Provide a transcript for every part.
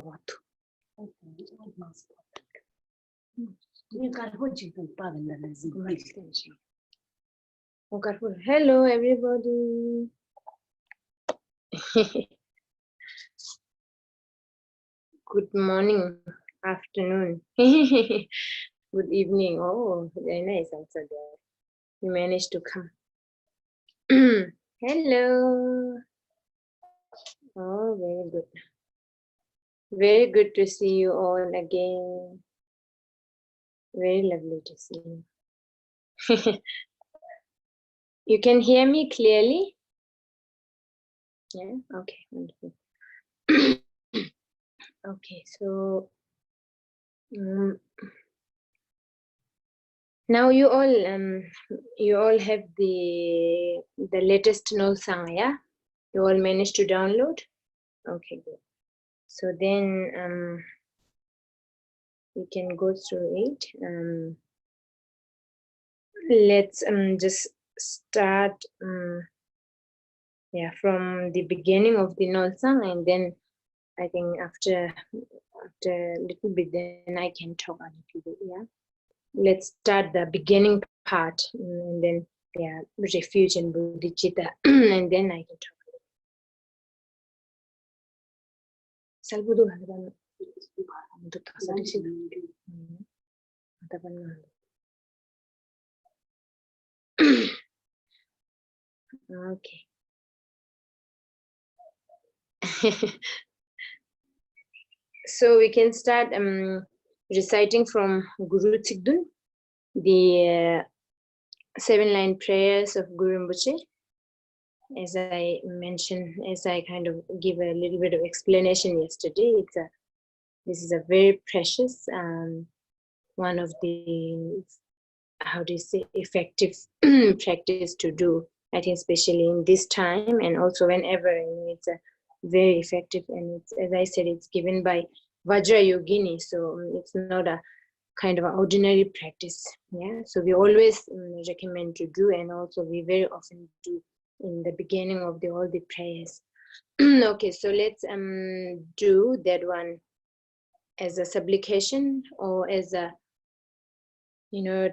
what? Hello, everybody. Good morning, afternoon, good evening. Oh, very nice also there. You managed to come. Hello. Oh, very good. Very good to see you all again. Very lovely to see you. You can hear me clearly? Yeah, okay, wonderful. Okay, so now you all have the latest Nolsang, yeah? You all managed to download? Okay, good. So then we can go through it. Let's just start from the beginning of the Nolsang, and then I think after a little bit, then I can talk a little bit, yeah? Let's start the beginning part, and then refuge and bodhicitta, and then I can talk. Okay. So we can start reciting from Guru Tsigdun, the 7-line prayers of Guru Rinpoche. As I mentioned, as I kind of give a little bit of explanation yesterday, this is a very precious one of the, how do you say, effective practice to do. I think especially in this time, and also whenever, it's a very effective, and it's, as I said, it's given by Vajra Yogini, so it's not a kind of an ordinary practice. Yeah, so we always recommend to do, and also we very often do in the beginning of all the prayers. Okay, so let's do that one as a supplication, or as a,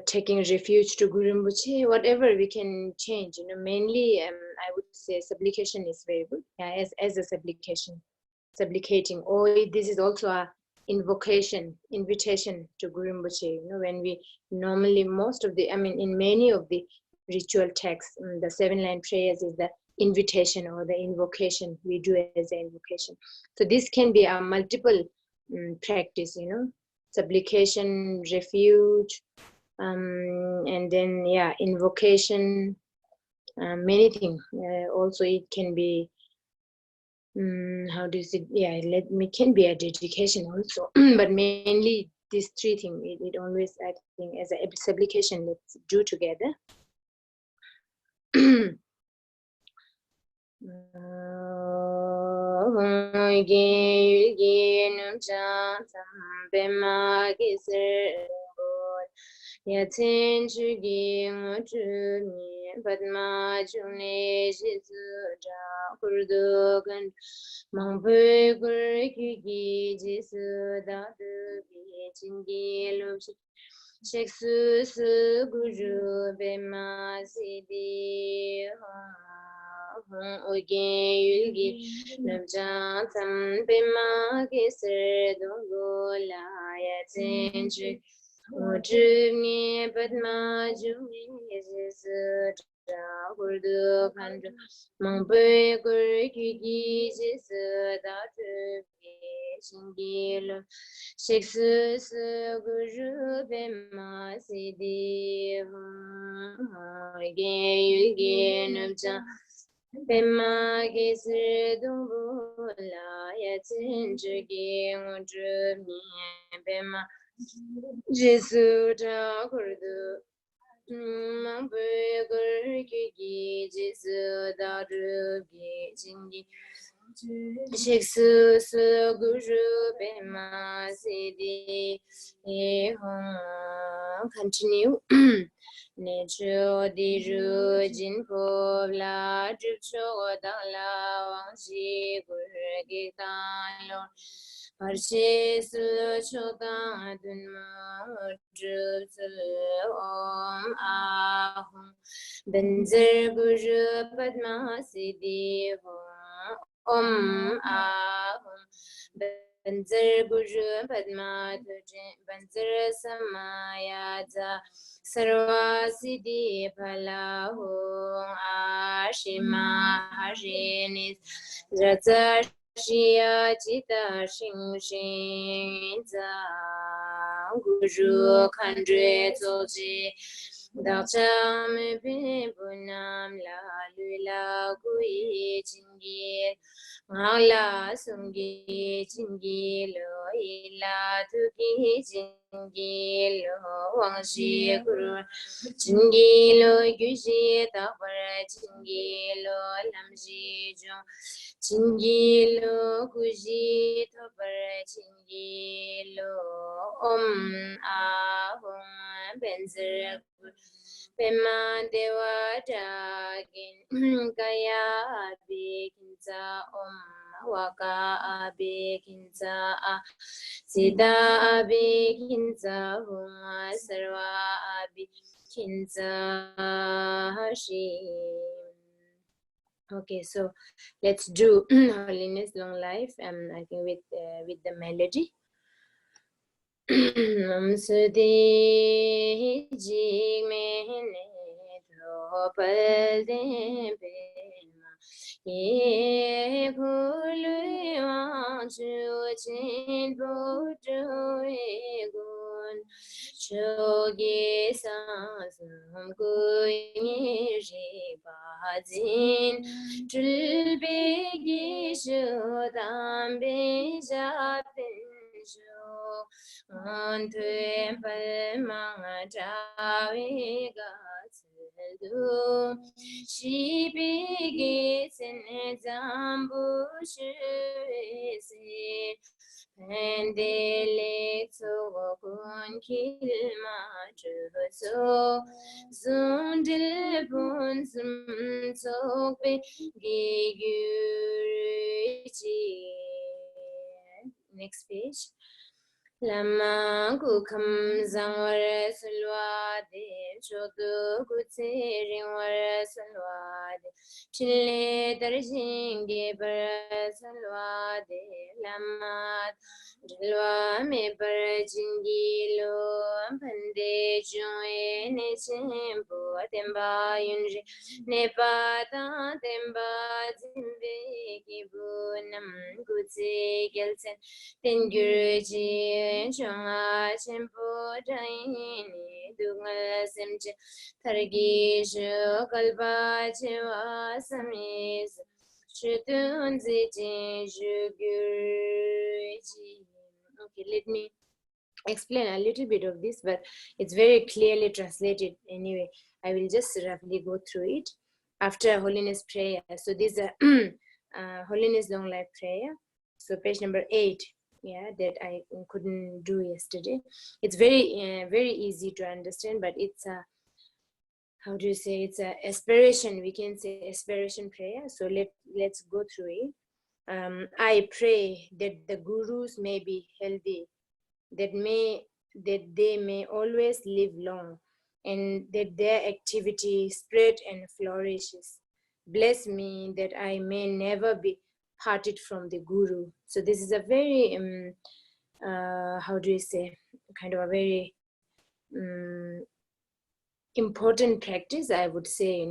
taking refuge to Guru Rinpoche, whatever we can change. Mainly I would say supplication is very good, as a supplicating, or this is also a invitation to Guru Rinpoche. When we normally, most of the, in many of the ritual texts, the 7-line prayers is the invitation or the invocation we do as an invocation. So this can be a multiple practice, supplication, refuge, and then invocation, many things. Also it can be how do you say, can be a dedication also. But mainly these 3 things, it always, I think, as a supplication, let's do together. Yatin chugi ngutumi padma chune shizu ja kurdugan mangpui kurkiki jisu dadu bi chingi lupshi sheksu su guru bema sidi hong ugyen yulgi nubjan tam bema kisir dungu la yatin chugi Ujumi padma jumi jisu da kurdu kandu mangpui kurkiki jisu da tubi shingilu sheksu su guru bema sidi gen yulgi nubjan bema kisir dungu la yatin chugi ujumi bema Jisu da kurdu mangpui kurkiki jisu da rugi jingi sheksu su guru bema sidi hong. Continue. Necho diru jinpo la drupcho dang la wangshi gurgi tang lor Harshesul Chodan Dunma Drusul Om Ahum Benzer Guru Padma Siddhi Om Ahum Benzer Guru Padma Benzer Samayada Sarva Siddhi Phalahu Ashima Harinis Raja Shia Chita Shing Shing Za Guru Khandre Zoji Dacham Bibunam La Lula Gui Chingi Ngala Sungi Chingi Lo Ila Tuki Chingi Lo Wangshi Guru Chingi Lo Gyushi Tapara Chingi Lo Lamshi Jung Chingilo kuji tobar chingilo ahum benzer pema dewa dagin kaya abikinza waka abikinza sida abikinza sarva abikinza hashim. Okay, so let's do Holiness Long Life. I think with the melody. Sudi ji mehne dropal de bema ye bhulu anju chin bojo egon choge sam koi ji bazin tril begi shodam bejatin jo Ante palmang trawe gatsu shibigi sene zambu shese pendele tsokun kilma chuso zundil bun zum tsokbe gigurchi. Next page. Lama kukam zangwara salwade chodu kutse ringwara salwade chile darjinge bara salwade lama dilwa me bara jingilo pande joe ne chempo temba yunje ne pata temba zimbe kibunam kutse gelsen Tengyurji Chunga Chimpo Daini Dungal Simchi Targishu Kalpa Chiva Samis Shutunzi Jugurji. Okay, let me explain a little bit of this, but it's very clearly translated anyway. I will just roughly go through it after Holiness Prayer. So this is a Holiness Long Life Prayer. So page number 8. Yeah, that I couldn't do yesterday. It's very very easy to understand, but it's a, how do you say, it's a aspiration, we can say aspiration prayer. So let's go through it. I pray that the gurus may be healthy, that they may always live long, and that their activity spread and flourishes. Bless me that I may never be parted from the guru. So this is a very how do you say, kind of a very important practice, I would say,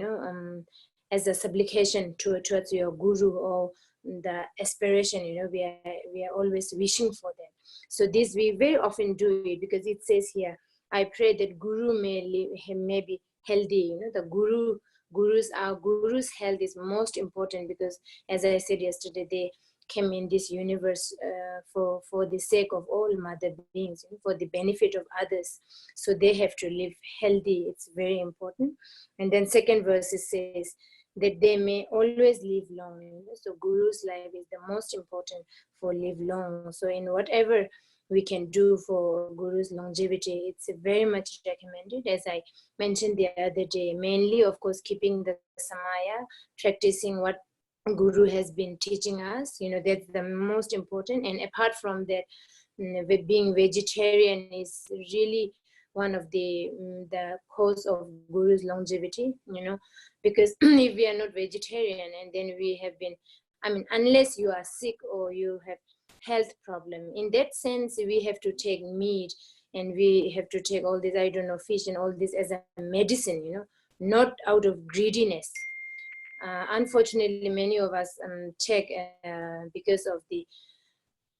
as a supplication towards your guru, or the aspiration, we are always wishing for that. So this we very often do it, because it says here, I pray that guru may be healthy. The guru's health is most important, because as I said yesterday, they came in this universe for the sake of all mother beings, for the benefit of others. So they have to live healthy. It's very important. And then second verse says that they may always live long. So guru's life is the most important for live long. So in whatever we can do for guru's longevity, it's very much recommended, as I mentioned the other day. Mainly, of course, keeping the samaya, practicing what Guru has been teaching us. That's the most important. And apart from that, being vegetarian is really one of the cause of Guru's longevity, because if we are not vegetarian and then we have been, unless you are sick or you have health problem, in that sense we have to take meat and we have to take all this, I don't know, fish and all this as a medicine, not out of greediness. Unfortunately, many of us take because of the,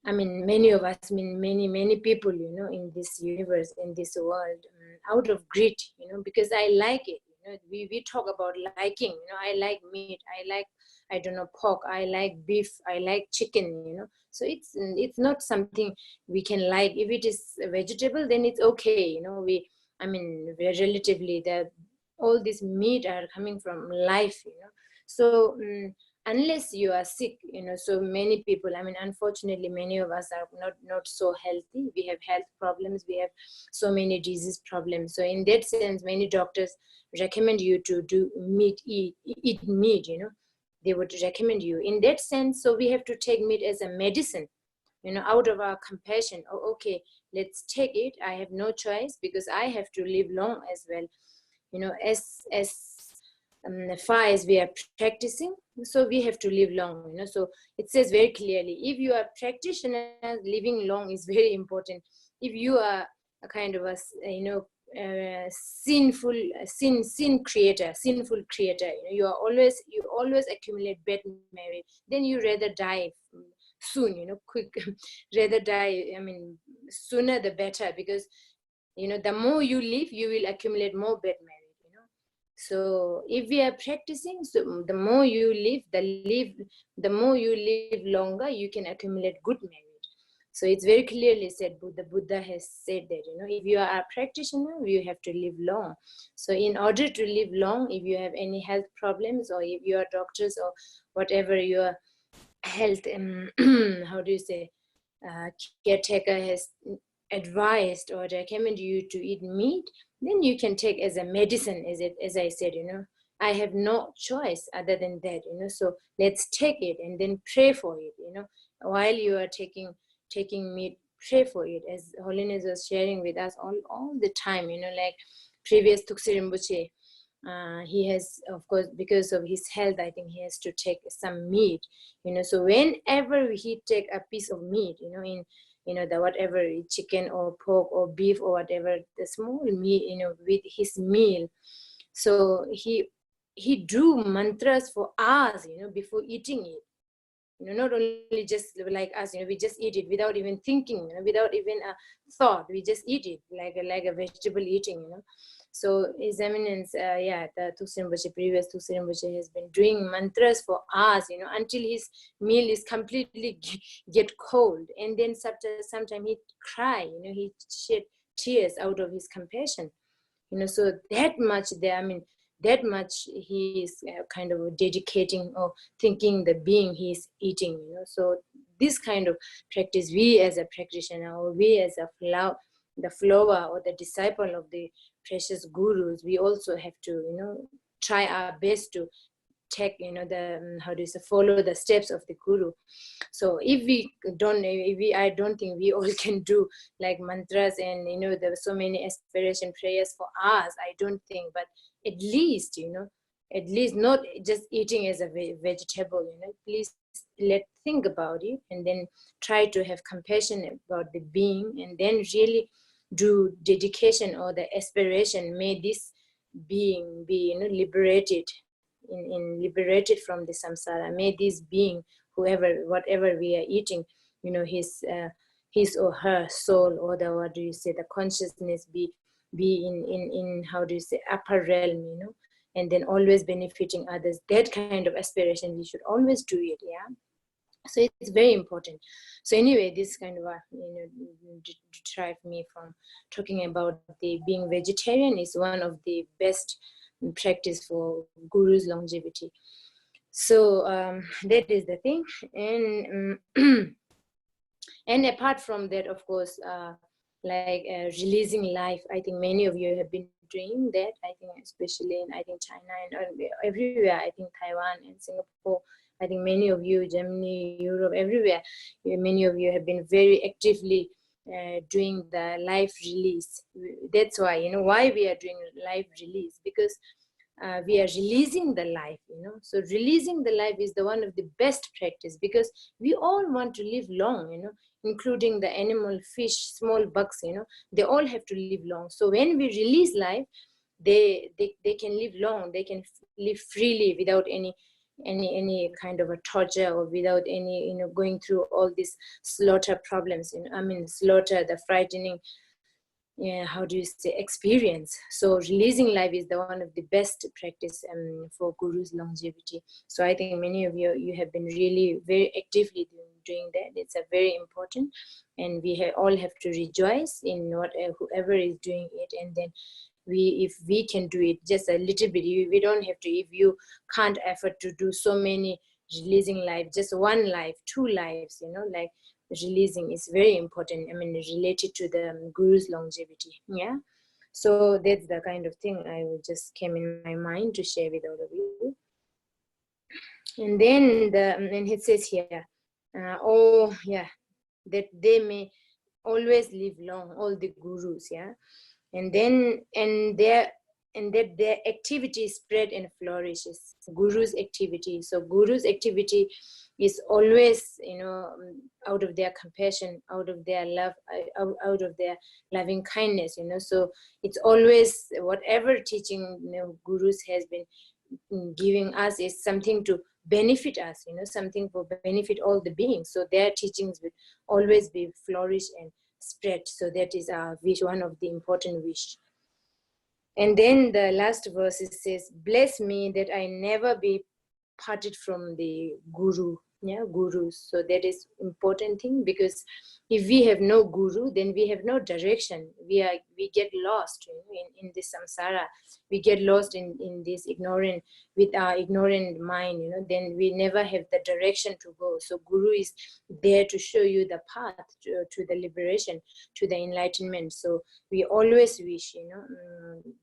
many of us, many people, in this universe, in this world, out of greed, because I like it. We talk about liking. I like meat. I like, I don't know, pork. I like beef. I like chicken. So it's not something we can like. If it is a vegetable, then it's okay. We're relatively, that all this meat are coming from life. So. Unless you are sick, so many people, unfortunately many of us are not so healthy. We have health problems, we have so many disease problems. So in that sense, many doctors recommend you to do eat meat. They would recommend you in that sense. So we have to take meat as a medicine, out of our compassion. Oh, okay, let's take it. I have no choice because I have to live long as well. As far as we are practicing, so we have to live long. So it says very clearly, if you are practitioner, living long is very important. If you are a kind of a sinful sinful creator, you always accumulate bad merit, then you rather die soon, quick. Rather die, sooner the better, because the more you live, you will accumulate more bad merit. So if we are practicing, so the more you live, the more you live longer, you can accumulate good merit. So it's very clearly said, the Buddha has said that, if you are a practitioner, you have to live long. So in order to live long, if you have any health problems, or if you are doctors or whatever your health, how do you say, caretaker has advised or recommend you to eat meat, then you can take as a medicine, as I said. I have no choice other than that. So let's take it and then pray for it. While you are taking meat, pray for it, as Holiness was sharing with us all the time. Like previous Tuksi Rinpoche, he has, of course, because of his health, I think he has to take some meat. So whenever he take a piece of meat, in the whatever, chicken or pork or beef or whatever, the small meat, with his meal, so he do mantras for hours, before eating it. Not only just like us, we just eat it without even thinking, without even a thought. We just eat it like a vegetable eating. So His Eminence, the Tuksi Rinpoche, previous Tuksi Rinpoche, has been doing mantras for hours, until his meal is completely get cold. And then sometimes he'd cry, he shed tears out of his compassion. So that much that much he is kind of dedicating or thinking the being he is eating. So this kind of practice, we as a practitioner, or we as the follower or the disciple of the precious gurus, we also have to try our best to take the how do you say, follow the steps of the guru. So I don't think we all can do like mantras and there are so many aspiration prayers for us. I don't think, but at least not just eating as a vegetable. Please think about it and then try to have compassion about the being, and then really do dedication or the aspiration. May this being be liberated, liberated from the samsara. May this being, whatever we are eating, his or her soul, or the, what do you say, the consciousness be in how do you say, upper realm, and then always benefiting others. That kind of aspiration, we should always do it. So it's very important. So anyway, this kind of drive me from talking about the being vegetarian is one of the best practice for guru's longevity. So that is the thing. And and apart from that, of course, releasing life, I think many of you have been doing that. I think especially in China and everywhere. I think Taiwan and Singapore, I think many of you, Germany, Europe, everywhere, many of you have been very actively doing the live release. That's why, why we are doing live release, because we are releasing the life, so releasing the life is the one of the best practice, because we all want to live long, including the animal, fish, small bugs, they all have to live long. So when we release life, they can live long, they can live freely without any kind of a torture, or without any going through all these slaughter problems, slaughter, the frightening, how do you say, experience. So releasing life is the one of the best practice for guru's longevity. So I think many of you have been really very actively doing that. It's a very important, and we all have to rejoice in whoever is doing it. And then if we can do it just a little bit, we don't have to, if you can't afford to do so many releasing life, just one life, two lives, like releasing is very important, related to the guru's longevity. Yeah, so that's the kind of thing I just came in my mind to share with all of you. And then and it says here, that they may always live long, all the gurus. Yeah, and that their activity spread and flourishes, guru's activity. So guru's activity is always, out of their compassion, out of their love, out of their loving kindness, so it's always whatever teaching, gurus has been giving us is something to benefit us, something for benefit all the beings. So their teachings will always be flourish and spread. So that is our wish, one of the important wish. And then the last verse, it says, bless me that I never be parted from the guru. Yeah, gurus. So that is important thing, because if we have no guru, then we have no direction. We get lost, in this samsara. We get lost in this ignorant, with our ignorant mind, then we never have the direction to go. So guru is there to show you the path to the liberation, to the enlightenment. So we always wish,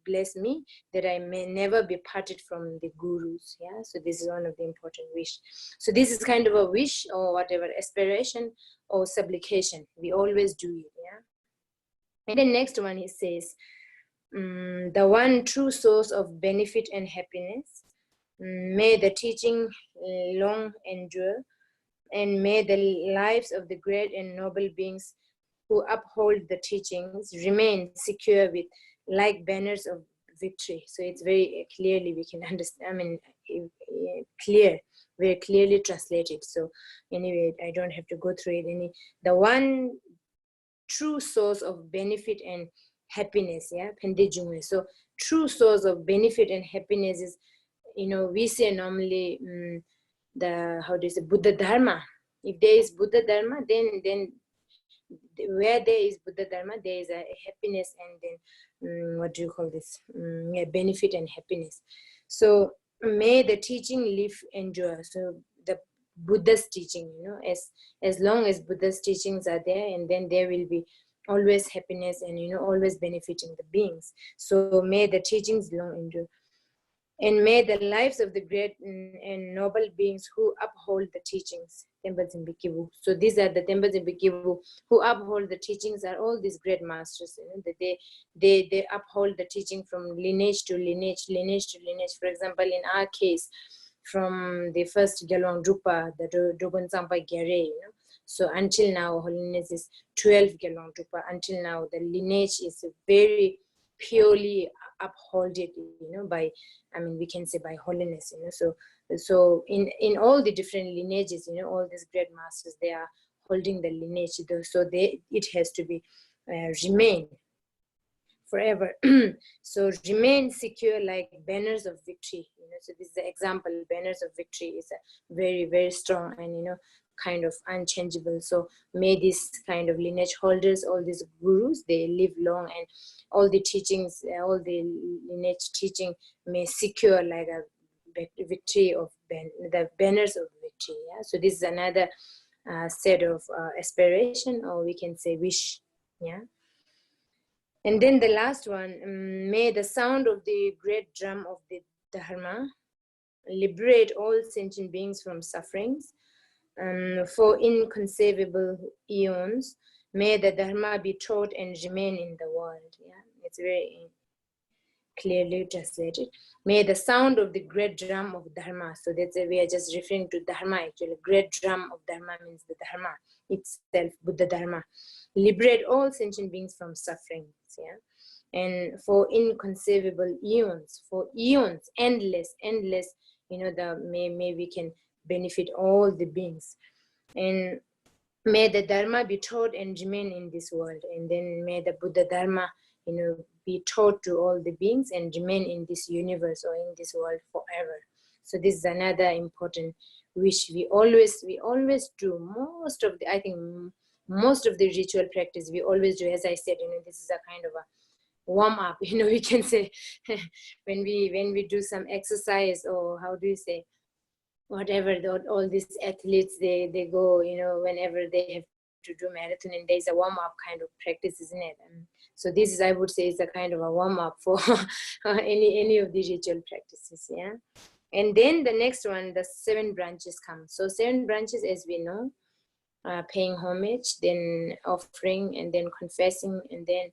bless me that I may never be parted from the gurus. Yeah, so this is one of the important wish. So this is kind of a wish, or whatever, aspiration or supplication. We always do it. Yeah. And the next one, he says, the one true source of benefit and happiness, may the teaching long endure, and may the lives of the great and noble beings who uphold the teachings remain secure with like banners of victory. So it's very clearly we can understand, very clearly translated. So anyway, I don't have to go through it. The one true source of benefit and happiness, yeah, pendejungwe. So true source of benefit and happiness is, we say normally how do you say, Buddha Dharma. If there is Buddha Dharma, then where there is Buddha Dharma, there is a happiness, and then what do you call this? Benefit and happiness. So may the teaching live, endure. So the Buddha's teaching, as long as Buddha's teachings are there, and then there will be always happiness, and always benefiting the beings. So may the teachings long endure. And may the lives of the great and noble beings who uphold the teachings, Temples in Bikibu. So these are the Temples in Bikibu who uphold the teachings, are all these great masters, that they uphold the teaching from lineage to lineage, lineage to lineage. For example, in our case, from the first Gyalwang Drupa, the Dogon Sampa Gyare, so until now, holiness is 12 Gyalwang Drupa. Until now, the lineage is very purely upholded, by, we can say by holiness, so in all the different lineages, all these great masters, they are holding the lineage, so it has to be remain forever. So remain secure like banners of victory, so this is the example. Banners of victory is a very, very strong and kind of unchangeable. So may this kind of lineage holders, all these gurus, they live long, and all the teachings, all the lineage teaching may secure like a victory of the banners of victory. Yeah, so this is another set of aspiration, or we can say wish. Yeah. And then the last one, may the sound of the great drum of the Dharma liberate all sentient beings from sufferings for inconceivable eons. May the Dharma be taught and remain in the world. Yeah, it's very clearly translated. May the sound of the great drum of Dharma, so that's we are just referring to Dharma actually. Great drum of Dharma means the Dharma itself, Buddha Dharma. Liberate all sentient beings from sufferings, yeah. And for inconceivable eons, endless, may we can benefit all the beings. And may the Dharma be taught and remain in this world. And then may the Buddha Dharma, be taught to all the beings and remain in this universe or in this world forever. So this is another important wish we always do. Most of the ritual practice we always do, as I said, this is a kind of a warm up, we can say when we do some exercise, or how do you say, whatever, all these athletes, they go, whenever they have to do marathon, and there's a warm-up kind of practice, isn't it? So this is, I would say, is a kind of a warm-up for any of the ritual practices, yeah. And then the next one, the 7 branches come. So 7 branches, as we know, paying homage, then offering, and then confessing, and then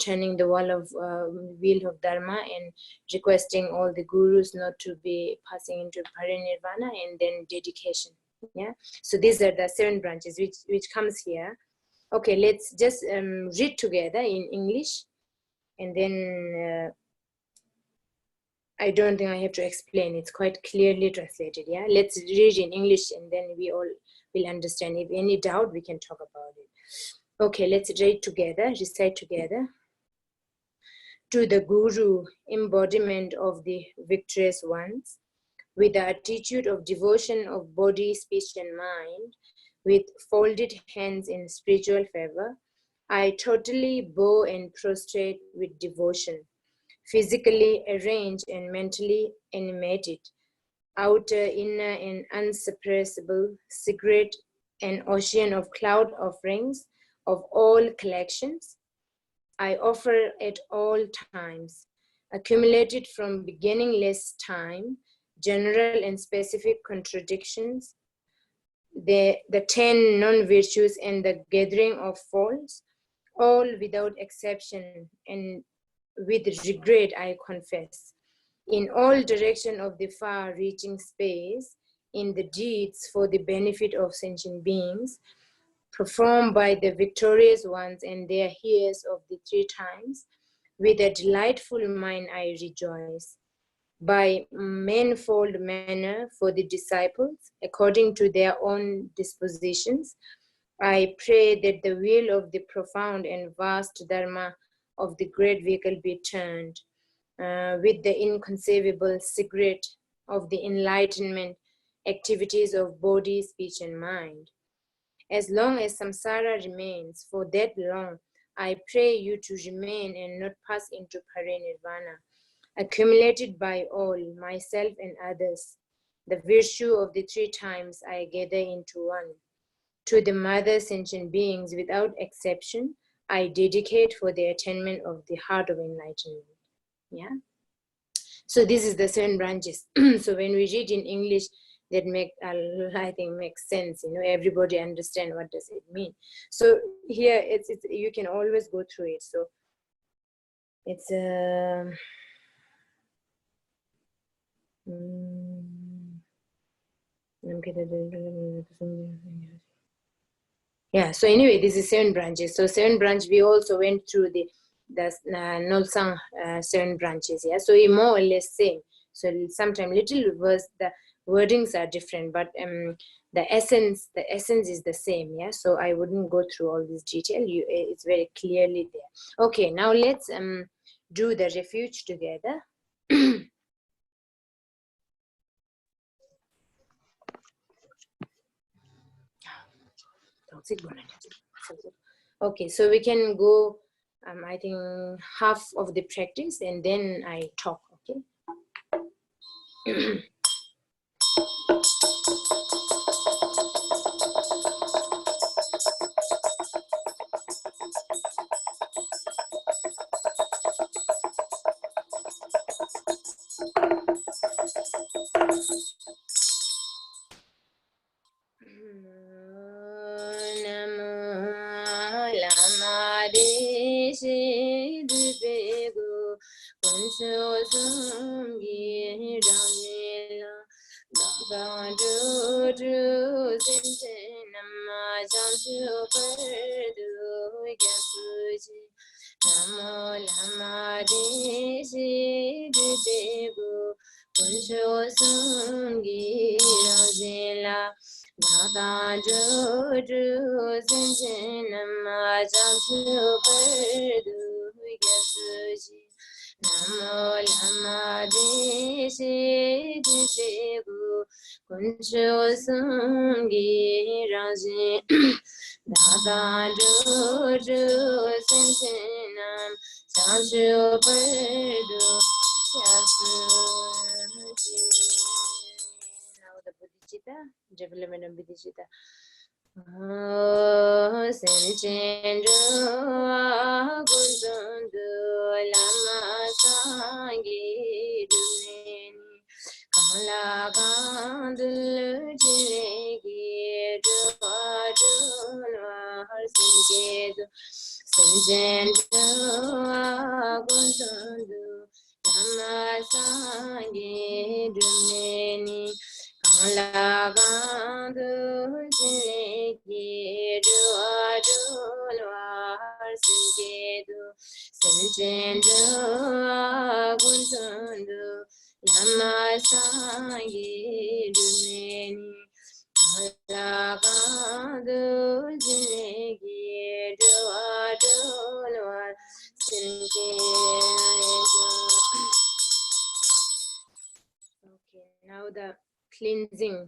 turning the wheel of Dharma, and requesting all the gurus not to be passing into parinirvana, and then dedication. Yeah. So these are the 7 branches which comes here. Okay, let's just read together in English, and then I don't think I have to explain. It's quite clearly translated. Yeah. Let's read in English, and then we all will understand. If any doubt, we can talk about it. Okay, let's recite together. To the Guru, embodiment of the victorious ones, with the attitude of devotion of body, speech, and mind, with folded hands in spiritual favor, I totally bow and prostrate with devotion, physically arranged and mentally animated, outer, inner, and unsuppressible, secret, an ocean of cloud offerings of all collections, I offer at all times, accumulated from beginningless time, general and specific contradictions, the 10 non-virtues and the gathering of faults, all without exception, and with regret I confess, in all direction of the far-reaching space, in the deeds for the benefit of sentient beings, performed by the victorious ones and their heirs of the 3 times, with a delightful mind I rejoice. By manifold manner for the disciples, according to their own dispositions, I pray that the wheel of the profound and vast Dharma of the great vehicle be turned, with the inconceivable secret of the enlightenment activities of body, speech, and mind. As long as samsara remains, for that long, I pray you to remain and not pass into parinirvana, accumulated by all, myself and others, the virtue of the 3 times I gather into one. To the mother sentient beings without exception, I dedicate for the attainment of the heart of enlightenment. Yeah. So this is the 7 branches. So when we read in English, that I think makes sense. Everybody understand what does it mean. So here it's you can always go through it. So it's yeah. So anyway, this is 7 branches. So 7 branches. We also went through the Nolsang 7 branches. Yeah. So it more or less same. So sometimes little words, the wordings are different, but the essence is the same. Yeah. So I wouldn't go through all this detail. It's very clearly there. Okay. Now let's do the refuge together. Okay, so we can go, I think, half of the practice, and then I talk, okay? shi du be gu kun shu sung gi rang ji la ba du du sin sin nam ma jang chu per du ga su ji namo lama di shi du be gu kun shu sung gi rang ji la Nada jo jo sin sin nama jam chu per du ya suji namo lama de shi di de gu kun cho sung gi rang ji nada jo jo sin sin nam jam chu per du ya suji. Now the Bodhicitta, development of Bodhicitta. Senchendo Gunzundu Lama Sangi Duneni Kala Gandul Jiregi Dwadunwa Harsingedu Senchendo Gunzundu Lama Sangi Duneni La gandu jiki dua dua singedu senjendu guntundu lama sangi duneni la gandu jiki dua dua singedu. Okay, now the cleansing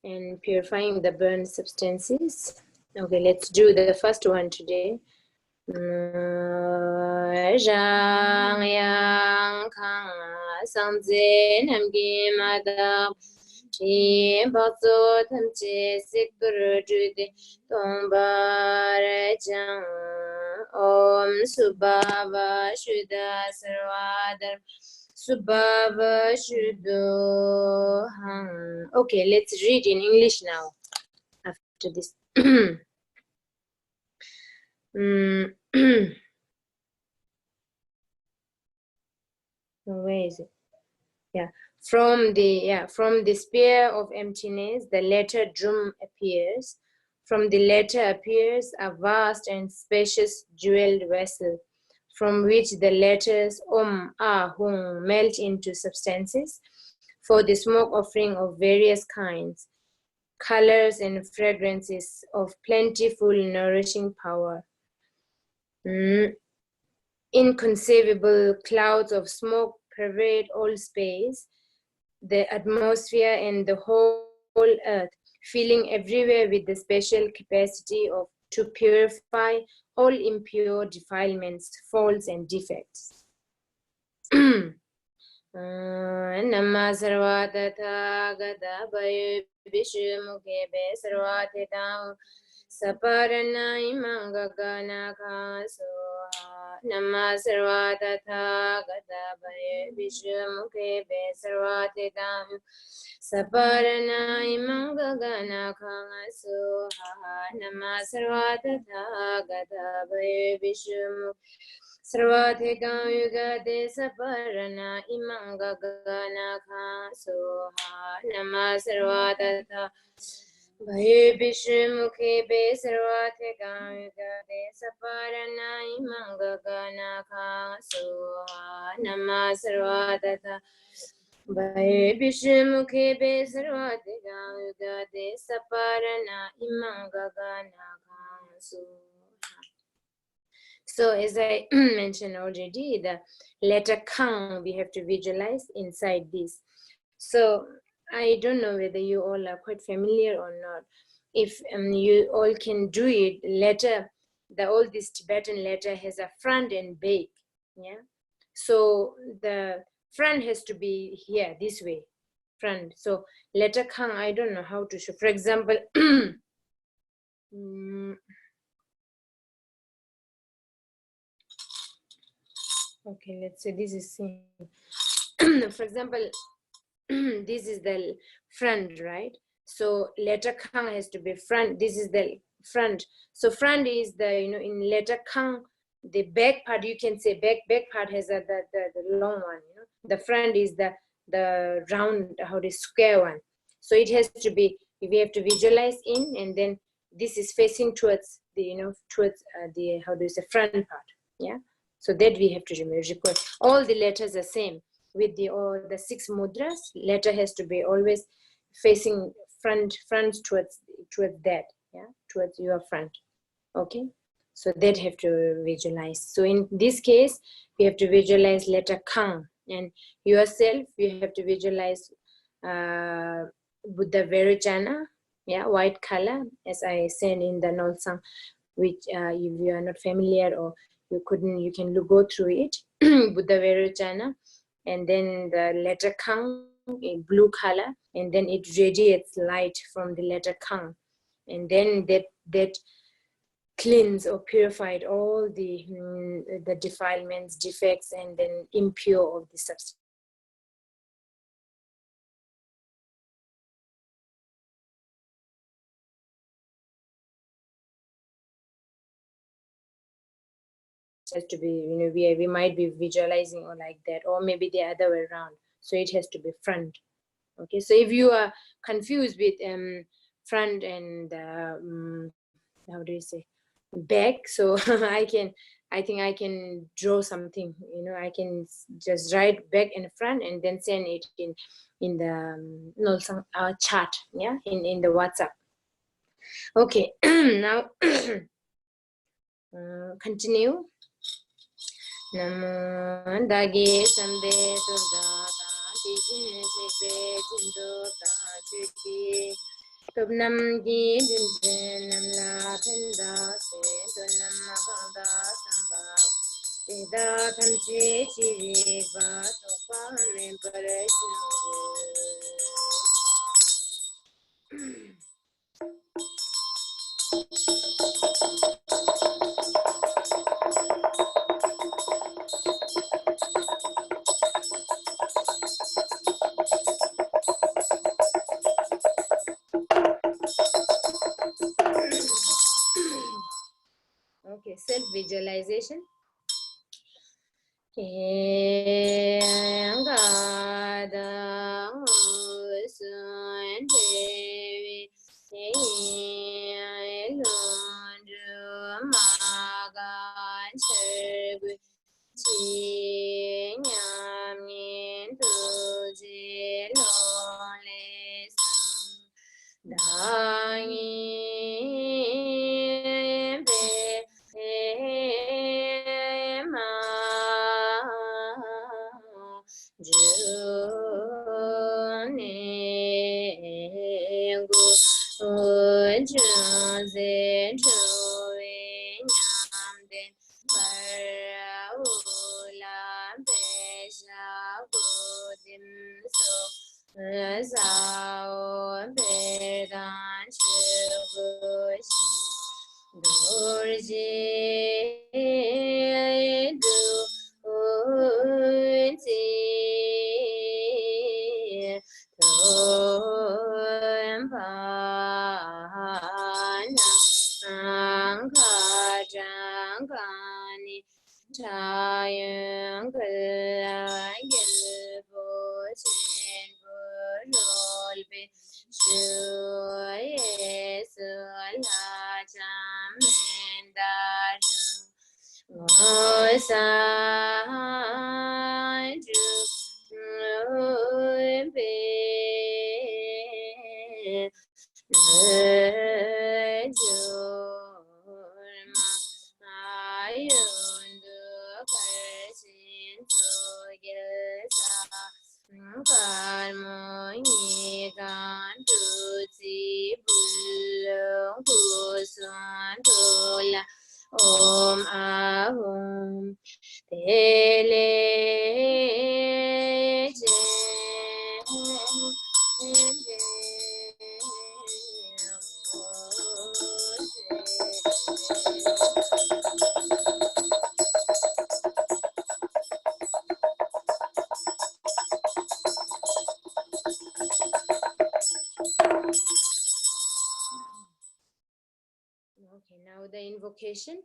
and purifying the burned substances. Okay, let's do the first one today. Rang yang kang sang zi nam gi ma da chi ba zo tham chi sik bur ju de tong ba re jang om subhava shuddha sarvadar Subhava Shuddham. Okay, let's read in English now. After this. Where is it? Yeah. From the sphere of emptiness, the letter Drum appears. From the letter appears a vast and spacious jeweled vessel, from which the letters Om, Ah, Hung melt into substances for the smoke offering of various kinds, colors and fragrances of plentiful nourishing power. Inconceivable clouds of smoke pervade all space, the atmosphere and the whole earth, filling everywhere with the special capacity to purify all impure defilements, faults, and defects. Nama sarvata gada bayu vishu mukhe be sarvate tau saparana imanga gana khasoha. Nama sarvata gada bayu vishu mukhe be sarvate tau saparana imanga gana khasoha. Nama sarvata gada bayu vishu mukhe Sarvate Yuga de Saparana Imanga Gana Soha Nama Sarvata Bhaye Bishmukhe Be Sarvate Yuga de Saparana Imanga Gana Soha Nama Sarvata Bhaye Bishmukhe Be Sarvate Yuga de Saparana Imanga Gana Soha. So as I mentioned already, the letter Kang we have to visualize inside this. So I don't know whether you all are quite familiar or not. If you all can do it, all this Tibetan letter has a front and back, yeah? So the front has to be here, this way, front. So letter Kang, I don't know how to show. For example, okay, let's say this is same. For example, this is the front, right? So letter Kang has to be front. This is the front. So front is the, in letter Kang, the back part, you can say back part has the long one, you know. The front is the round, how the square one. So it has to be, we have to visualize in, and then this is facing towards the, you know, towards the, how do you say, front part. Yeah, so that we have to remember. All the letters are same with the, all the 6 mudras. Letter has to be always facing front towards that. Yeah, towards your front. Okay, so that have to visualize. So in this case, we have to visualize letter Kang, and yourself, you have to visualize Buddha Virajana, yeah, white color, as I said in the Nolsang, which if you are not familiar or you couldn't, you can go through it. Buddha Virajana, and then the letter Kang in blue color, and then it radiates light from the letter Kang, and then that cleanse or purified all the defilements, defects, and then impure of the substance. Has to be, you know, we might be visualizing or like that, or maybe the other way around. So it has to be front. Okay, so if you are confused with front and how do you say, back, so I think I can draw something, you know, I can just write back and front and then send it in the Nolsang chat, yeah, in the WhatsApp. Okay, now continue. Namo dagi sambe turda ta tijin sekbe jindo ta chuki tubnam gi jinjen nam la phenda se tunam magada samba eda thamche chiri ba topa me parashu. Okay, self-visualization. Om Ahum Tele Okay, now the invocation.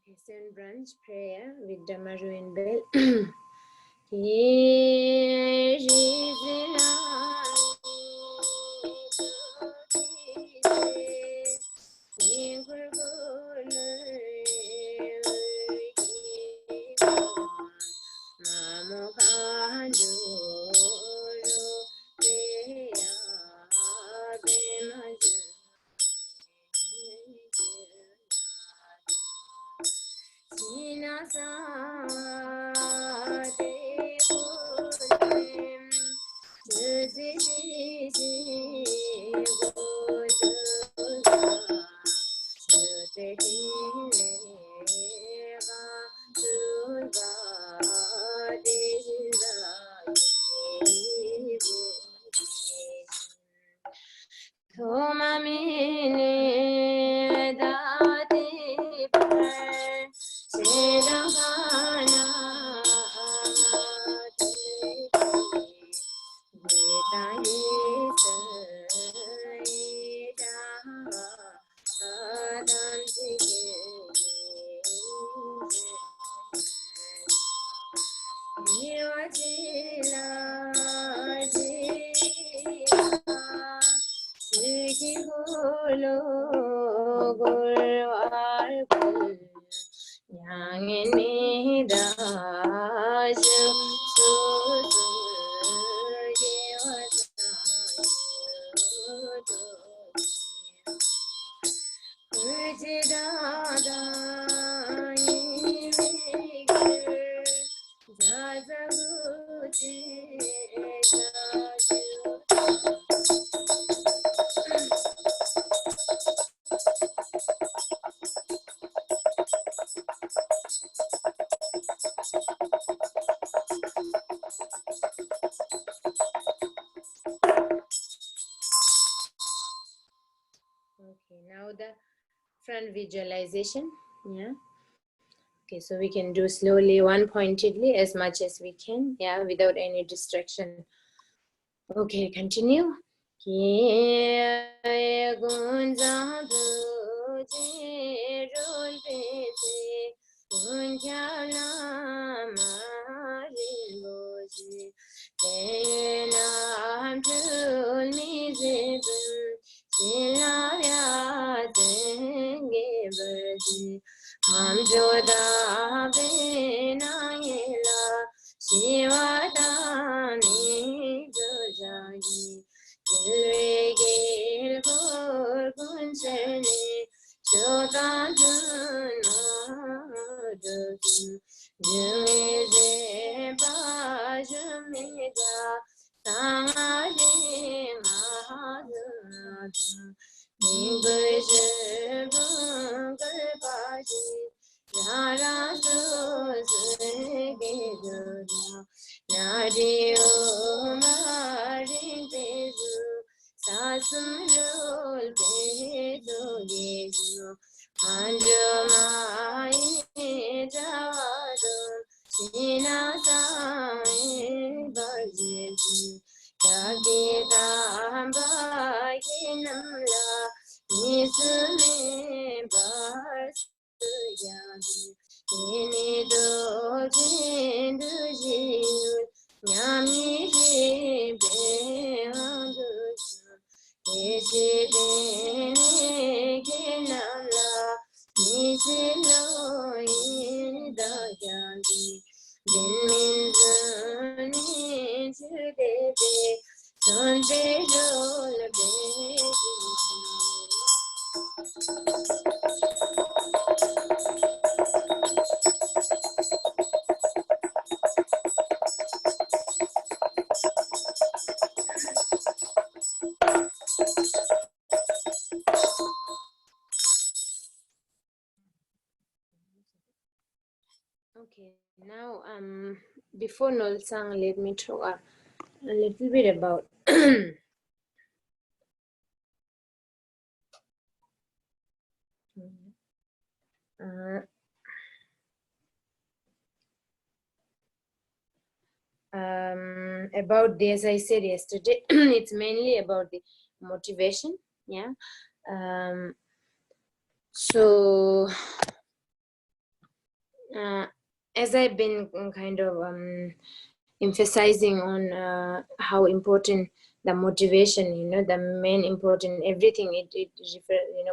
Okay, Seven branch prayer with Damaru Bell. Okay, now the front visualization. Yeah. Okay, so we can do slowly, one pointedly, as much as we can. Yeah, without any distraction. Okay, continue. Okay, now before Nolsang, let me talk a little bit about about this. I said yesterday, it's mainly about the motivation. Yeah. So as I've been kind of emphasizing on how important the motivation, the main important everything, it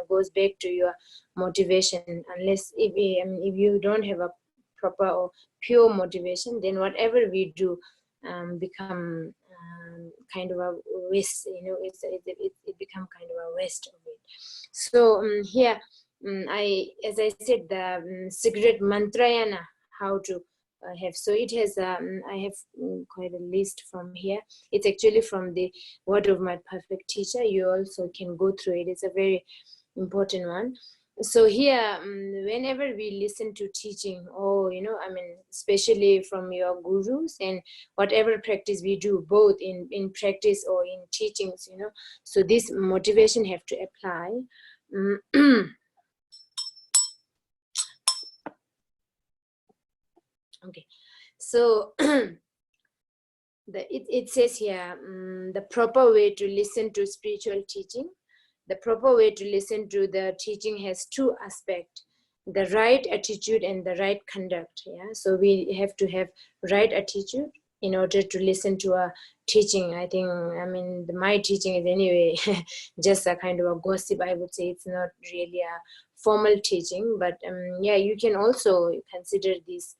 goes back to your motivation. Unless if you don't have a proper or pure motivation, then whatever we do become kind of a waste. It become kind of a waste of it. So here as I said, the secret mantrayana, how to have. So it has I have quite a list from here. It's actually from the Word of My Perfect Teacher. You also can go through it. It's a very important one. So here, whenever we listen to teaching, or especially from your gurus, and whatever practice we do, both in practice or in teachings, so this motivation have to apply. Okay, so it says here, the proper way to listen to spiritual teaching. The proper way to listen to the teaching has two aspects: the right attitude and the right conduct. Yeah, so we have to have right attitude in order to listen to a teaching. I mean, my teaching is anyway just a kind of a gossip, I would say. It's not really a formal teaching, but yeah, you can also consider this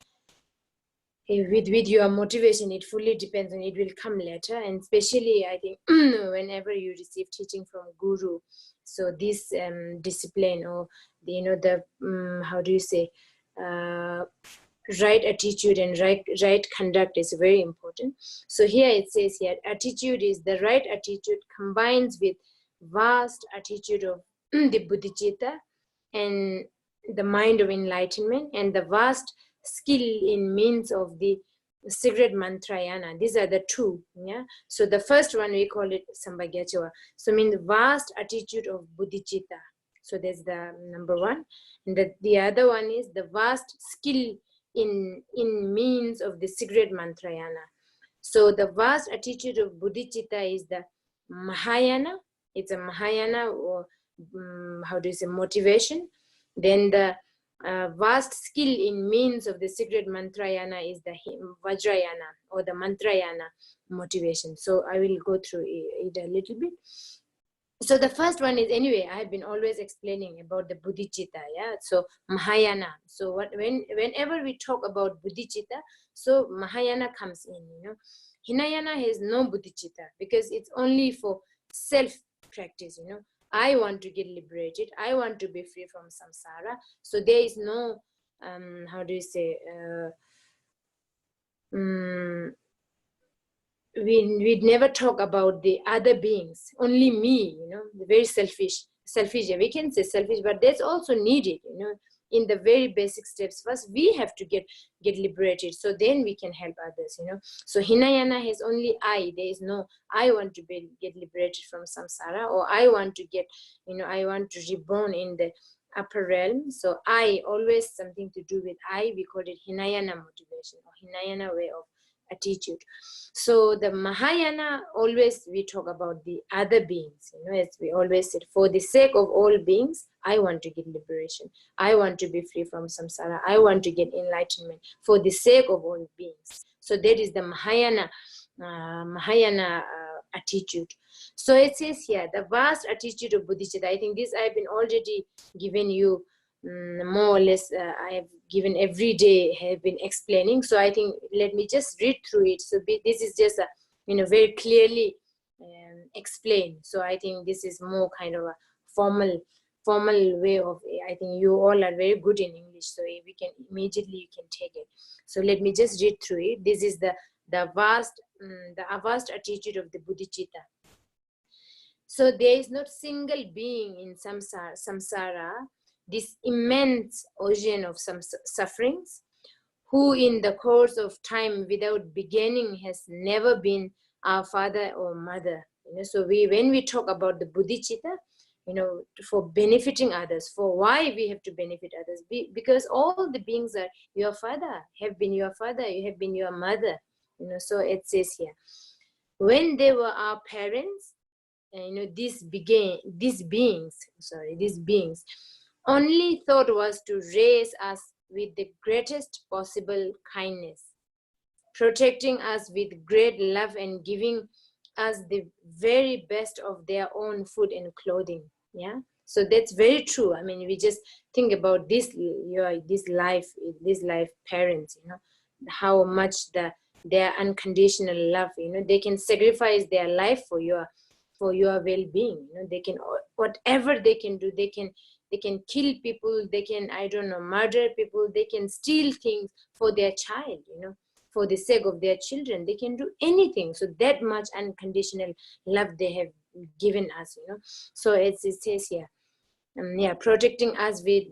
with your motivation. It fully depends, and it will come later. And especially, I think whenever you receive teaching from guru, so this discipline, or the how do you say, right attitude and right conduct is very important. So here it says here, attitude is the right attitude combines with vast attitude of the bodhicitta and the mind of enlightenment, and the vast skill in means of the secret mantrayana. These are the two. Yeah. So the first one we call it sambhagyachawa. So mean the vast attitude of bodhicitta. So that's the number one. And the other one is the vast skill in means of the secret mantrayana. So the vast attitude of bodhicitta is the Mahayana. It's a Mahayana, or how do you say, motivation. Then the vast skill in means of the secret mantrayana is the Vajrayana, or the Mantrayana motivation. So I will go through it a little bit. So the first one is, anyway, I have been always explaining about the bodhicitta. Yeah, so Mahayana. So whenever we talk about bodhicitta, so Mahayana comes in. Hinayana has no bodhicitta because it's only for self practice. I want to get liberated. I want to be free from samsara. So there is no how do you say, we'd never talk about the other beings, only me, the very selfish. selfish. We can say selfish, but that's also needed, in the very basic steps. First, we have to get liberated, so then we can help others, So Hinayana has only I. There is no I want to get liberated from samsara, or I want to get, I want to reborn in the upper realm. So I, always something to do with I. We call it Hinayana motivation, or Hinayana way of attitude. So the Mahayana, always we talk about the other beings, as we always said, for the sake of all beings, I want to get liberation. I want to be free from samsara. I want to get enlightenment for the sake of all beings. So that is the Mahayana attitude. So it says here, the vast attitude of bodhicitta. I think this I've been already given you more or less. I have given every day, have been explaining. So I think let me just read through it. So this is just a, very clearly explained. So I think this is more kind of a formal way of, I think you all are very good in English, so we can immediately, you can take it. So let me just read through it. This is the vast attitude of the bodhicitta. So there is not single being in samsara, this immense ocean of some sufferings, who in the course of time without beginning has never been our father or mother. So when we talk about the bodhicitta, for benefiting others, for why we have to benefit others, because all the beings are your father, have been your father, you have been your mother. So it says here, when they were our parents, these beings only thought was to raise us with the greatest possible kindness, protecting us with great love and giving us the very best of their own food and clothing. Yeah, so that's very true. I mean, we just think about this life parents, how much their unconditional love, they can sacrifice their life for your well-being. They can, whatever they can do, they can kill people, they can, I don't know, murder people, they can steal things for their child, for the sake of their children. They can do anything. So that much unconditional love they have given us, So it says here, protecting us with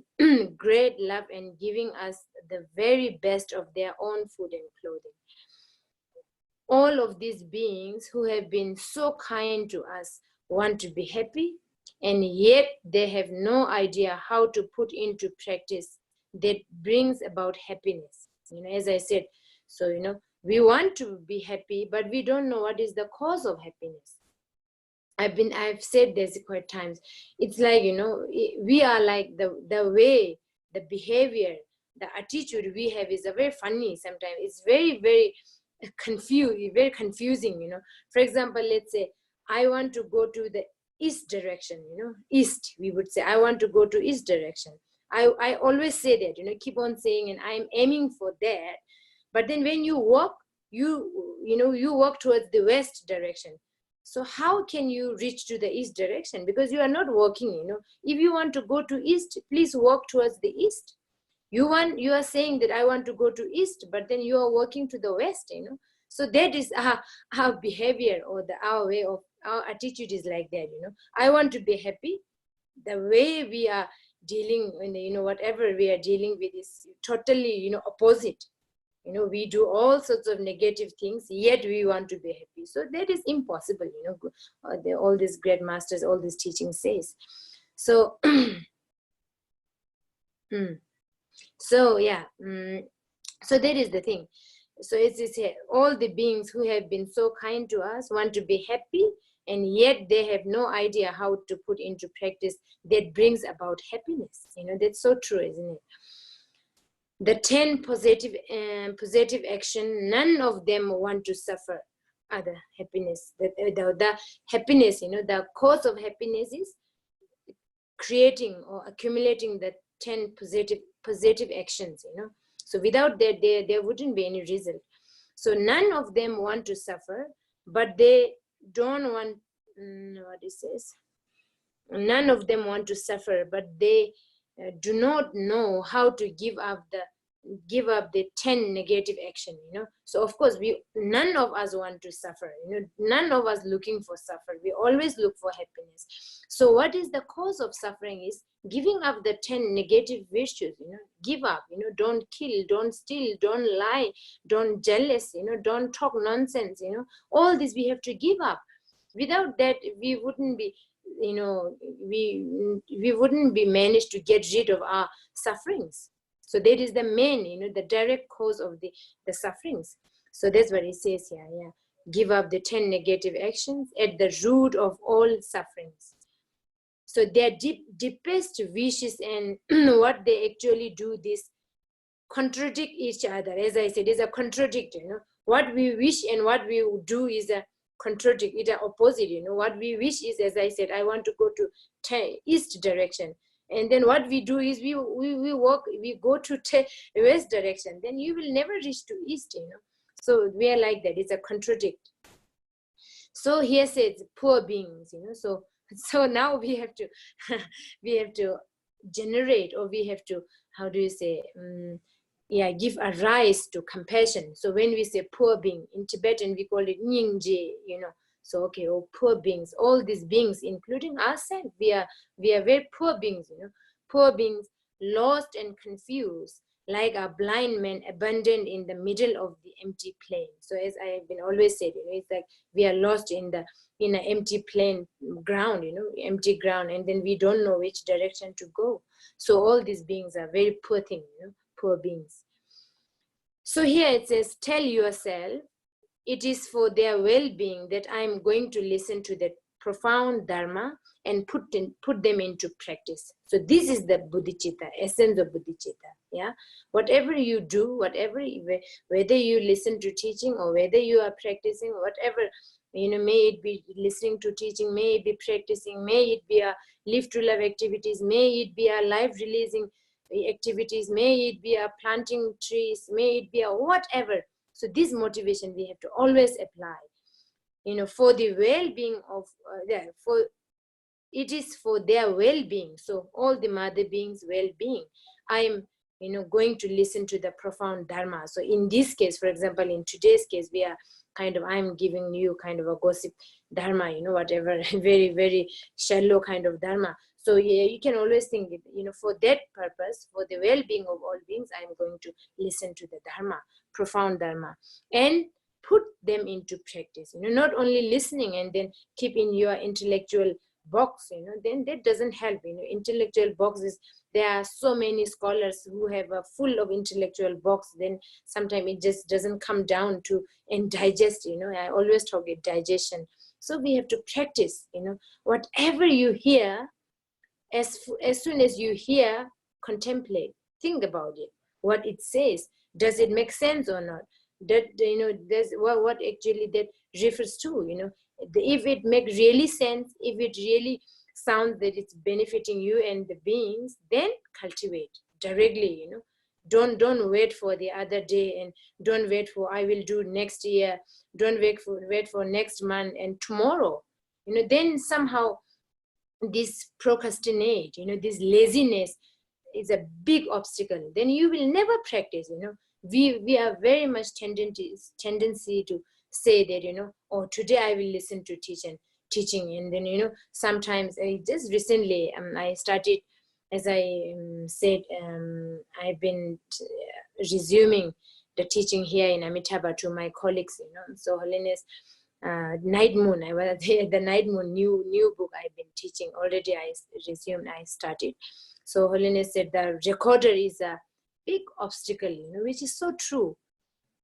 great love and giving us the very best of their own food and clothing. All of these beings who have been so kind to us want to be happy, and yet they have no idea how to put into practice that brings about happiness. As I said, so, we want to be happy, but we don't know what is the cause of happiness. I've said this quite times. It's like, we are like the way, the behavior, the attitude we have is a very funny sometimes. It's very, very confusing, For example, let's say I want to go to the east direction, east, we would say, I want to go to east direction. I always say that, keep on saying, and I'm aiming for that. But then when you walk, you walk towards the west direction. So how can you reach to the east direction? Because you are not walking, If you want to go to east, please walk towards the east. You are saying that I want to go to east, but then you are walking to the west, So that is our behavior, or our way of, our attitude is like that, I want to be happy. The way we are dealing, whatever we are dealing with is totally, opposite. We do all sorts of negative things, yet we want to be happy. So that is impossible, all these great masters, all this teaching says. So, so yeah, so that is the thing. So it's here, all the beings who have been so kind to us want to be happy, and yet they have no idea how to put into practice that brings about happiness. That's so true, isn't it? The 10 positive action, none of them want to suffer other happiness. The happiness, the cause of happiness is creating or accumulating the 10 positive actions, So without that, there wouldn't be any result. So none of them want to suffer, but they don't want, what it says, none of them want to suffer, but they do not know how to give up the give up the 10 negative action, so of course none of us want to suffer, none of us looking for suffer. We always look for happiness. So what is the cause of suffering is giving up the 10 negative virtues. Give up, don't kill, don't steal, don't lie, don't jealous, don't talk nonsense. All this we have to give up. Without that we wouldn't be, we wouldn't be managed to get rid of our sufferings. So that is the main, the direct cause of the sufferings. So that's what it says here. Yeah, give up the 10 negative actions at the root of all sufferings. So their deepest wishes and what they actually do, this contradict each other. As I said, is a contradict. What we wish and what we do is a contradict. It's an opposite. What we wish is, as I said, I want to go to east direction. And then what we do is we walk, we go to west direction. Then you will never reach to east, So we are like that. It's a contradict. So here says poor beings, So now we have to we have to generate, or we have to, how do you say, give a rise to compassion. So when we say poor being, in Tibetan we call it nyingje, So okay, poor beings, all these beings, including ourselves, we are very poor beings, Poor beings, lost and confused, like a blind man abandoned in the middle of the empty plain. So as I have been always said, it's like we are lost in an empty plain ground, empty ground, and then we don't know which direction to go. So all these beings are very poor things, poor beings. So here it says, tell yourself, it is for their well-being that I am going to listen to the profound Dharma and put them into practice. So this is the bodhicitta, essence of bodhicitta. Yeah, whatever you do, whether you listen to teaching or whether you are practicing, whatever, may it be listening to teaching, may it be practicing, may it be a live to love activities, may it be a life releasing activities, may it be a planting trees, may it be a whatever. So this motivation we have to always apply, for the well-being of, it is for their well-being. So all the mother beings' well-being, I am, going to listen to the profound Dharma. So in this case, for example, in today's case, we are I'm giving you kind of a gossip Dharma, whatever, very, very shallow kind of Dharma. So yeah, you can always think, for that purpose, for the well-being of all beings, I'm going to listen to the Dharma, profound Dharma, and put them into practice. Not only listening and then keep in your intellectual box, then that doesn't help. Intellectual boxes, there are so many scholars who have a full of intellectual box, then sometimes it just doesn't come down to and digest. I always talk about digestion. So we have to practice. Whatever you hear, as soon as you hear, contemplate, think about it, what it says. Does it make sense or not? That, there's what actually that refers to. If it makes really sense, if it really sounds that it's benefiting you and the beings, then cultivate directly. Don't wait for the other day, and don't wait for I will do next year, don't wait for next month and tomorrow. Then somehow this procrastinate, this laziness is a big obstacle. Then you will never practice. We are very much tendency to say that, oh, today I will listen to teaching, and then sometimes just recently I started, as I said, I've been resuming the teaching here in Amitabha to my colleagues. So Holiness, Night Moon, I was the Night Moon new book I've been teaching already. I started. So Holiness said the recorder is a big obstacle, which is so true.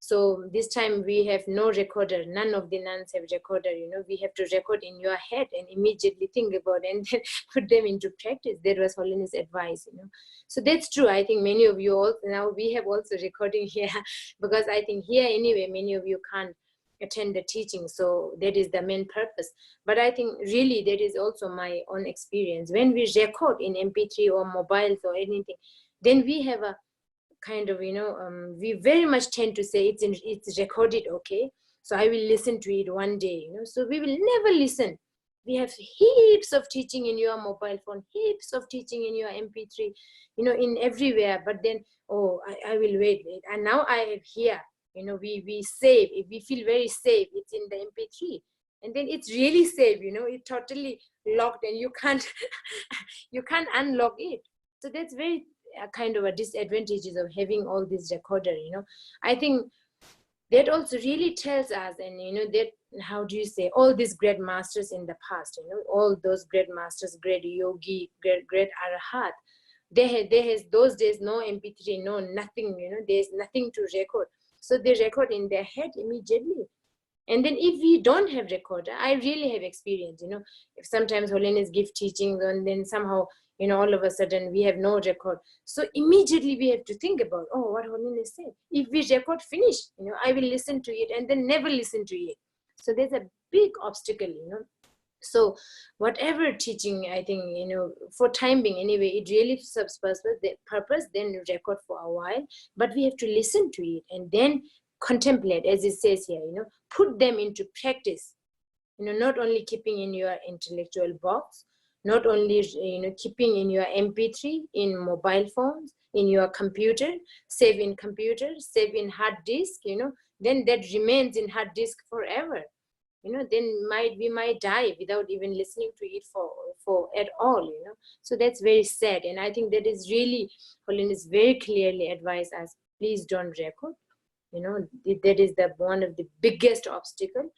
So this time we have no recorder. None of the nuns have recorder. We have to record in your head and immediately think about it and then put them into practice. That was Holiness advice. So that's true. I think many of you also, now we have also recording here, because I think here anyway many of you can't attend the teaching, so that is the main purpose. But I think really that is also my own experience. When we record in MP3 or mobiles or anything, then we have a kind of, we very much tend to say it's recorded, okay, so I will listen to it one day. So we will never listen We have heaps of teaching in your mobile phone, heaps of teaching in your MP3, in everywhere. But then, oh, I will wait. And now I have here, we save. If we feel very safe, it's in the MP3. And then it's really safe, it's totally locked and you can't, you can't unlock it. So that's very kind of a disadvantages of having all this recorder, I think that also really tells us, and that, how do you say, all these great masters in the past, all those great masters, great yogi, great arahat, they has those days no MP3, no nothing, there's nothing to record, so they record in their head immediately. And then if we don't have recorder, I really have experience, if sometimes Holiness give teachings and then somehow, all of a sudden we have no record. So immediately we have to think about, oh, what Holiness said. If we record finish, I will listen to it and then never listen to it. So there's a big obstacle, So whatever teaching, I think, for time being anyway, it really serves purpose, then record for a while, but we have to listen to it and then contemplate, as it says here, put them into practice, not only keeping in your intellectual box, not only, keeping in your MP3, in mobile phones, in your computer, save in computer, save in hard disk, then that remains in hard disk forever. Then we might die without even listening to it for at all, So that's very sad. And I think that is really, Holiness very clearly advised us, please don't record. That is one of the biggest obstacle.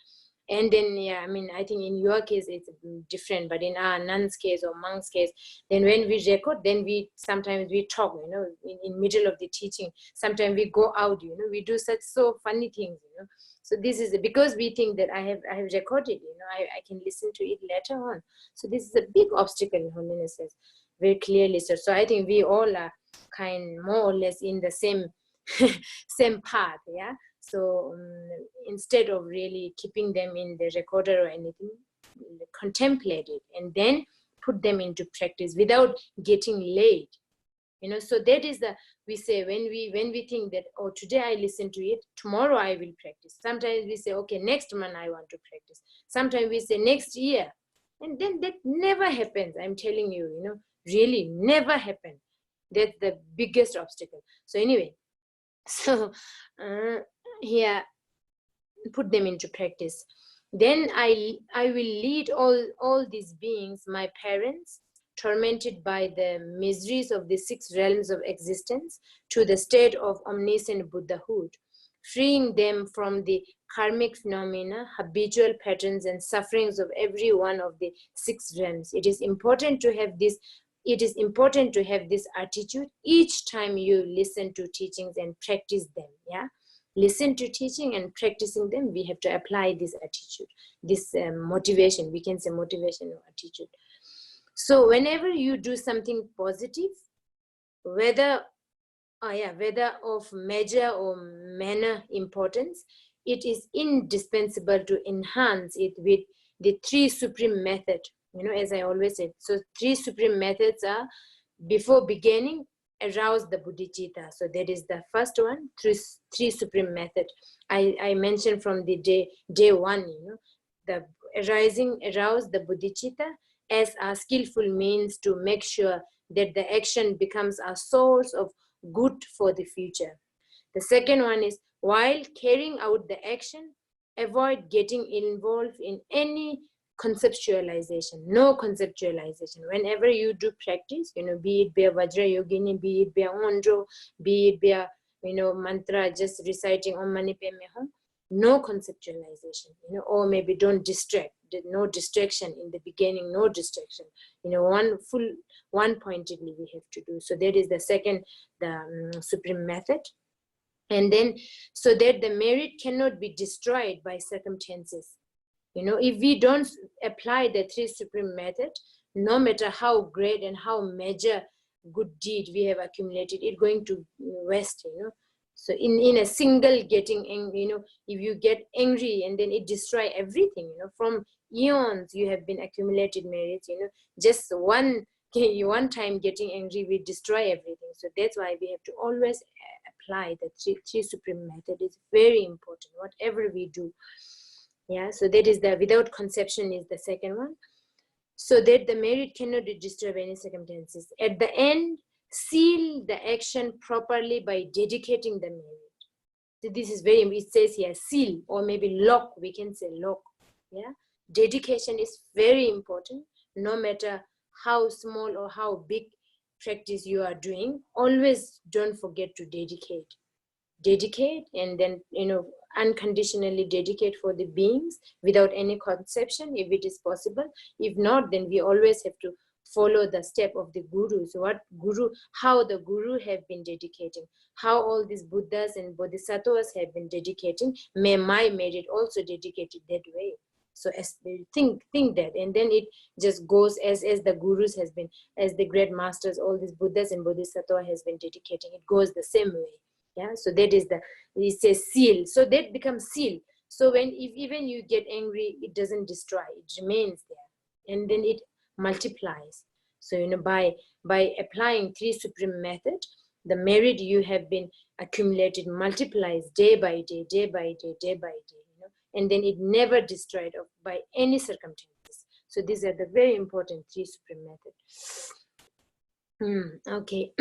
And then, yeah, I mean, I think in your case it's different, but in our nun's case or monk's case, then when we record, then sometimes we talk, in middle of the teaching. Sometimes we go out, we do such so funny things, So this is because we think that I have recorded, I can listen to it later on. So this is a big obstacle, Holiness says very clearly. So I think we all are more or less in the same same path, yeah. So instead of really keeping them in the recorder or anything, contemplate it and then put them into practice without getting late. So that is we say when we think that, oh, today I listen to it, tomorrow I will practice. Sometimes we say, okay, next month I want to practice. Sometimes we say next year, and then that never happens. I'm telling you, really never happens. That's the biggest obstacle. So anyway, so here, put them into practice. Then I will lead all these beings, my parents, tormented by the miseries of the 6 realms of existence, to the state of omniscient Buddhahood, freeing them from the karmic phenomena, habitual patterns, and sufferings of every one of the 6 realms. It is important to have this attitude each time you listen to teachings and practice them. Yeah, listen to teaching and practicing them, we have to apply this attitude, this motivation, we can say motivation or attitude. So whenever you do something positive, whether of major or minor importance, it is indispensable to enhance it with the 3 supreme methods. As I always said, so 3 supreme methods are: before beginning, arouse the bodhicitta. So that is the first one, 3 supreme method. I mentioned from the day 1, the arouse the bodhicitta as a skillful means to make sure that the action becomes a source of good for the future. The second one is, while carrying out the action, avoid getting involved in any conceptualization. No conceptualization. Whenever you do practice, be it be a Vajra Yogini, be it be a Ondro, be it be a, mantra, just reciting Om Mani Padme Hum, no conceptualization, or maybe don't distract. No distraction in the beginning, no distraction. One pointedly we have to do. So that is the second, the supreme method. And then, so that the merit cannot be destroyed by circumstances. If we don't apply the 3 supreme method, no matter how great and how major good deed we have accumulated, it's going to waste, So in a single getting angry, if you get angry and then it destroy everything, from eons you have been accumulated merits, just one time getting angry will destroy everything. So that's why we have to always apply the three supreme method. It's very important, whatever we do. Yeah, so that is the without conception is the second one. so that the merit cannot be destroyed by any circumstances. At the end, seal the action properly by dedicating the merit. So this is very, it says here, seal, or maybe lock, we can say lock. Yeah, dedication is very important. No matter how small or how big practice you are doing, always don't forget to dedicate, and then, you know, unconditionally dedicate for the beings without any conception, if it is possible. If not, then we always have to follow the step of the gurus, how the guru have been dedicating, how all these Buddhas and Bodhisattvas have been dedicating. May my merit also dedicate it that way. So as think that, and then it just goes as the gurus has been, as the great masters, all these Buddhas and Bodhisattvas has been dedicating, it goes the same way. Yeah, so that is it says seal, so that becomes seal. So if even you get angry, it doesn't destroy, it remains there, and then it multiplies. So, you know, by applying three supreme method, the merit you have been accumulated multiplies day by day, day by day, day by day, you know, and then it never destroyed by any circumstances. So these are the very important three supreme method. Okay.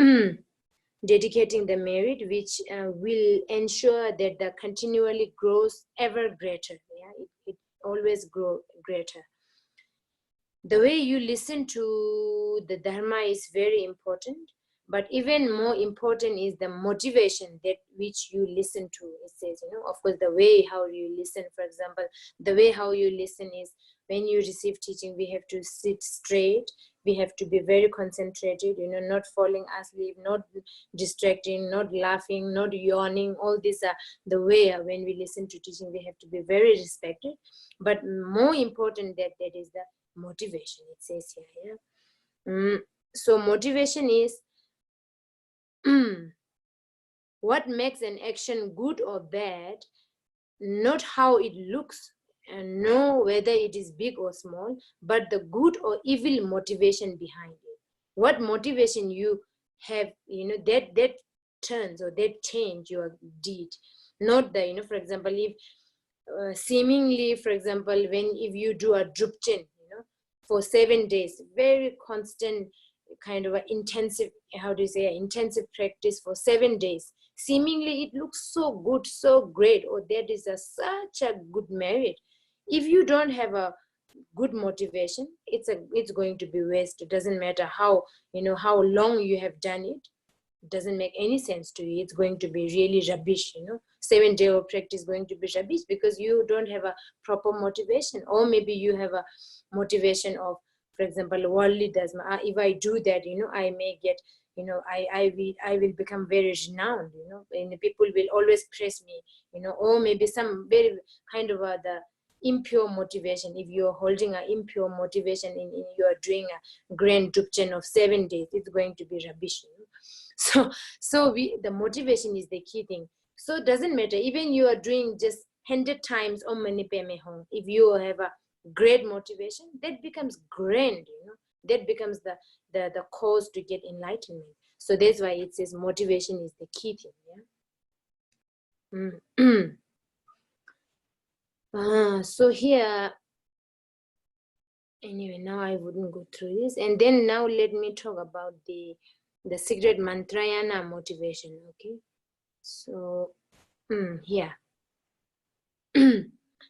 Dedicating the merit, which will ensure that the continually grows ever greater. Yeah, it always grow greater. The way you listen to the Dharma is very important, but even more important is the motivation that which you listen to. It says, you know, of course, the way how you listen, for example, the way how you listen is when you receive teaching, we have to sit straight, we have to be very concentrated, you know, not falling asleep, not distracting, not laughing, not yawning. All these are the way when we listen to teaching, we have to be very respected. But more important that is the motivation, it says here. Yeah? So motivation is what makes an action good or bad, not how it looks, and know whether it is big or small, but the good or evil motivation behind it. What motivation you have, you know, that turns or that change your deed. Not the, you know, for example, if seemingly, for example, if you do a drupchen, you know, for 7 days, very constant kind of intensive, how do you say, intensive practice for 7 days, seemingly it looks so good, so great, or that is such a good merit. If you don't have a good motivation, it's going to be waste. It doesn't matter how, you know, how long you have done it. It doesn't make any sense to you. It's going to be really rubbish, you know. 7 day of practice is going to be rubbish because you don't have a proper motivation. Or maybe you have a motivation of, for example, worldly dharma. If I do that, you know, I may get, you know, I will become very renowned, you know, and people will always praise me, you know. Or maybe some very kind of the impure motivation. If you're holding an impure motivation in you are doing a grand drupchen of 7 days, it's going to be rubbish, you know? So the motivation is the key thing. So it doesn't matter, even you are doing just 100 times Om Mani Padme Hum, if you have a great motivation, that becomes grand, you know, that becomes the cause to get enlightenment. So that's why it says motivation is the key thing. Yeah. So here, anyway, now I wouldn't go through this. And then now let me talk about the secret mantrayana motivation. Okay, so here.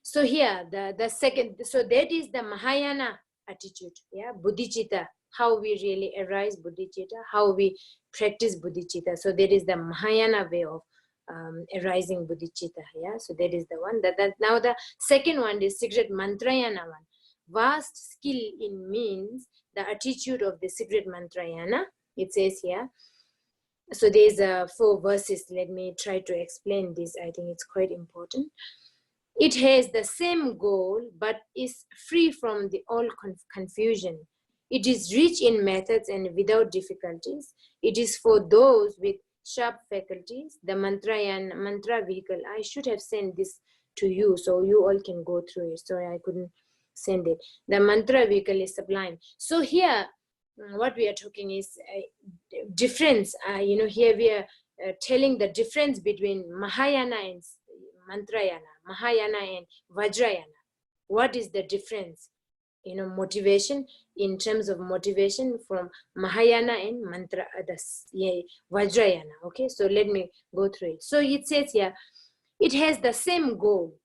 So here the second, so that is the Mahayana attitude. Yeah, Bodhicitta, how we really arise Bodhicitta, how we practice Bodhicitta. So that is the Mahayana way of arising Bodhicitta. Yeah, so that is the one. That now the second one is secret mantrayana one. Vast skill in means the attitude of the secret mantrayana. It says here. So there's 4 verses. Let me try to explain this. I think it's quite important. It has the same goal, but is free from all confusion. It is rich in methods and without difficulties. It is for those with sharp faculties. The mantra vehicle. I should have sent this to you so you all can go through it. Sorry, I couldn't send it. The mantra vehicle is sublime. So here, what we are talking is difference. You know, here we are telling the difference between Mahayana and Mantrayana, Mahayana and Vajrayana. What is the difference? You know, motivation. in terms of motivation from Mahayana and Mantra, Vajrayana. Okay, so let me go through it. So it says here, it has the same goal.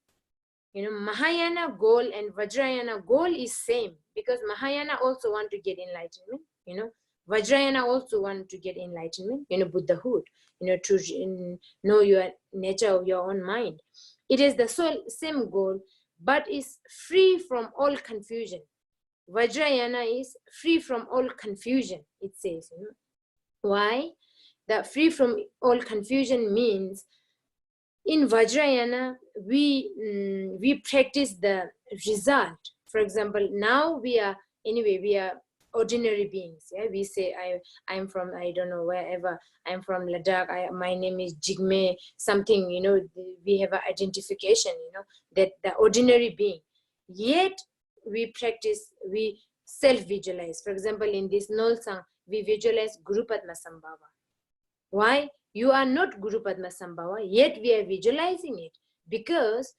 Mahayana goal and Vajrayana goal is same, because Mahayana also want to get enlightenment. Vajrayana also want to get enlightenment, Buddhahood, to know your nature of your own mind. It is the same goal, but is free from all confusion. Vajrayana is free from all confusion, it says. Why? The free from all confusion means in Vajrayana, we practice the result. For example, now we are ordinary beings. Yeah, we say I'm from, I don't know, wherever. I'm from Ladakh. My name is Jigme. Something, we have an identification. That the ordinary being. Yet we practice, we self-visualize. For example, in this Nolsang, we visualize Guru Padma Sambhava. Why? You are not Guru Padma Sambhava, yet we are visualizing it, because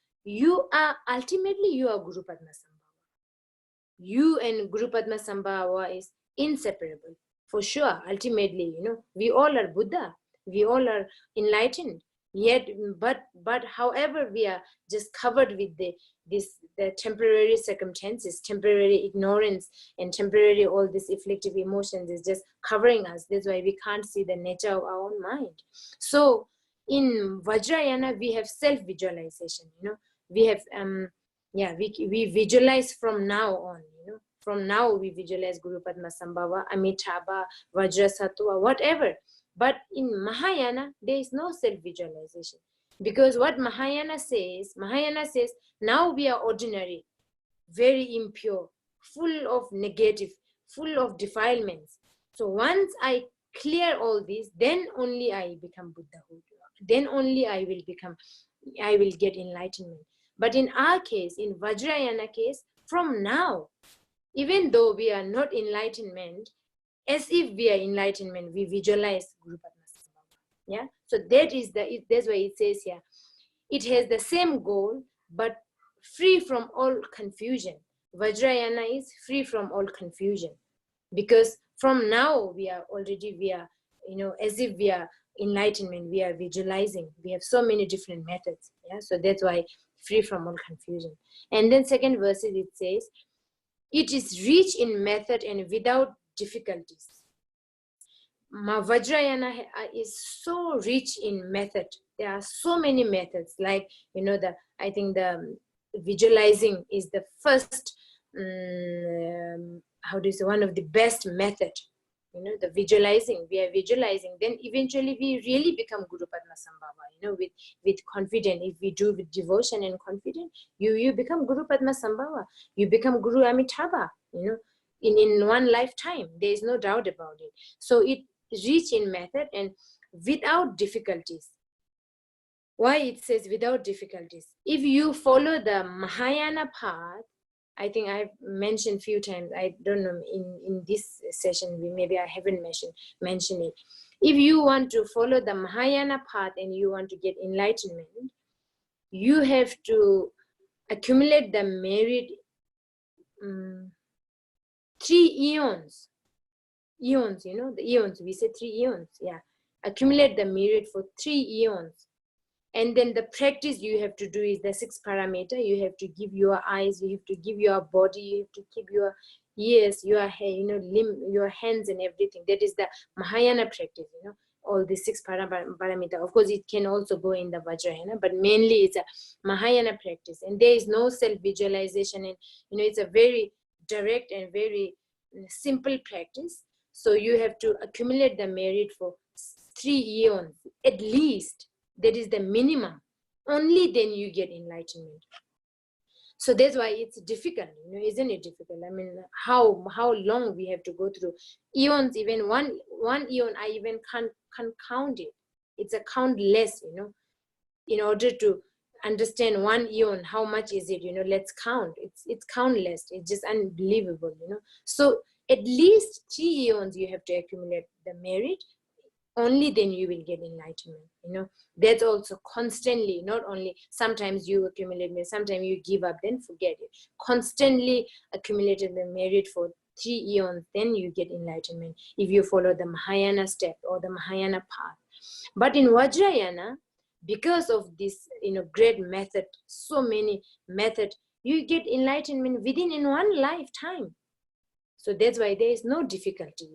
ultimately you are Guru Padma Sambhava. You and Guru Padma Sambhava is inseparable. For sure, ultimately, we all are Buddha, we all are enlightened. Yet, but however, we are just covered with the temporary circumstances, temporary ignorance, and temporary all these afflictive emotions is just covering us. That's why we can't see the nature of our own mind. So in Vajrayana, we have self-visualization. We have we visualize from now on. From now we visualize Guru Padma Sambhava, Amitabha, Vajrasattva, whatever. But in Mahayana, there is no self-visualization. Because what Mahayana says, now we are ordinary, very impure, full of negative, full of defilements. So once I clear all this, then only I become Buddhahood. Then only I will get enlightenment. But in our case, in Vajrayana case, from now, even though we are not enlightenment, as if we are enlightenment, we visualize Guru Padma Sambhava. Yeah. So that's why it says here, it has the same goal, but free from all confusion. Vajrayana is free from all confusion, because from now we are, as if we are enlightenment, we are visualizing. We have so many different methods. Yeah. So that's why free from all confusion. And then second verse, it says, it is rich in method and without difficulties. Vajrayana is so rich in method. There are so many methods, like I think the visualizing is the first one of the best method. The visualizing, we are visualizing, then eventually we really become Guru Padma Sambhava, with confidence. If we do with devotion and confidence, you become Guru Padma Sambhava, you become Guru Amitabha, in one lifetime. There is no doubt about it. So it rich in method and without difficulties. Why it says without difficulties? If you follow the Mahayana path, I think I've mentioned few times, I don't know, in this session, maybe I haven't mentioned it. If you want to follow the Mahayana path and you want to get enlightenment, you have to accumulate the merit 3 eons. Eons, the eons, we say 3 eons, yeah. Accumulate the merit for 3 eons. And then the practice you have to do is the 6 parameter. You have to give your eyes, you have to give your body, you have to keep your ears, your hair, your hands and everything. That is the Mahayana practice, all the 6 parameter. Of course, it can also go in the Vajrayana, but mainly it's a Mahayana practice. And there is no self-visualization, and it's a very direct and very simple practice. So you have to accumulate the merit for 3 eons, at least. That is the minimum. Only then you get enlightenment. So that's why it's difficult, isn't it difficult? I mean, how long we have to go through eons, even one eon, I even can't count it. It's a countless, in order to understand 1 eon, how much is it, let's count. It's countless. It's just unbelievable, So at least 3 eons you have to accumulate the merit. Only then you will get enlightenment. That's also constantly, not only sometimes you accumulate merit, sometimes you give up, then forget it. Constantly accumulated the merit for 3 eons, then you get enlightenment if you follow the Mahayana step or the Mahayana path. But in Vajrayana, because of this, great method, so many methods, you get enlightenment within in one lifetime. So that's why there is no difficulty,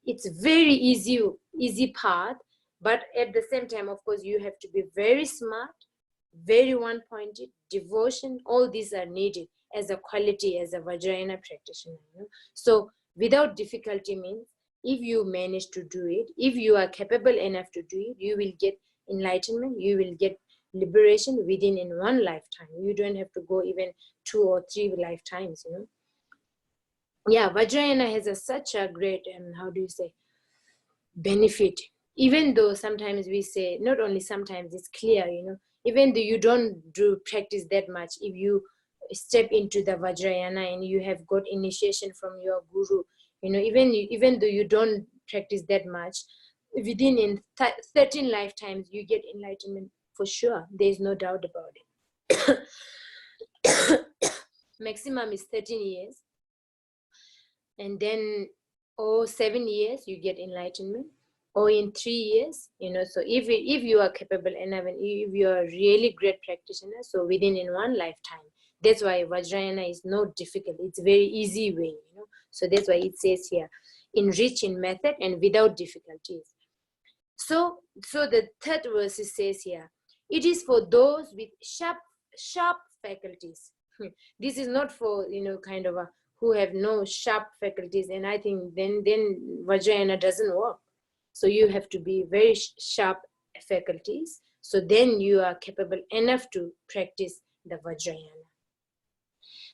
It's very easy path, but at the same time, of course, you have to be very smart, very one-pointed, devotion, all these are needed as a quality as a Vajrayana practitioner. So without difficulty means if you manage to do it, if you are capable enough to do it, you will get enlightenment, you will get liberation within in one lifetime. You don't have to go even 2 or 3 lifetimes, Yeah, Vajrayana has such a great, benefit. Even though sometimes we say, not only sometimes, it's clear, even though you don't do practice that much, if you step into the Vajrayana and you have got initiation from your guru, even though you don't practice that much, within in 13 lifetimes, you get enlightenment for sure. There's no doubt about it. Maximum is 13 years. And then, 7 years, you get enlightenment. Or in 3 years, so if you are capable enough and if you are really great practitioner, so within in one lifetime. That's why Vajrayana is not difficult. It's very easy way, So that's why it says here, enrich in method and without difficulties. So the third verse says here, it is for those with sharp faculties. This is not for, kind of who have no sharp faculties. And I think then Vajrayana doesn't work. So you have to be very sharp faculties. So then you are capable enough to practice the Vajrayana.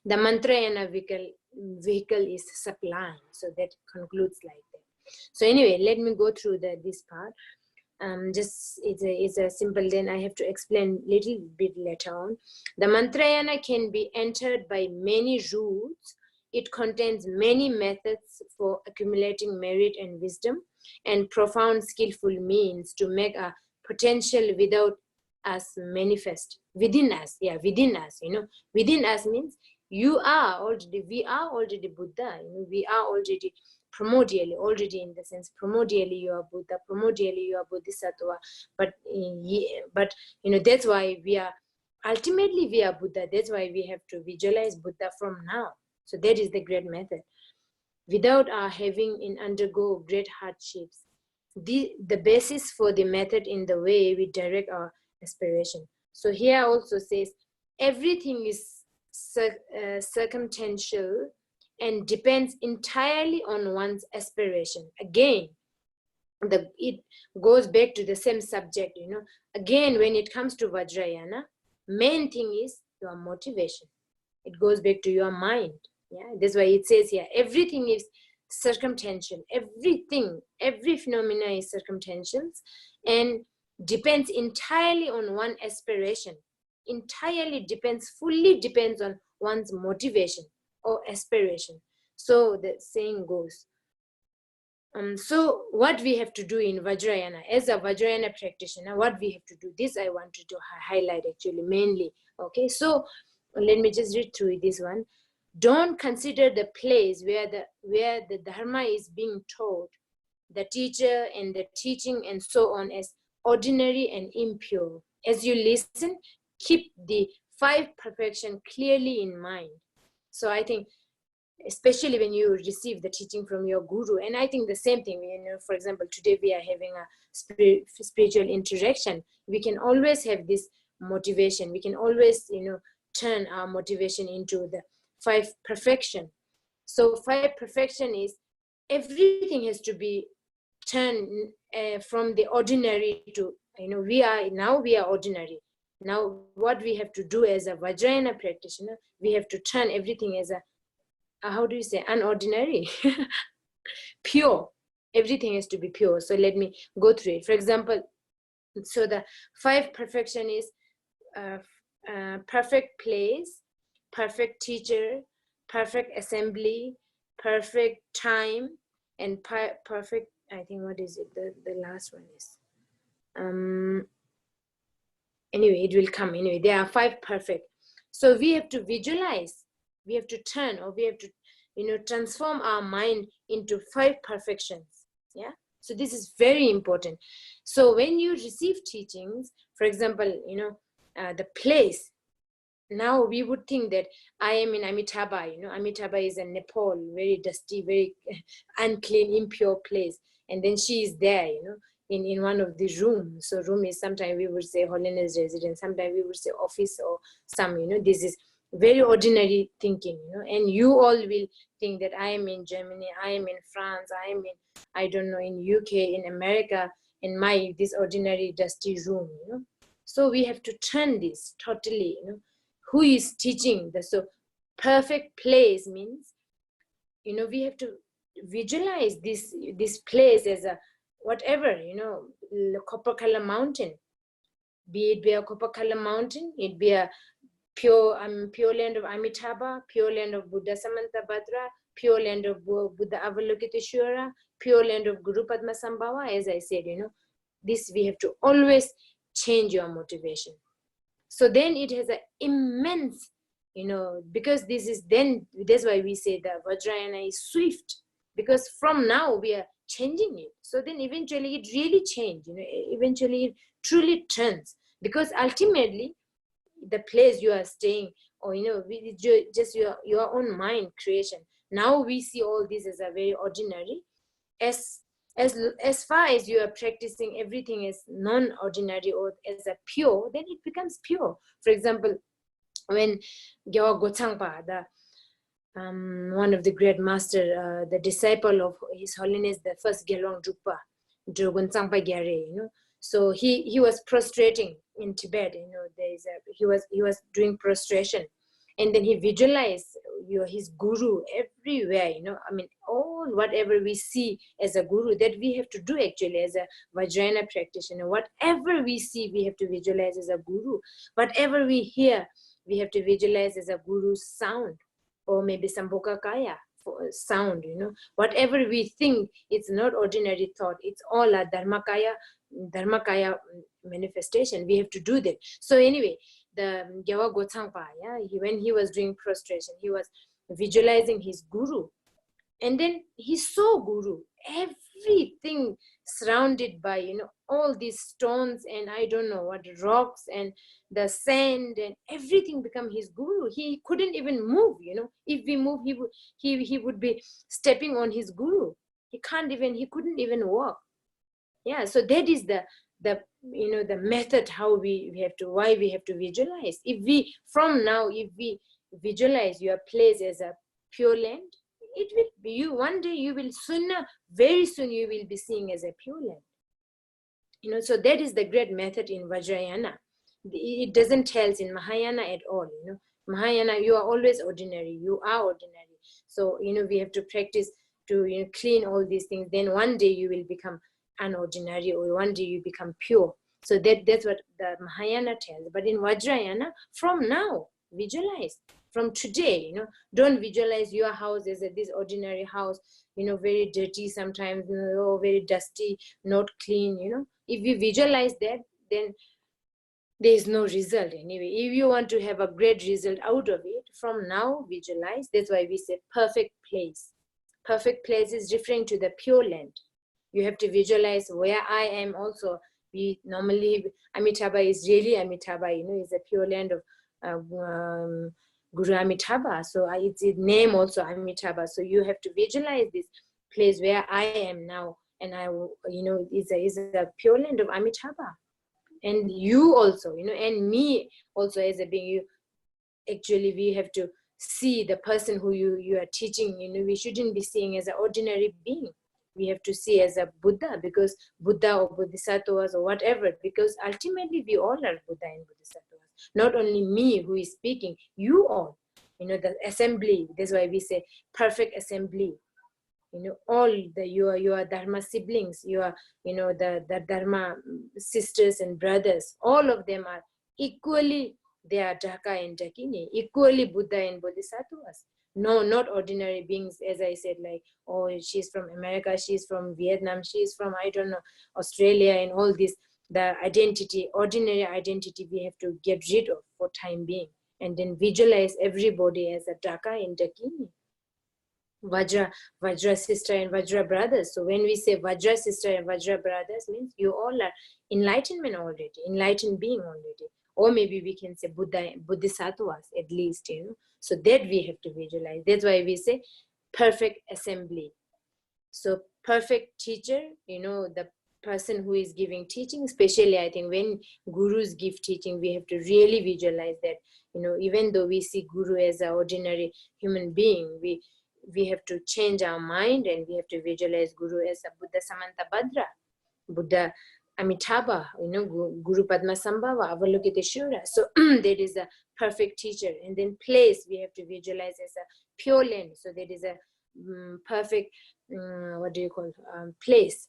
The Mantrayana vehicle is sublime. So that concludes like that. So anyway, let me go through this part. Just it's a simple, then I have to explain little bit later on. The Mantrayana can be entered by many routes. It contains many methods for accumulating merit and wisdom, and profound skillful means to make a potential without us manifest within us. Within us, within us means we are already Buddha, we are already primordially, already in the sense primordially you are Buddha, primordially you are Bodhisattva, but that's why ultimately we are Buddha. That's why we have to visualize Buddha from now. So that is the great method. Without our having in undergo great hardships, the basis for the method in the way we direct our aspiration. So here also says everything is circumstantial and depends entirely on one's aspiration. Again, it goes back to the same subject, Again, when it comes to Vajrayana, main thing is your motivation. It goes back to your mind. That's why it says here, everything is circumstantial. Every phenomena is circumstantial and depends entirely on one aspiration. Fully depends on one's motivation or aspiration. So the saying goes. So what we have to do in Vajrayana, as a Vajrayana practitioner, what we have to do, this I wanted to highlight actually mainly. Okay, so let me just read through this one. Don't consider the place where the Dharma is being taught, the teacher and the teaching and so on as ordinary and impure. As you listen, keep the 5 perfection clearly in mind. So I think, especially when you receive the teaching from your guru, and I think the same thing, for example, today we are having a spiritual interaction. We can always have this motivation. We can always, turn our motivation into the 5 perfection. So 5 perfection is everything has to be turned from the ordinary to, we are ordinary. Now what we have to do as a Vajrayana practitioner, we have to turn everything as how do you say, unordinary? Pure. Everything has to be pure. So let me go through it. For example, so the 5 perfection is perfect place, perfect teacher, perfect assembly, perfect time, and perfect, I think, what is it? The last one is, anyway, it will come. Anyway, there are 5 perfect. So we have to visualize, we have to turn, or we have to transform our mind into 5 perfections. Yeah. So this is very important. So when you receive teachings, for example, the place, now we would think that I am in Amitabha. Amitabha is in Nepal, very dusty, very unclean, impure place. And then she is there, in one of the rooms. So room is sometimes we would say holiness residence, sometimes we would say office or some, this is very ordinary thinking, and you all will think that I am in Germany, I am in France, I am in, I don't know, in UK, in America, in this ordinary dusty room, So we have to turn this totally, who is teaching the so perfect place means, we have to visualize this place as a whatever, copper color mountain, be a copper color mountain, it be a pure land of Amitabha, pure land of Buddha Samantabhadra, pure land of Buddha Avalokiteshvara, pure land of Guru Padmasambhava. As I said, this we have to always change your motivation. So then it has an immense, because this is then, that's why we say the Vajrayana is swift, because from now we are changing it. So then eventually it really changes, eventually it truly turns, because ultimately the place you are staying, or just your own mind creation. Now we see all this as a very ordinary. As far as you are practicing everything as non-ordinary or as a pure, then it becomes pure. For example, when Gyawa Gotsangpa, one of the great master, the disciple of His Holiness the First Gelong Drukpa, Drogon Tsangpa Gyare, so he was prostrating in Tibet. He was doing prostration, and then he visualized his guru everywhere. All whatever we see as a guru, that we have to do actually as a Vajrayana practitioner. Whatever we see, we have to visualize as a guru. Whatever we hear, we have to visualize as a guru's sound, or maybe Sambhoga Kaya sound. Whatever we think, it's not ordinary thought. It's all a Dharmakaya manifestation. We have to do that. So anyway, the Gyawa Gotsangpa, when he was doing prostration, he was visualizing his guru, and then he saw guru, everything surrounded by all these stones and I don't know what, rocks and the sand, and everything become his guru. He couldn't even move. If we move, he would be stepping on his guru. He couldn't even walk. Yeah, so that is the method how why we have to visualize. If we visualize your place as a pure land, it will be one day you will very soon you will be seeing as a pure land. So that is the great method in Vajrayana. It doesn't tell in Mahayana at all. Mahayana, you are always ordinary. You are ordinary. So we have to practice to clean all these things. Then one day you will become unordinary, or one day you become pure. So that's what the Mahayana tells. But in Vajrayana, from now, visualize. From today, don't visualize your house as this ordinary house, very dirty sometimes, very dusty, not clean. If you visualize that, then there is no result anyway. If you want to have a great result out of it, from now visualize. That's why we say perfect place. Perfect place is referring to the pure land. You have to visualize where I am also. We normally, Amitabha is really Amitabha, is a pure land of Guru Amitabha. So it's a name also Amitabha. So you have to visualize this place where I am now, and is a pure land of Amitabha. And you also, and me also as a being, actually we have to see the person who you are teaching. We shouldn't be seeing as an ordinary being. We have to see as a Buddha, because Buddha or Bodhisattvas or whatever, because ultimately we all are Buddha and Bodhisattvas. Not only me who is speaking, you all, the assembly. That's why we say perfect assembly. All your Dharma siblings, the Dharma sisters and brothers, all of them are equally, they are Dhaka and Dakini, equally Buddha and Bodhisattvas. No, not ordinary beings, as I said, like, oh, she's from America, she's from Vietnam, she's from, I don't know, Australia, and all this, the identity, ordinary identity, we have to get rid of for time being, and then visualize everybody as a Dhaka and Dakini. Vajra sister and Vajra brothers. So when we say Vajra sister and Vajra brothers, means you all are enlightenment already, enlightened being already. Or maybe we can say Bodhisattvas at least, So that we have to visualize. That's why we say perfect assembly. So perfect teacher, the person who is giving teaching, especially I think when gurus give teaching, we have to really visualize that, even though we see guru as an ordinary human being, we have to change our mind and we have to visualize guru as a Buddha Samantabhadra, Buddha Amitabha, Guru Padmasambhava, Avalokiteshvara. So that is a perfect teacher. And then place we have to visualize as a pure land. So that is a perfect, place.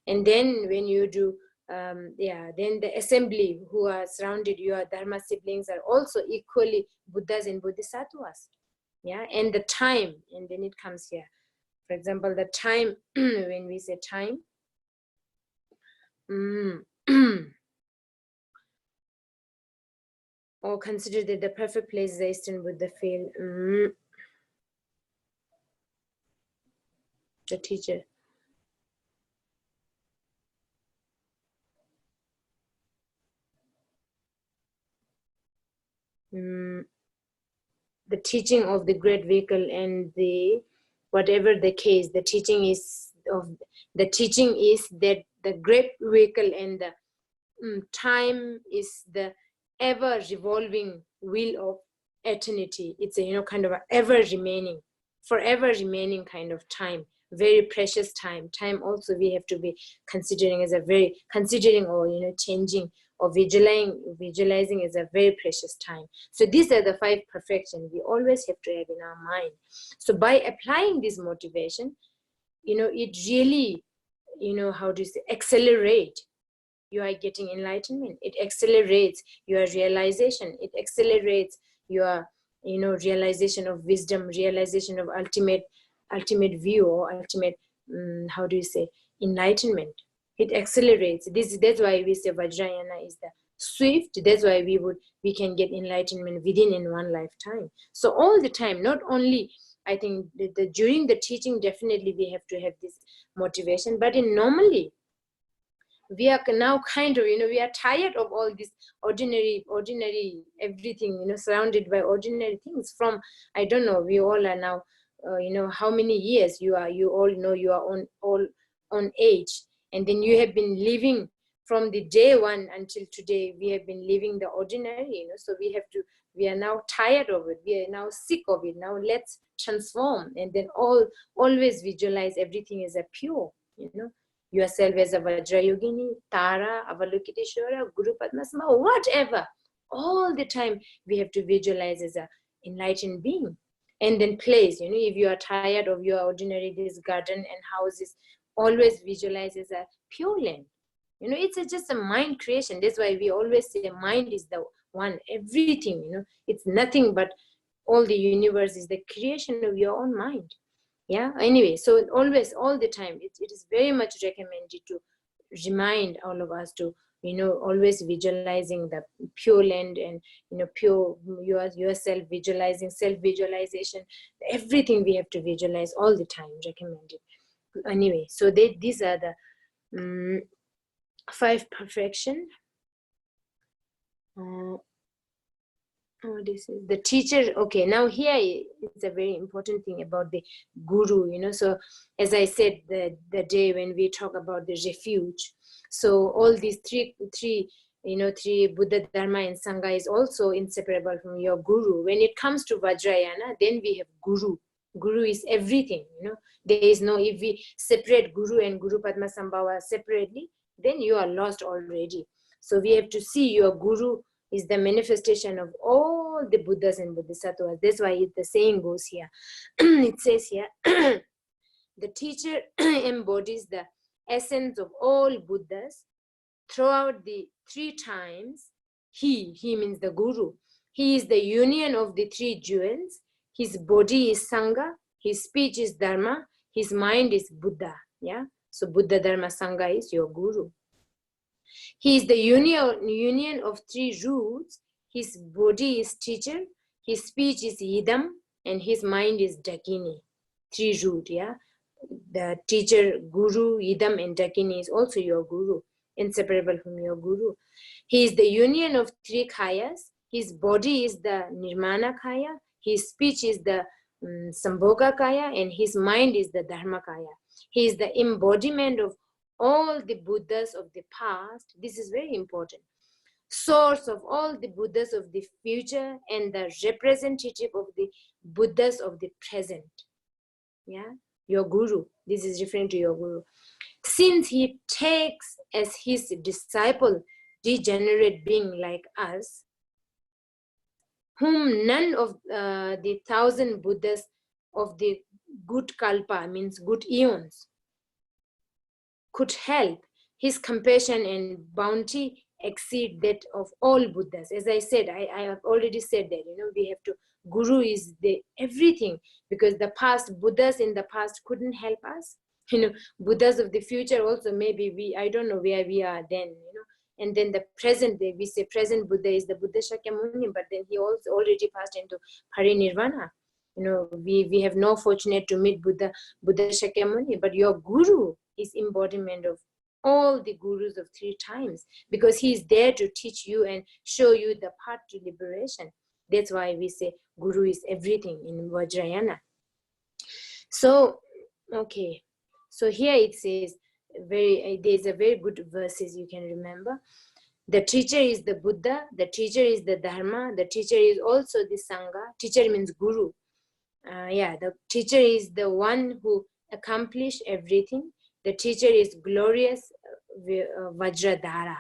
And then when you do, then the assembly who are surrounded, your Dharma siblings are also equally Buddhas and Bodhisattvas. Yeah, and the time, and then it comes here. For example, the time, when we say time, or consider that the perfect place is the Eastern Buddha field. The teacher. The teaching of the great vehicle and the whatever the case, the teaching is that the great vehicle and the time is the ever revolving wheel of eternity. It's a kind of a ever remaining, forever remaining kind of time, very precious time. Time also we have to be considering as or changing or visualizing as a very precious time. So these are the 5 perfections we always have to have in our mind. So by applying this motivation, it really, how do you say, accelerate. You are getting enlightenment. It accelerates your realization. It accelerates your, realization of wisdom, realization of ultimate view or ultimate, how do you say, enlightenment. It accelerates. That's why we say Vajrayana is the swift. That's why we can get enlightenment in one lifetime. So all the time, not only I think during the teaching, definitely we have to have this motivation, but normally we are now kind of, we are tired of all this ordinary everything, surrounded by ordinary things from, I don't know, we all are now, how many years you all know you are on age, and then you have been living from the day one until today. We have been living the ordinary, so we are now tired of it. We are now sick of it. Now let's transform, and then always visualize everything as a pure, yourself as a Vajrayogini, Tara, Avalokiteshvara, Guru Padmasambhava, whatever. All the time we have to visualize as a enlightened being. And then place, if you are tired of your ordinary, this garden and houses, always visualize as a pure land. It's just a mind creation. That's why we always say mind is the one, everything, it's nothing but all the universe is the creation of your own mind. Yeah, anyway, so always, all the time, it is very much recommended to remind all of us to, always visualizing the pure land and, pure yourself, visualizing, self-visualization, everything we have to visualize all the time, recommended. Anyway, so these are the 5 perfection. This is the teacher. Okay, now here it's a very important thing about the guru, so as I said, the day when we talk about the refuge, so all these three Buddha, Dharma and Sangha is also inseparable from your guru. When it comes to Vajrayana, then we have guru. Guru is everything, there is no, if we separate guru and Guru Padmasambhava separately, then you are lost already. So we have to see your guru is the manifestation of all the Buddhas and Bodhisattvas. That's why the saying goes here. It says here, the teacher embodies the essence of all Buddhas throughout the 3 times. He means the guru. He is the union of the 3 jewels. His body is Sangha. His speech is Dharma. His mind is Buddha. Yeah. So Buddha, Dharma, Sangha is your guru. He is the union of 3 roots. His body is teacher, his speech is Idam, and his mind is Dakini. three root, yeah. The teacher, guru, idam, and dakini is also your guru, inseparable from your guru. He is the union of three kayas. His body is the nirmana kaya. His speech is the sambhoga kaya, and his mind is the dharma kaya. He is the embodiment of all the Buddhas of the past. This is very important. Source of all the Buddhas of the future and the representative of the Buddhas of the present. Yeah, your guru. This is referring to your guru. Since he takes as his disciple degenerate being like us, whom none of the 1,000 Buddhas of the good kalpa, means good eons, could help, his compassion and bounty exceed that of all Buddhas. As I said, I have already said that, we have to, guru is the everything, because the past Buddhas in the past couldn't help us. Buddhas of the future also, maybe I don't know where we are then, and then the present day, we say present Buddha is the Buddha Shakyamuni, but then he also already passed into parinirvana. We have no fortunate to meet Buddha Shakyamuni, but your guru is embodiment of all the gurus of three times, because he is there to teach you and show you the path to liberation. That's why we say guru is everything in Vajrayana. So, okay. So here it says, there's a very good verses you can remember. The teacher is the Buddha, the teacher is the Dharma, the teacher is also the Sangha. Teacher means guru. The teacher is the one who accomplished everything. The teacher is glorious Vajradhara.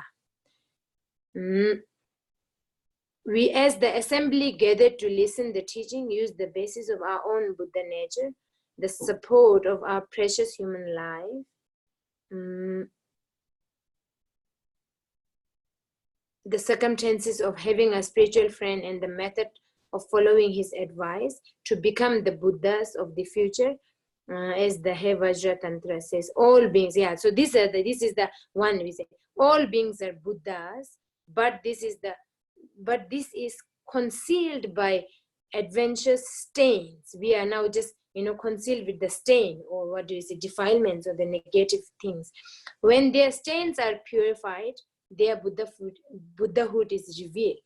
We, as the assembly gathered to listen the teaching, use the basis of our own Buddha nature, the support of our precious human life, the circumstances of having a spiritual friend, and the method of following his advice to become the Buddhas of the future, as the He Vajra Tantra says, all beings. Yeah, so this is the one we say, all beings are Buddhas, but this is concealed by adventurous stains. We are now just concealed with the stain, or what do you say, defilements, or the negative things. When their stains are purified, their Buddhahood is revealed.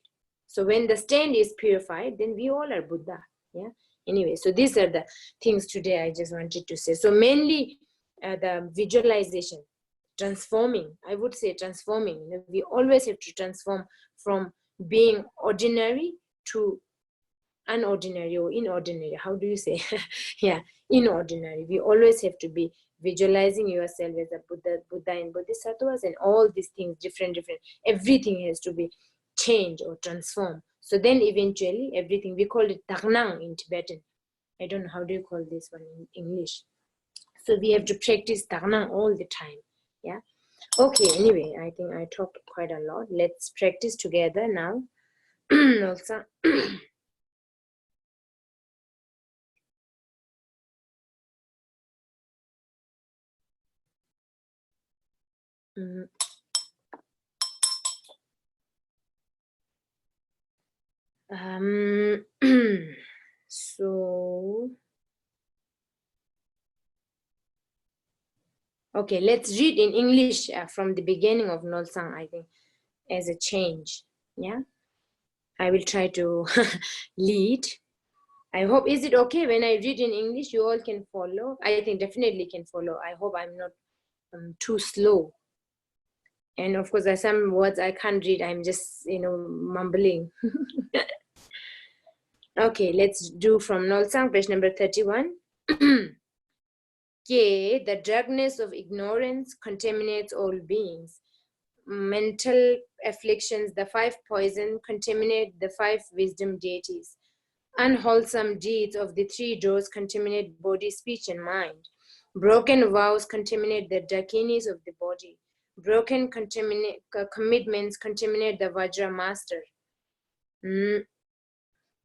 So when the stain is purified, then we all are Buddha. Yeah. Anyway, so these are the things today I just wanted to say. So mainly the visualization, transforming, I would say transforming. We always have to transform from being ordinary to unordinary, or inordinary. How do you say? Yeah, inordinary. We always have to be visualizing yourself as a Buddha and Bodhisattvas, and all these things, different, everything has to be changed or transformed. So then eventually everything, we call it Tagnang in Tibetan. I don't know, how do you call this one in English? So we have to practice Tagnang all the time. Yeah. Okay, anyway, I think I talked quite a lot. Let's practice together now. Also. So, okay, let's read in English from the beginning of Nolsang, I think, as a change. Yeah, I will try to lead. I hope, is it okay when I read in English? You all can follow. I think definitely can follow. I hope I'm not too slow. And of course, there's some words I can't read. I'm just, mumbling. Okay, let's do from Nolsang, page number 31. Yea, the darkness of ignorance contaminates all beings. Mental afflictions, the 5 poison, contaminate the 5 wisdom deities. Unwholesome deeds of the 3 doors contaminate body, speech, and mind. Broken vows contaminate the dakinis of the body. Broken commitments contaminate the Vajra master.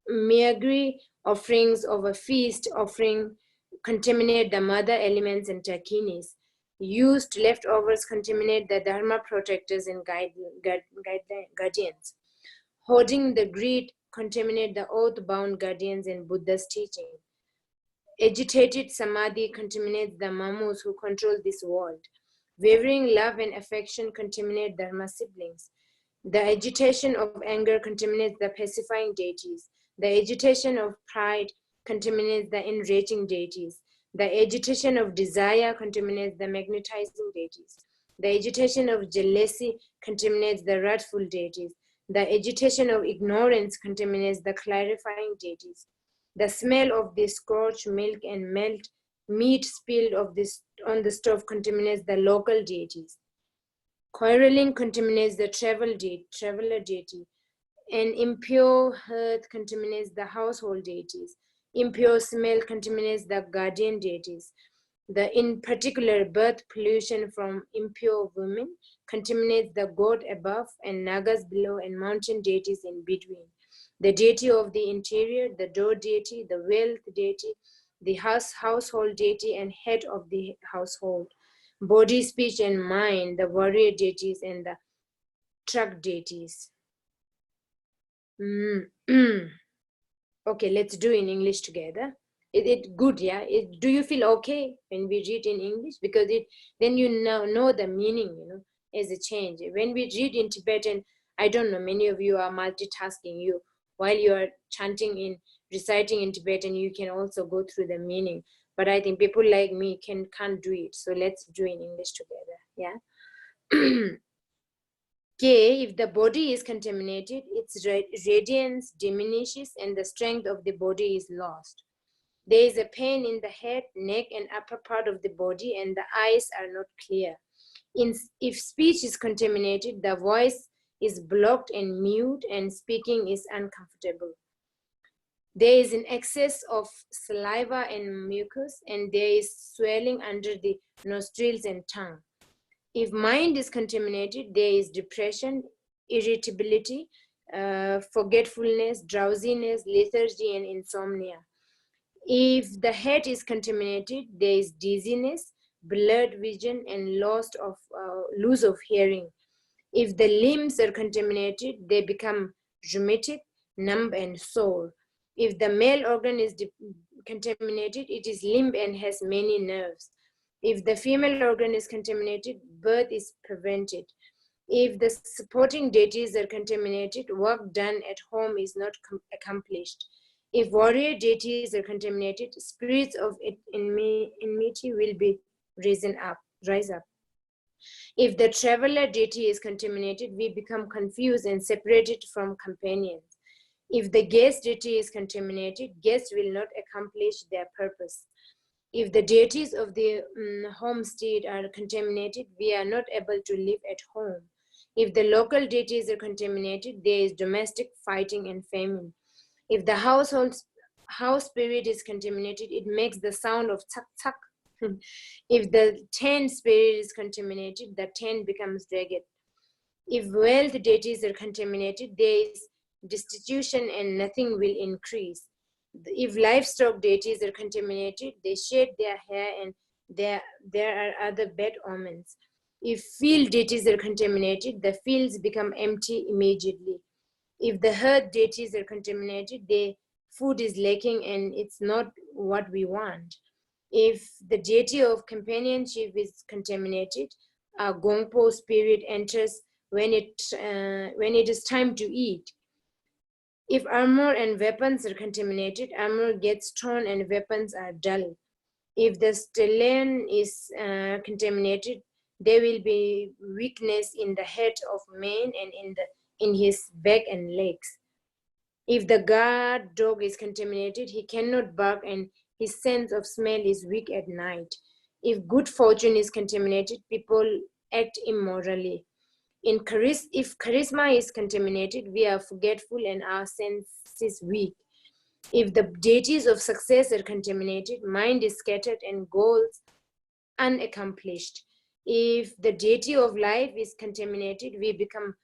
Meagre offerings of a feast offering contaminate the mother elements and dakinis. Used leftovers contaminate the dharma protectors and guardians. Hoarding the greed contaminate the oath-bound guardians and Buddha's teaching. Agitated samadhi contaminates the mamus who control this world. Wavering love and affection contaminate dharma siblings. The agitation of anger contaminates the pacifying deities. The agitation of pride contaminates the enraging deities. The agitation of desire contaminates the magnetizing deities. The agitation of jealousy contaminates the wrathful deities. The agitation of ignorance contaminates the clarifying deities. The smell of the scorched milk and melt meat spilled on the stove contaminates the local deities. Quarreling contaminates the traveler deity. An impure hearth contaminates the household deities. Impure smell contaminates the guardian deities. In particular, birth pollution from impure women contaminates the god above and nagas below and mountain deities in between. The deity of the interior, the door deity, the wealth deity, the household deity and head of the household. Body, speech, and mind, the warrior deities and the truck deities. Okay, let's do in English together. It good, yeah? Do you feel okay when we read in English? Because then you know the meaning, as a change. When we read in Tibetan, I don't know, many of you are multitasking. While you are reciting in Tibetan, you can also go through the meaning. But I think people like me can't do it. So let's do in English together, yeah? Okay, if the body is contaminated, its radiance diminishes and the strength of the body is lost. There is a pain in the head, neck, and upper part of the body, and the eyes are not clear. If speech is contaminated, the voice is blocked and mute, and speaking is uncomfortable. There is an excess of saliva and mucus, and there is swelling under the nostrils and tongue. If mind is contaminated, there is depression, irritability, forgetfulness, drowsiness, lethargy, and insomnia. If the head is contaminated, there is dizziness, blurred vision, and loss of hearing. If the limbs are contaminated, they become rheumatic, numb, and sore. If the male organ is contaminated, it is limp and has many nerves. If the female organ is contaminated, birth is prevented. If the supporting deities are contaminated, work done at home is not accomplished. If warrior deities are contaminated, spirits of enmity will be rise up. If the traveler deity is contaminated, we become confused and separated from companions. If the guest deity is contaminated, guests will not accomplish their purpose. If the deities of the homestead are contaminated, we are not able to live at home. If the local deities are contaminated, there is domestic fighting and famine. If the house spirit is contaminated, it makes the sound of tsak tsak. If the tent spirit is contaminated, the tent becomes ragged. If wealth deities are contaminated, there is destitution and nothing will increase. If livestock deities are contaminated, they shed their hair and there are other bad omens. If field deities are contaminated, the fields become empty immediately. If the herd deities are contaminated, the food is lacking and it's not what we want. If the deity of companionship is contaminated, a Gongpo spirit enters when it is time to eat. If armor and weapons are contaminated, armor gets torn and weapons are dull. If the stallion is contaminated, there will be weakness in the head of man and in his back and legs. If the guard dog is contaminated, he cannot bark and his sense of smell is weak at night. If good fortune is contaminated, people act immorally. If charisma is contaminated, we are forgetful and our sense is weak. If the deities of success are contaminated, mind is scattered and goals unaccomplished. If the deity of life is contaminated, we become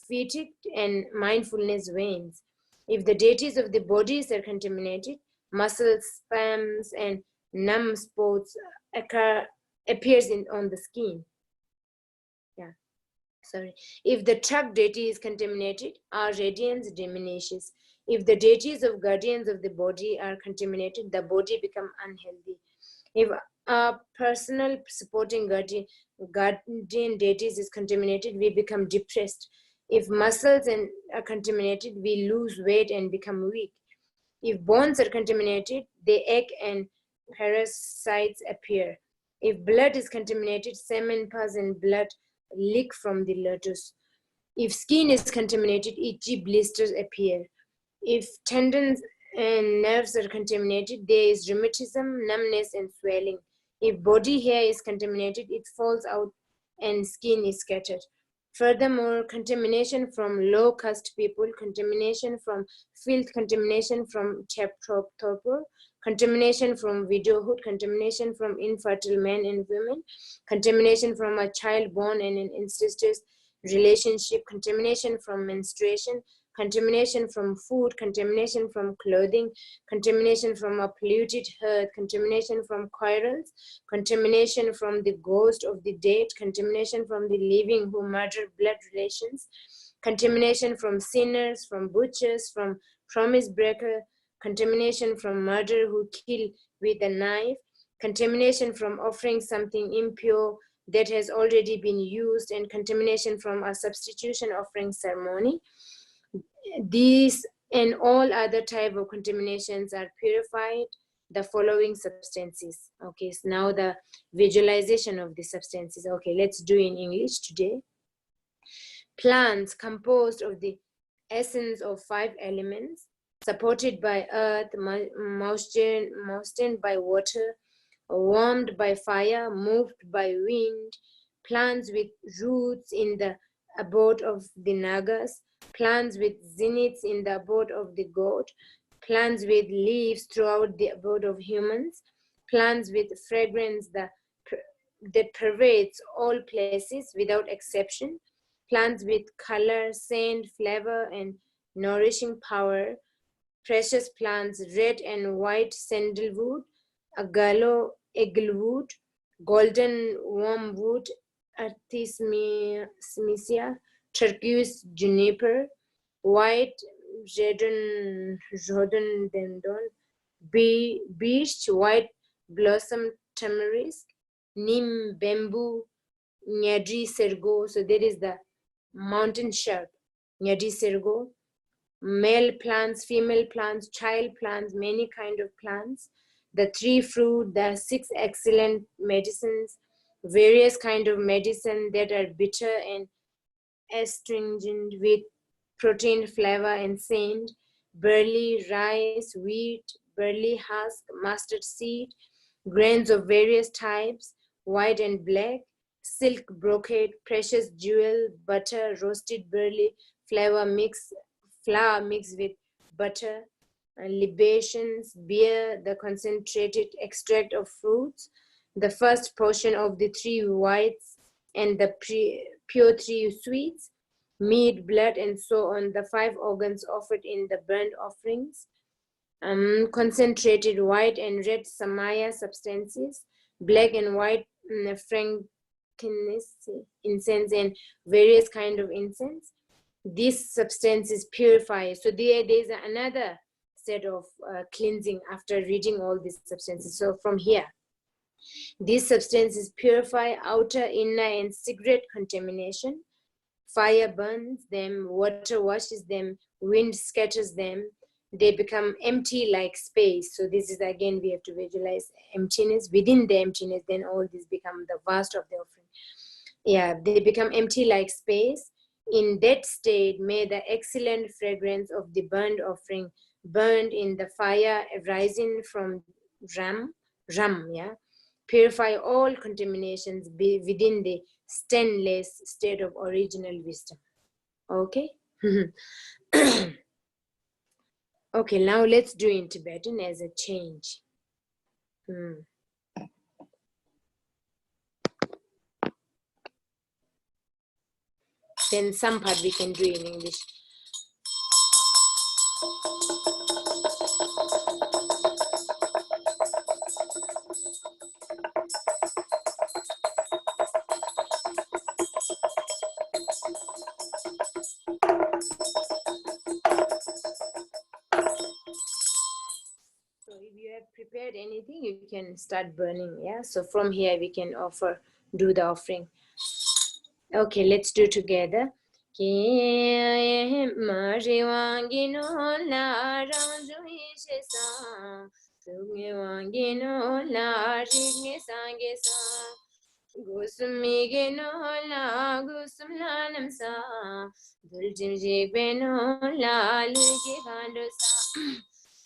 fatigued and mindfulness wanes. If the deities of the bodies are contaminated, muscle spasms and numb spots appears on the skin. Yeah. Sorry. If the truck deity is contaminated, our radiance diminishes. If the deities of guardians of the body are contaminated, the body becomes unhealthy. If our personal supporting guardian deities is contaminated, we become depressed. If muscles are contaminated, we lose weight and become weak. If bones are contaminated, they ache and parasites appear. If blood is contaminated, semen, pus, and blood leak from the lotus. If skin is contaminated, itchy blisters appear. If tendons and nerves are contaminated, there is rheumatism, numbness, and swelling. If body hair is contaminated, it falls out and skin is scattered. Furthermore, contamination from low caste people, contamination from filth, contamination from torpor, contamination from widowhood, contamination from infertile men and women, contamination from a child born in an incestuous relationship, contamination from menstruation, contamination from food, contamination from clothing, contamination from a polluted earth, contamination from quarrels, contamination from the ghost of the dead, contamination from the living who murder blood relations, contamination from sinners, from butchers, from promise breaker, contamination from murder who kill with a knife, contamination from offering something impure that has already been used, and contamination from a substitution offering ceremony. These and all other type of contaminations are purified the following substances. Okay, so now the visualization of the substances. Okay, let's do in English today. Plants composed of the essence of 5 elements, supported by earth, moistened by water, warmed by fire, moved by wind, plants with roots in the abode of the Nagas, plants with zeniths in the abode of the god, plants with leaves throughout the abode of humans, plants with fragrance that pervades all places without exception, plants with color, scent, flavor, and nourishing power, precious plants, red and white sandalwood, agalo eaglewood, golden wormwood, artemisia, turquoise juniper, white rhododendron, beech, white blossom tamarisk, neem, bamboo, nyadri sergo. So there is the mountain shrub, nyadri sergo, male plants, female plants, child plants, many kind of plants, the 3 fruit, the 6 excellent medicines, various kind of medicine that are bitter and astringent with protein, flavor, and scent, barley, rice, wheat, barley husk, mustard seed, grains of various types, white and black, silk brocade, precious jewel, butter, roasted barley, flour mixed with butter, libations, beer, the concentrated extract of fruits, the first portion of the 3 whites and the pure 3 sweets, meat, blood, and so on, the 5 organs offered in the burnt offerings, concentrated white and red samaya substances, black and white frankincense, incense, and various kind of incense. These substances purify. So there's another set of cleansing after reading all these substances. So from here, these substances purify outer, inner, and secret contamination. Fire burns them, water washes them, wind scatters them. They become empty like space. So this is again, we have to visualize emptiness. Within the emptiness, then all this become the vast of the offering. Yeah, they become empty like space. In that state, may the excellent fragrance of the burnt offering burned in the fire arising from Ram, yeah, purify all contaminations within the stainless state of original wisdom. Okay? Okay, now let's do in Tibetan as a change. Then some part we can do in English. you can start burning. Yeah, so from here we can do the offering. Okay, let's do together. Gusumigenola gusumlanamsa duljimjibenola lugihandosa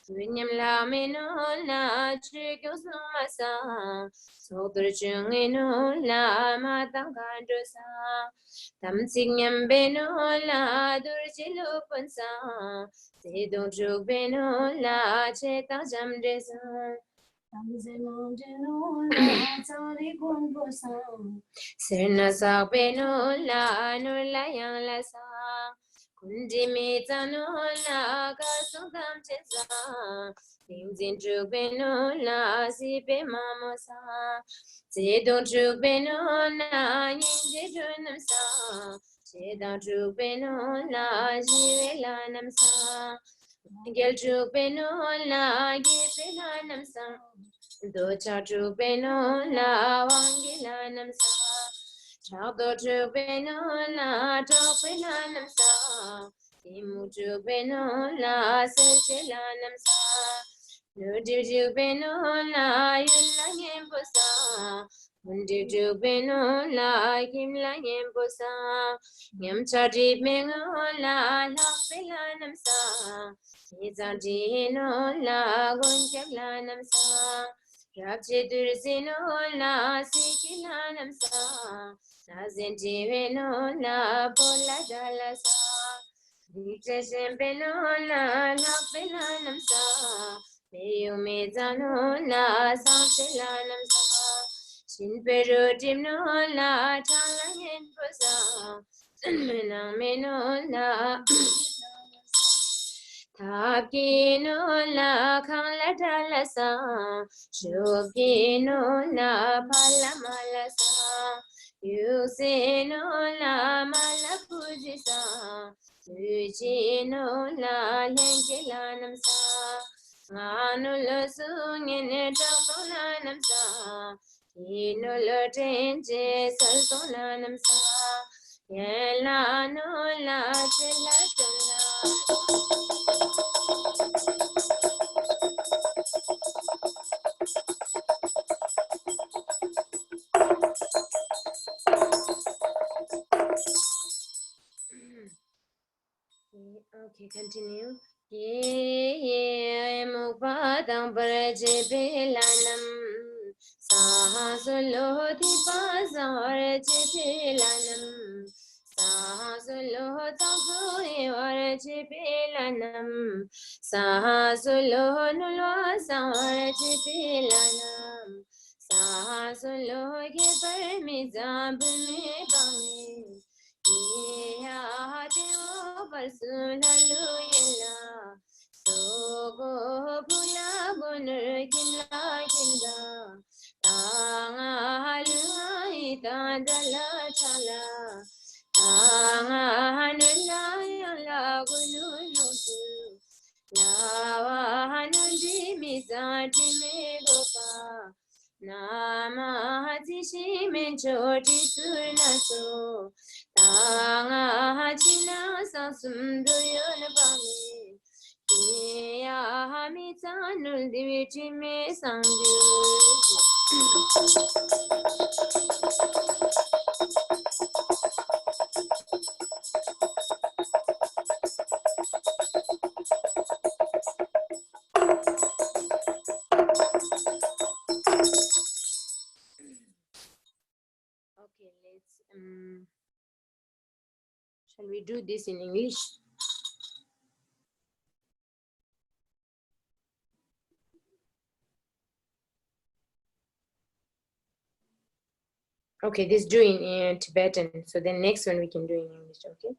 Vinyamlamenola chigusumasa sodurjungenola matangandosa Tamsinyambenola durjilupunsa Sidonjubenola chetajamdesa Serna sabenola nula yang la sa Kunjimi tanola kasungam chesa Timzin jubenola sipe mamosa Zedon jubenola yinje junam sa Zedon jubenola jirela nam sa Gel jubenola gipela nam sa Docha jubenola wangila nam sa Chado jubenola topela nam sa Timu jubenola sesela nam sa Nudu jubenola yulla yemposa Mundu jubenola kimla yemposa Yamcha jibenola lapela nam sa Nizajinola gunjabla nam sa Rabjidurzinola sikila nam sa Nazinjivenola pola dala sa Dijashempenola lapela nam sa Meyumezanola sampela nam sa Shinperudimnola chala yenposa Menamenola Tapinola kalatalasa, Shupinola palamalasa, Yusinola malapujisa, Ujinola lengilanamsa, Anula sungin tapolanamsa, Inula tenje salsolanamsa, Yela nola chelatula. Okay, continue. Ye mupadam parajibilanam Sahasuloti pasarajibilanam Sahasulotapui varajibilanam Sahasulonulvasarajibilanam Sahasuloki paramizabumi Yeah, Deo Barsulalluyella, Sogo Pula Gunur Kinla Kinda, Tanga Halai Tandala Chala, Tanga Hanula Gunulutu, Lava Hanuji Mizati Megopa, Nama Hatishi Menchoti Surnaso. Tanga hachina sasum doyon bami Kiya hamitanul diviti me sangyu Okay, let's shall we do this in English? Okay, this do in Tibetan. So then next one we can do in English, okay?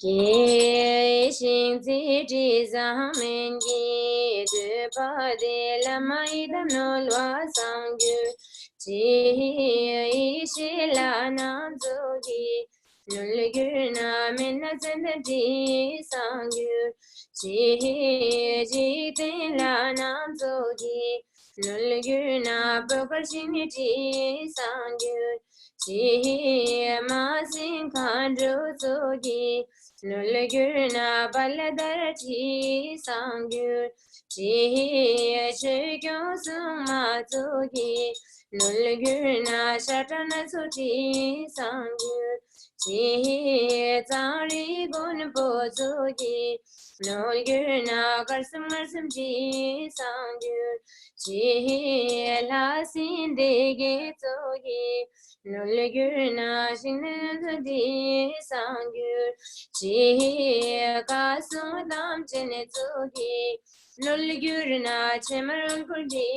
Ke shin zi ji zamen gi de ba de la mai da no lwa sang gu ji shi la na zo gi nul gu na men na zen ji sang gu ji ji de la na zo gi Nulguna Bogarchinity Sangyur Chi Masin Kandru Sogi Nulguna Baladarati Sangyur Chi Chigyo Suma Sogi Nulguna Shatana Suti Sangyur Chi Tari Gunpo Sogi Nulguna Karsam Marsam Chi Sangyur Chi la sin de ge togi nulguna shin di sangyur chi ka sum dam chene togi nulguna chemarun kurdi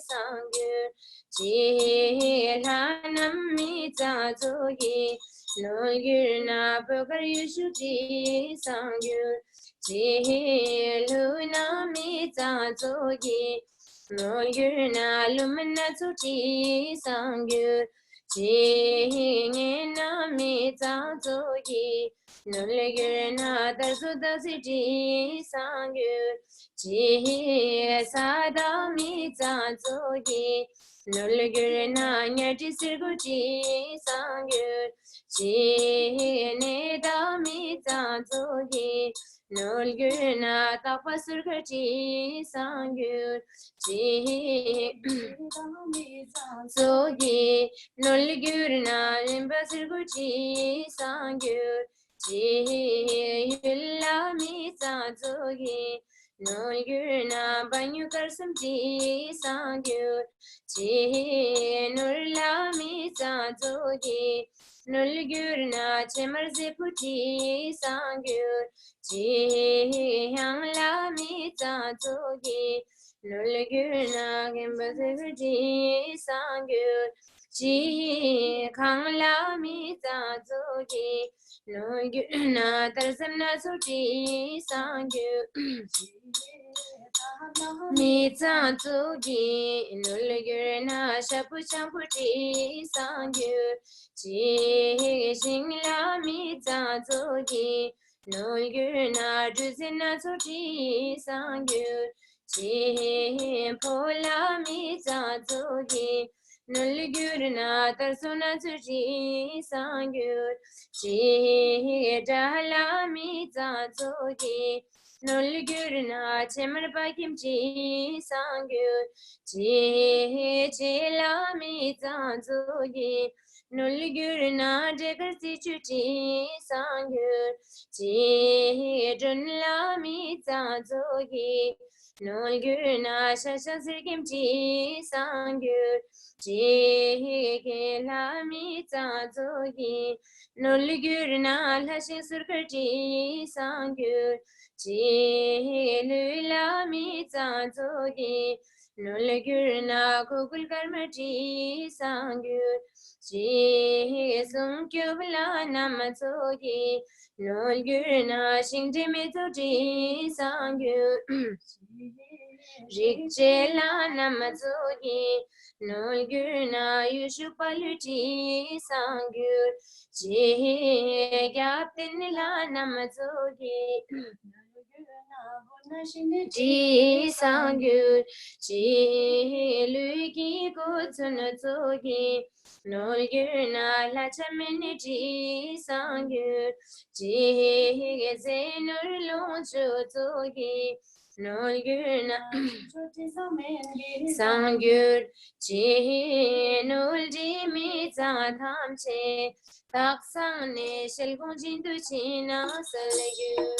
sangyur chi la nam mi ta togi nulguna pogar yushu di sangyur chi luna mi ta togi Nolguna lumina tuti sangyu Chingina mita togi Nolguna darsuda siti sangyu Chi sada mita togi Nolguna nyati sirguti sangyu Chi neda mita togi Nolguna tapasurgati sangyu Chi Sogi Nolgurna Imbasirguchi Sangyur Chi Yulla Misa Sogi Nolgurna Banyukar Samti Sangyur Chi Nulla Misa Sogi Nolgurna Chemarziputi Sangyur Chi Hangla Misa Sogi Nulguna Gimbasirji Sangyur Chi Kangla Mita Zogi Nulguna Tarsana Suti Sangyur Mita Zogi Nulguna Shapu Champuti Sangyur Chi Shingla Mita Zogi Nulguna Duzina Suti Sangyur Chi pola mi za zogi nulgurna tarsuna suji sangyur chi dala mi za zogi nulgurna chemar pakim chi sangyur chi chela mi za zogi nulgurna degar si chuti sangyur chi dunla mi za zogi Nolguna shasha sirkim chi sangyur chi ke la mi ta zogi Nolguna lashin surkar chi sangyur chi lu la mi ta zogi Nolguna kukul karma chi sangyur chi sum kyubla nam zogi Nolguna shingdimi to chi sangyur Rikchela namazogi Nolguna yushupaluti sangyur Chi gyaptinila namazogi Chi sangyur Chi luigi kutsunazogi Nolguna lachamini chi sangyur Chi zenur lonchu zogi Nolguna sangyur chi nolji mi za thamche taksang ne shelgon jindu china salgyur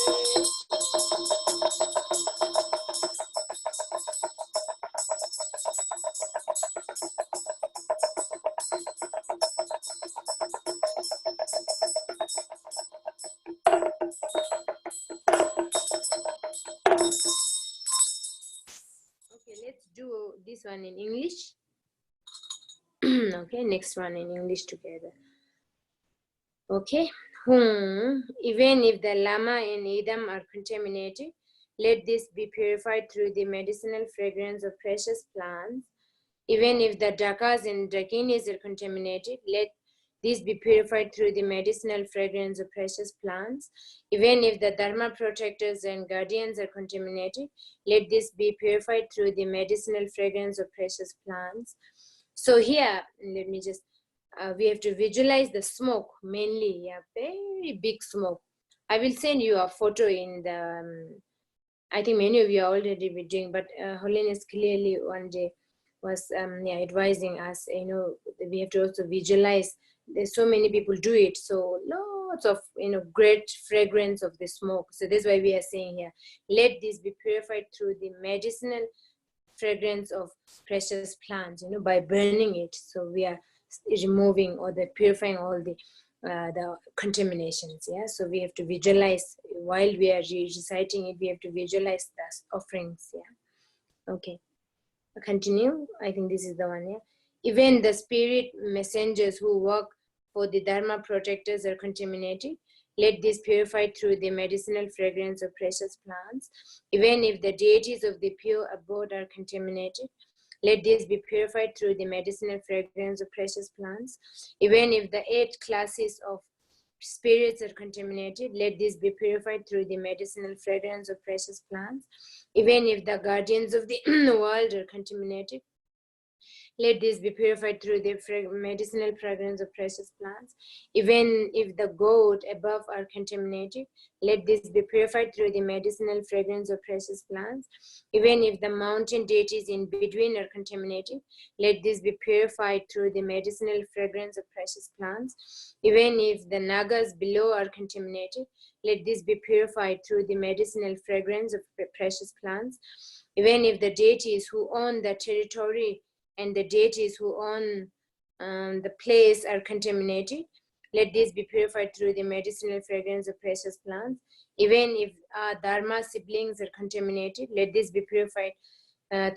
Okay, let's do this one in English. Okay, next one in English together. Okay, even if the lama and Edam are contaminated, let this be purified through the medicinal fragrance of precious plants. Even if the dakas and dakinis are contaminated, let these be purified through the medicinal fragrance of precious plants. Even if the dharma protectors and guardians are contaminated, let this be purified through the medicinal fragrance of precious plants. So here, let me just, we have to visualize the smoke mainly, yeah, very big smoke. I will send you a photo in the, I think many of you are already be doing, but Holiness clearly one day was advising us, we have to also visualize. There's so many people do it, so lots of great fragrance of the smoke. So that's why we are saying here, let this be purified through the medicinal fragrance of precious plants, by burning it. So we are removing or the purifying all the contaminations. Yeah, so we have to visualize while we are reciting it. We have to visualize the offerings. Yeah. Okay. Continue. I think this is the one. Yeah. Even the spirit messengers who work for the dharma protectors are contaminated. Let this purified through the medicinal fragrance of precious plants. Even if the deities of the pure abode are contaminated, let this be purified through the medicinal fragrance of precious plants. Even if the 8 classes of spirits are contaminated, let this be purified through the medicinal fragrance of precious plants. Even if the guardians of the world are contaminated, let this be purified through the medicinal fragrance of precious plants. Even if the goat above are contaminated, let this be purified through the medicinal fragrance of precious plants. Even if the mountain deities in between are contaminated, let this be purified through the medicinal fragrance of precious plants. Even if the nagas below are contaminated, let this be purified through the medicinal fragrance of precious plants. Even if the deities who own the territory and the deities who own the place are contaminated, let this be purified through the medicinal fragrance of precious plants. Even if dharma siblings are contaminated, let this be purified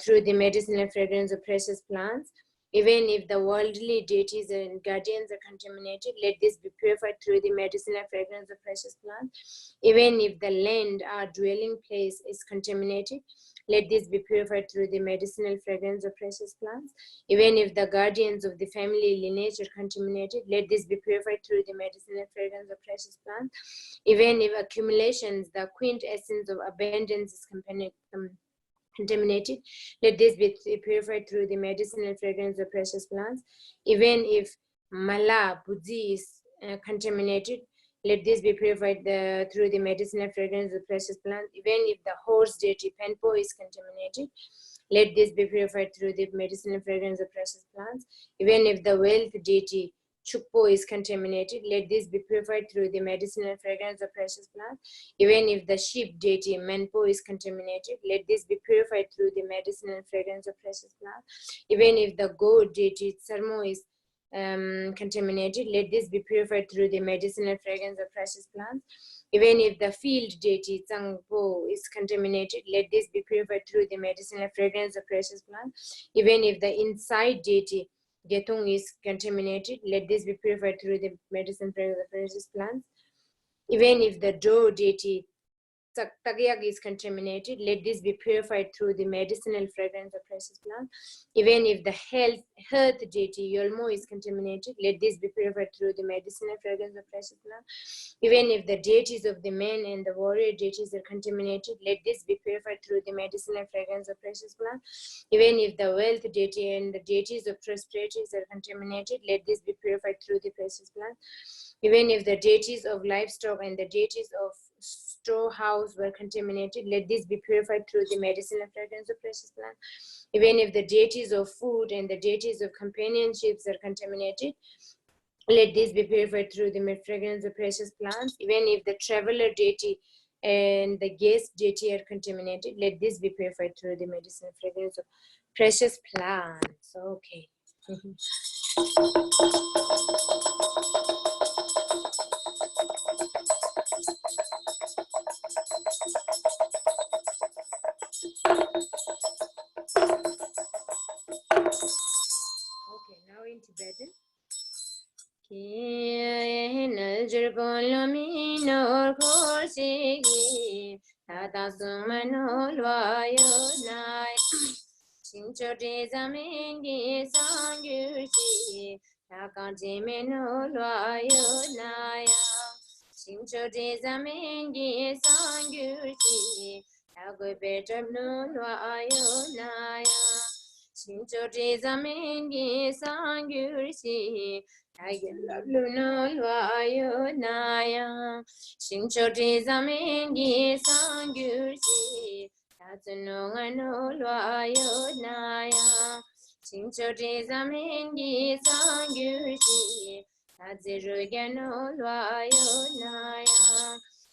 through the medicinal fragrance of precious plants. Even if the worldly deities and guardians are contaminated, let this be purified through the medicinal fragrance of precious plants. Even if the land, our dwelling place, is contaminated, let this be purified through the medicinal fragrance of precious plants. Even if the guardians of the family lineage are contaminated, let this be purified through the medicinal fragrance of precious plants. Even if accumulations, the quintessence of abundance is contaminated, let this be purified through the medicinal fragrance of precious plants. Even if mala, buddhi is contaminated, let this be purified through the medicinal fragrance of precious plants. Even if the horse deity Penpo is contaminated, let this be purified through the medicinal fragrance of precious plants. Even if the wealth deity Chukpo is contaminated, let this be purified through the medicinal fragrance of precious plants. Even if the sheep deity Menpo is contaminated, let this be purified through the medicinal fragrance of precious plants. Even if the goat deity Sarmo is contaminated, let this be purified through the medicinal fragrance of precious plants. Even if the field deity Tsangpo is contaminated, let this be purified through the medicinal fragrance of precious plants. Even if the inside deity Getung is contaminated, let this be purified through the medicinal fragrance of precious plants. Even if the door deity Tagyak is contaminated, let this be purified through the medicinal fragrance of precious plants. Even if the health deity Yolmo is contaminated, let this be purified through the medicinal fragrance of precious plants. Even if the deities of the men and the warrior deities are contaminated, let this be purified through the medicinal fragrance of precious plants. Even if the wealth deity and the deities of prosperity are contaminated, let this be purified through the precious plants. Even if the deities of livestock and the deities of storehouse were contaminated, let this be purified through the medicinal fragrance of precious plants. Even if the deities of food and the deities of companionships are contaminated, let this be purified through the fragrance of precious plants. Even if the traveler deity and the guest deity are contaminated, let this be purified through the medicinal fragrance of precious plants. Okay. Okay, now in Tibetan. Akantimeno Loyonaya, Shinchote Zamengi Sanguti, Agupetamno Loyonaya, Shinchote Zamengi Sanguti, Agaluno Loyonaya, Shinchote Zamengi Sanguti, Tatsunongano Loyonaya. Shinchote Zamengi Sanguti, Tadzirugano Loyonaya.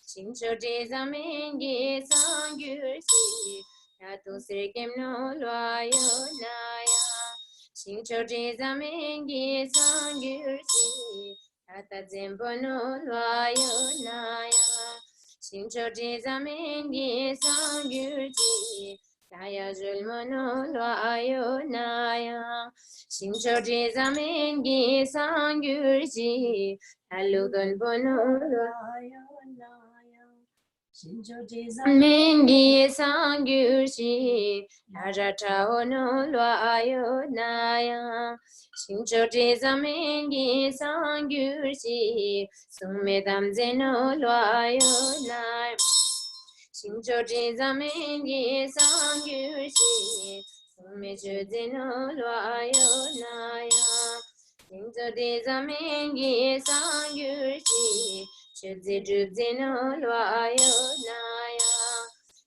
Shinchote Zamengi Sanguti, Tatusirkimno Loyonaya. Shinchote Zamengi Sanguti, Tatadzimbono Loyonaya. Shinchote Zamengi Sanguti, Daya Zulmono Loyonaya, Shinchote Zamengi Sangurji, Talugan Bono Loyonaya, Shinchote Zamengi Sangurji, Najata Ono Loyonaya, Shinchote Zamengi Sangurji, Sumedam Zeno Loyonaya. Shinchote Zamengi Sangyushi, Sumechudino Loyonaya. Shinchote Zamengi Sangyushi, Chuzidino Loyonaya.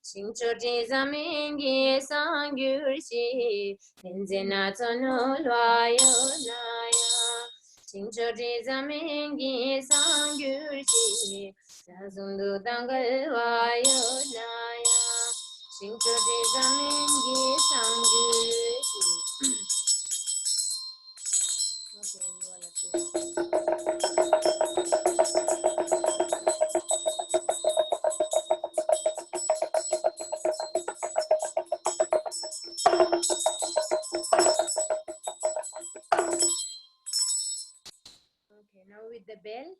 Shinchote Zamengi Sangyushi, Ninzenatono Loyonaya. Shinchote Zamengi Sangyushi, Zundu Dangal Wayonaya, Shinchote Zamengi Sangyushi. Okay, now with the bell.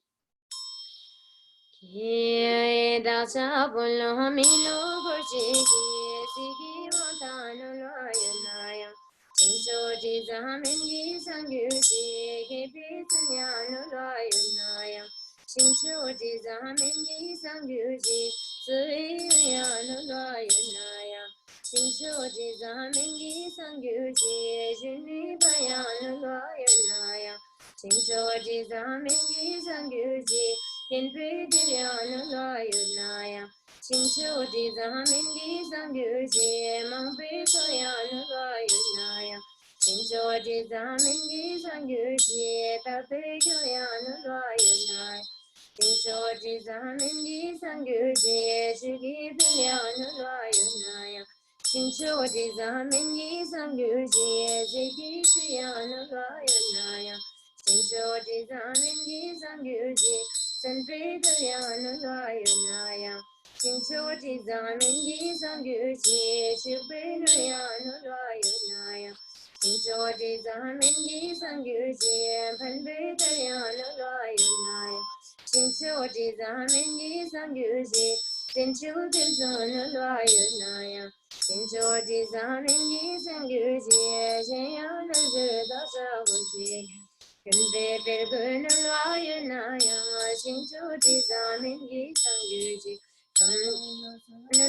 Ye dasa polo mino porchegi sigi watano loyanaya. Shinchote zamengi sangyushi kepi sunyano loyanaya. Shinchote zamengi sangyushi suyano loyanaya. Shinchote zamengi sangyushi shuni bayano loyanaya. Shinchote zamengi sangyushi Inpidiyana Loyonaya, Shinchote Zamengi Sangyushi, Mangpitoyana Loyonaya, Shinchote Zamengi Sangyushi, Tapeyoyana Loyonaya, Shinchote Zamengi Sangyushi, Shigipiyana Loyonaya, Shinchote Zamengi Sangyushi, Shigipiyana Loyonaya, Shinchote Zamengi Sangyushi, Sanpedayana Loyonaya, Shinchote Zamengi Sangyushi, Shubedayana Loyonaya, Shinchote Zamengi Sangyushi, Panpedayana Loyonaya, Shinchote Zamengi Sangyushi, Shinchote Zana Loyonaya, Shinchote Zamengi Sangyushi, Shayana Zudasa Kunde Perguna Loyonaya, Shinchote Zamengi Sangyushi,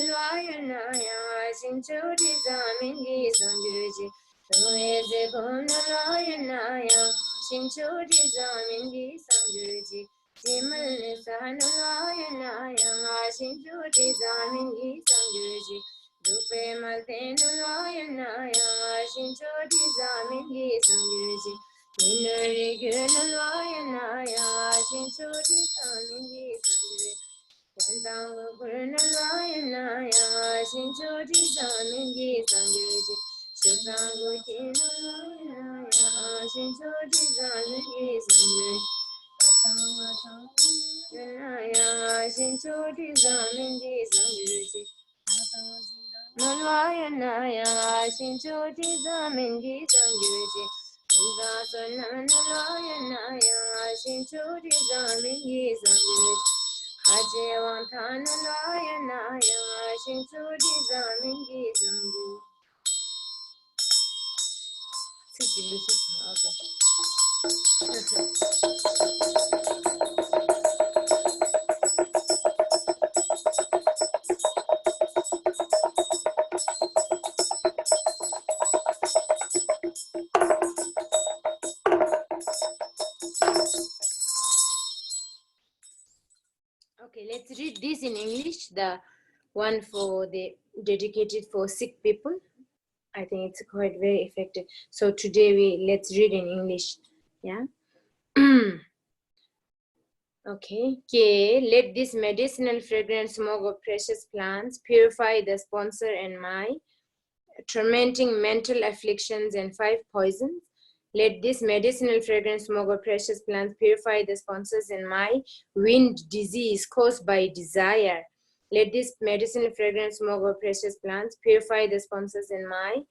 Loyonaya, Shinchote Zamengi Sangyushi, Toeze Guna Loyonaya, Shinchote Zamengi Sangyushi, Jimal Nisana Loyonaya, Shinchote Zamengi Sangyushi, Dupe Maltenu Loyonaya, Shinchote Zamengi Sangyushi, Minari Guna Loyonaya, Shinchote Zamengi Sangyushi, Tantangu Guna Loyonaya, Shinchote Zamengi Sangyushi, Shutangu Kinu Loyonaya, Shinchote Zamengi Sangyushi, Loyonaya, Shinchote Zamengi Sangyushi, Loyonaya, Shinchote Zamengi Sangyushi, Loyonaya, Shinchote Zamengi Sangyushi, Hajewantana Loyonaya, Shinchote Zamengi Sangyushi. Okay, let's read this in English. The one for the dedicated for sick people. I think it's quite very effective. So today let's read in English. Yeah. Okay. Let this medicinal fragrance smoke of precious plants purify the sponsor and my tormenting mental afflictions and 5 poisons. Let this medicinal fragrance smoke of precious plants purify the sponsors and my wind disease caused by desire. Let this medicinal fragrance smoke of precious plants purify the sponsors and my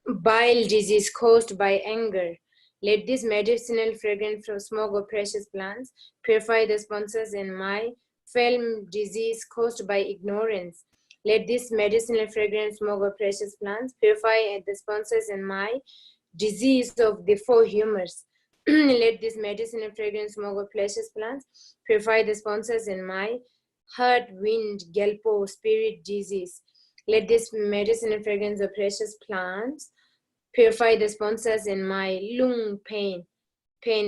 bile disease caused by anger. Let this medicinal fragrance from smoke of precious plants purify the sponsors and my phlegm disease caused by ignorance. Let this medicinal fragrance smoke of precious plants purify the sponsors and my disease of the 4 humors. Let this medicinal fragrance smoke of precious plants purify the sponsors and my heart, wind, gelpo, spirit disease. Let this medicinal fragrance of precious plants purify the sponsors in my lung pain,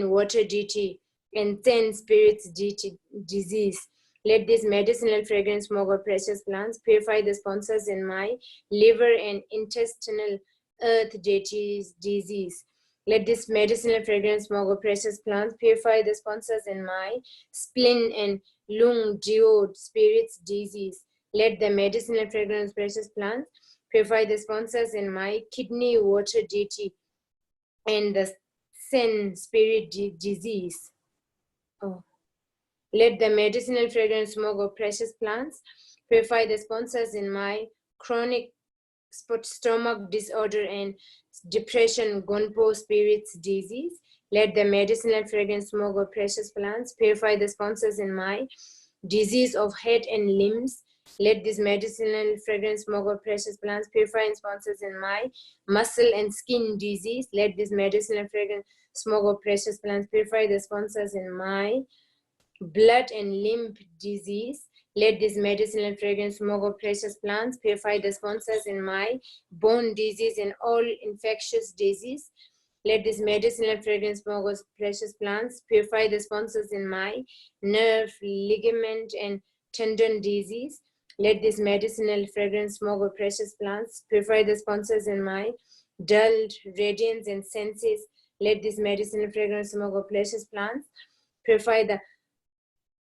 water DT, and 10 spirits DT disease. Let this medicinal fragrance smoke of precious plants purify the sponsors in my liver and intestinal earth disease. Let this medicinal fragrance smoke of precious plants purify the sponsors in my spleen and lung geode spirits disease. Let the medicinal fragrance precious plants purify the sponsors in my kidney water DT and the sen spirit disease. Oh. Let the medicinal fragrance smoke of precious plants purify the sponsors in my chronic stomach disorder and depression gonpo spirits disease. Let the medicinal fragrance smoke of precious plants purify the sponsors in my disease of head and limbs. Let this medicinal fragrance smoke of precious plants purify and sponsors in my muscle and skin disease. Let this medicinal fragrance smoke of precious plants purify the sponsors in my blood and lymph disease. Let this medicinal fragrance smoke of precious plants purify the sponsors in my bone disease and all infectious disease. Let this medicinal fragrance smoke of precious plants purify the sponsors in my nerve, ligament, and tendon disease. Let this medicinal fragrance smoke of precious plants purify the sponsors in my dulled radiance and senses. Let this medicinal fragrance smoke of precious plants purify the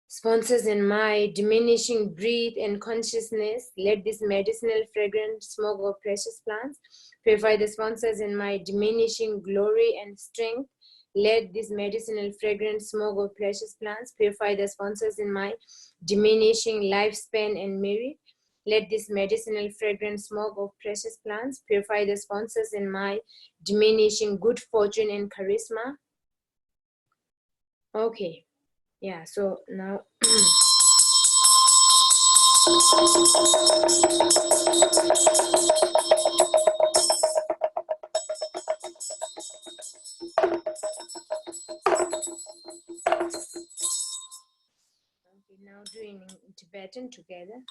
sponsors in my diminishing breath and consciousness. Let this medicinal fragrant smoke of precious plants purify the sponsors in my diminishing glory and strength. Let this medicinal fragrant smoke of precious plants purify the sponsors in my diminishing lifespan and merit. Let this medicinal fragrant smoke of precious plants purify the sponsors in my diminishing good fortune and charisma. Okay. Yeah, so now now doing Tibetan together.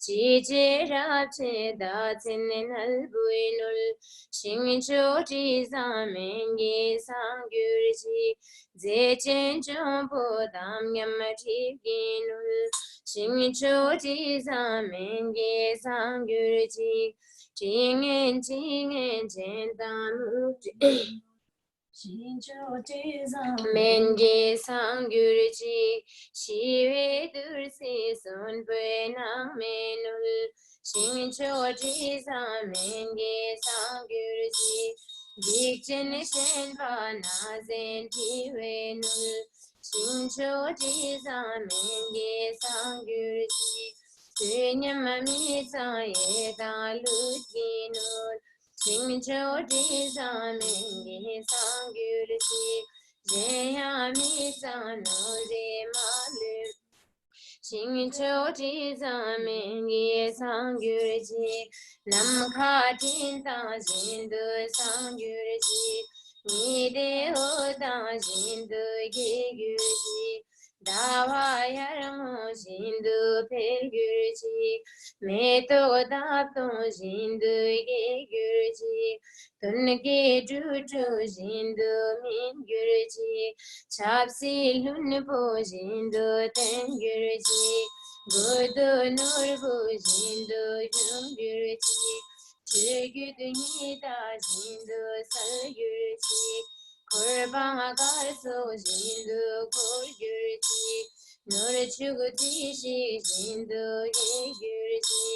지지라체 다친날 부인을 싱초지사 맹기 상규르지 제첸 좀보담 냠마티기눌 싱초지사 맹기 상규르지 징엔 젠다무지 맹기 상규르지 시외 둘세 손배낭매눌 싱초지사 맹기 상규르지 Diction shen bana zen ti wenul Shincho ji zamenge sangyurji Tunyamami saye da luginul Shincho ji zamenge sangyurji Jayami sano de malu Shincho ji zamenge sangyurji Nam kha tin ta jin de sangyurji Ni de ho ta jin de ge gyurji Dawa yar mo jin de pe gyurji Me to da to jin de ge gyurji Tun ge ju ju jin de min gyurji Chapsi lun po jin de ten gyurji Budu nur bu jindu jum yurji Chigid nida jindu sal yurji Kurban agar so jindu kor yurji Nur chugdi shi jindu ye yurji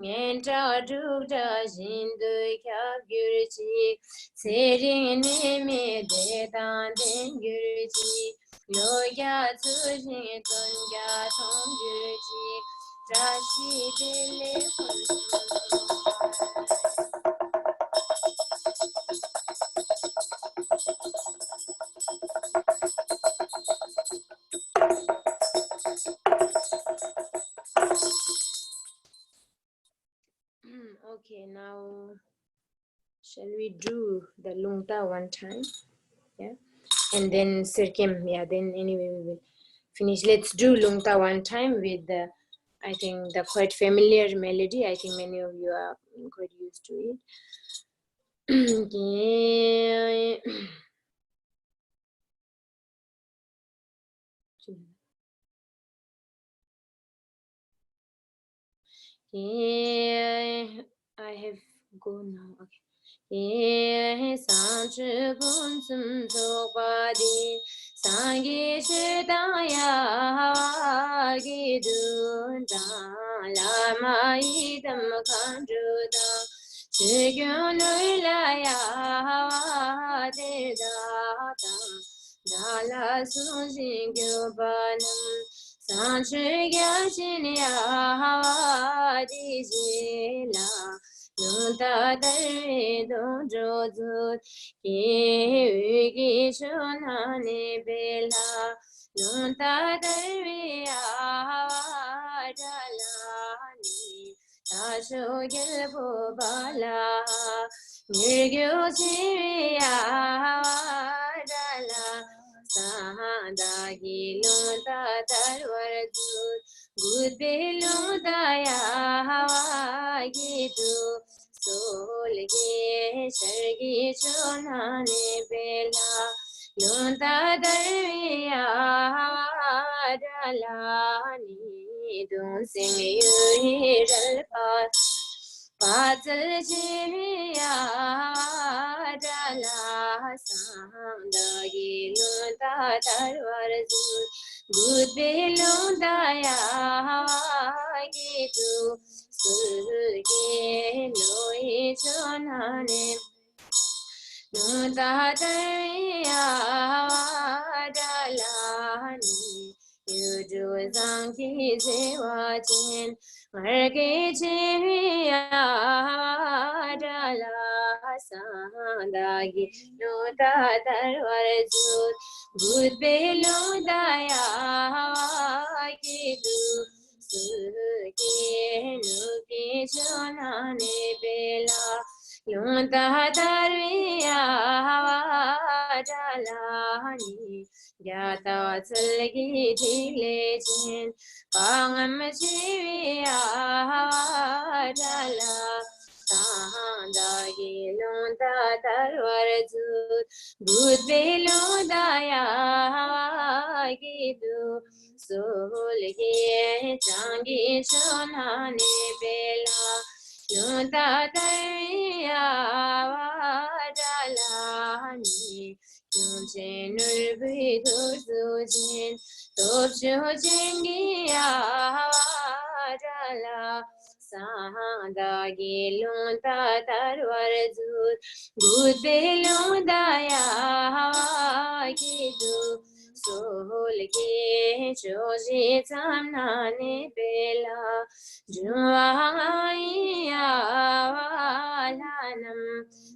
Ngenta dukta jindu kya yurji Serin me dedan den yurji Loya tujin tunga tongjuji Rashi dile Okay, now shall we do the lungta one time? Yeah. And then Sirkim, yeah, then anyway we will finish. Let's do Lungta one time with the, I think, the quite familiar melody. I think many of you are quite used to it. I have go now. Okay. Sanchi Bunsum Tokpadi Sangi Shidaya Gidun Lama Idam Kanjuda Shigyun Laya Deda Dala Sunjin Gyubanam Sanchi Gyashinya Dijila Nunta dare dojo zut ki ugi shunane bela Nunta dare awadalani tasho gelbo bala Nirgyo siri awadala Sahadagi lunta tarwar zut Gudbe lunta ya hawa gitu Solge shargi chonane bela Lunta darya dalani Don sing yu hiral Patal chiriya dala Samdagi lunta tarwar zut Gudbe lunta ya gitu Sulge loe chonane Nunta dariya dalani Yuju zangki zewajen Marge chiriya dala Sandagi nunta darwar zut Gudbe lunta ya gitu Suke nuke chonane bela Lunta darviya dalani Gyata tsalgi dhile jen Pangam chiviya dala Sahandagi lunta darwar zut Gudbe lunta ya gitu Solge changi chonane bela Lunta dariya dalani Yunche nurbi duzujin Topshu jingiya dala Sahanda gelung ta tarwar zur Gud belung daya hawa gidu Sohul ke choji tamna ne bela Juaya walanam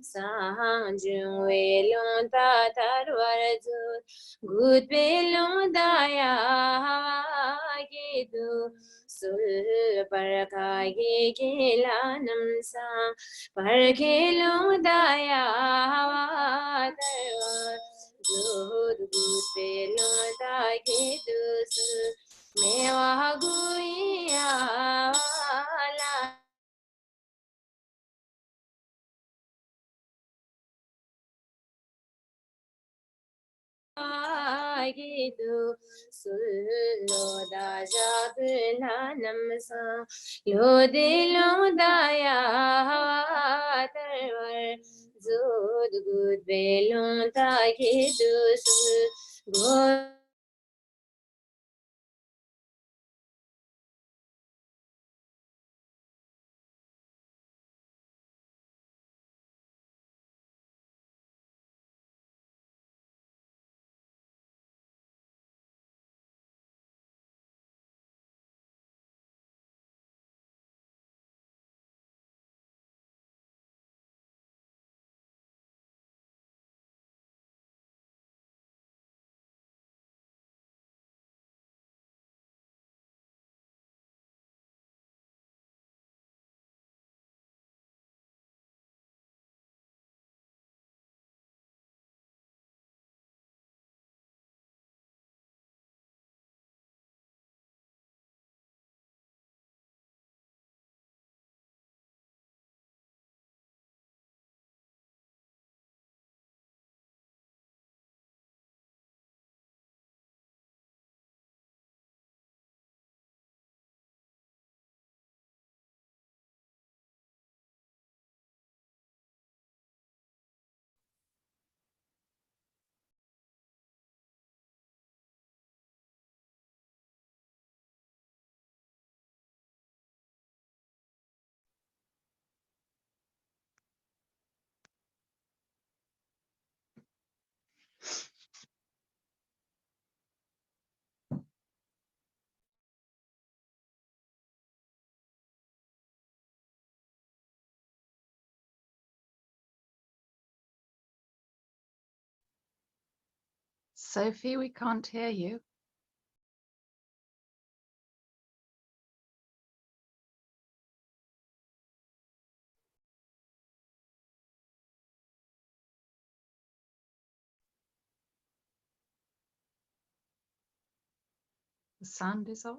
Sahang jung welung ta tarwar zur Gud belung daya hawa gidu Sul parkage kelanam sa parkelo daya hawa tarwa Gud gud pelo dage dus mewa guya wala Gidu sullo da jabla namsa lo dilo daya tarwar zud gud belon ta gidu sul Sophie, we can't hear you. The sound is off.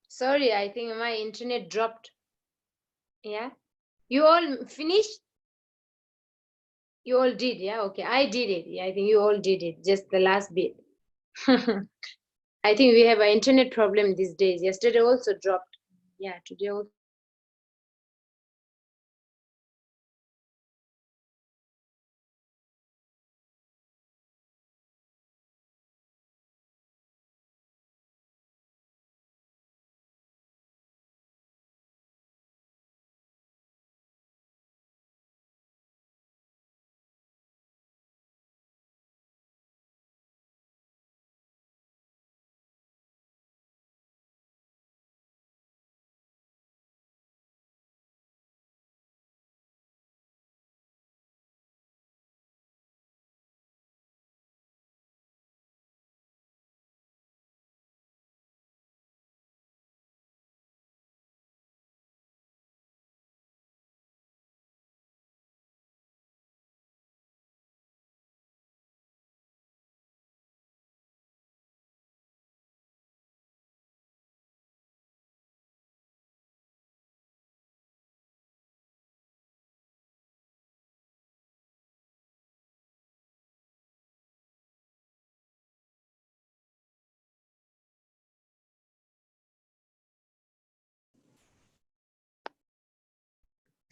Sorry, I think my internet dropped. Yeah, you all finished? You all did, yeah? Okay, I did it. Yeah, I think you all did it. Just the last bit. I think we have an internet problem these days. Yesterday also dropped. Yeah, today also.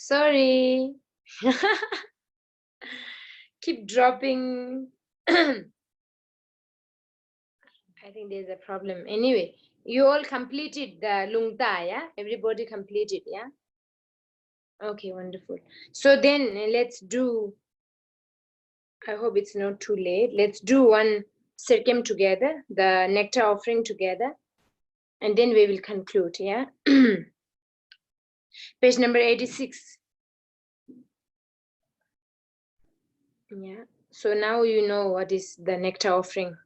Sorry. Keep dropping. I think there's a problem. Anyway, you all completed the lungta, yeah? Everybody completed, yeah? Okay, wonderful. So then let's do, I hope it's not too late. Let's do one circum together, the nectar offering together, and then we will conclude, yeah? Page number 86. Yeah. So now you know what is the nectar offering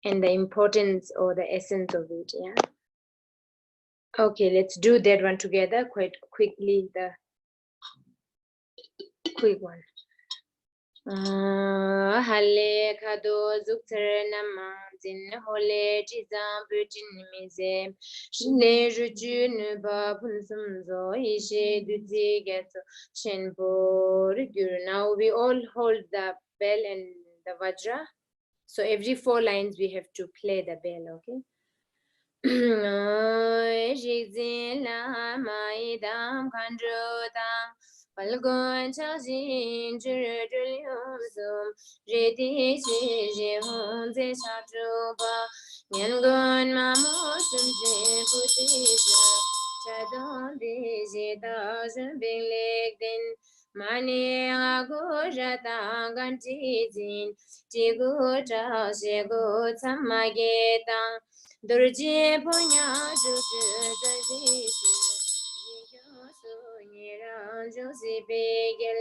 and the importance or the essence of it, yeah? Okay, let's do that one together quite quickly, the quick one. Halle kado zukter nama zin hole jizam butin mize shne juju ne ba punsum zo ishe duzi get shenpo rigur. Now we all hold the bell and the vajra. So every 4 lines we have to play the bell, okay? Jizila maidam kandrodam Palgon chajin jurulum Riti shiji hunze shatroba Nyangon mamosum je buddhism Chadon biji tajum binglik din Mani agurata gantijin Tigu cha shegu tamagetang Durje punya juju zazizu Jiyosu niran juzi begel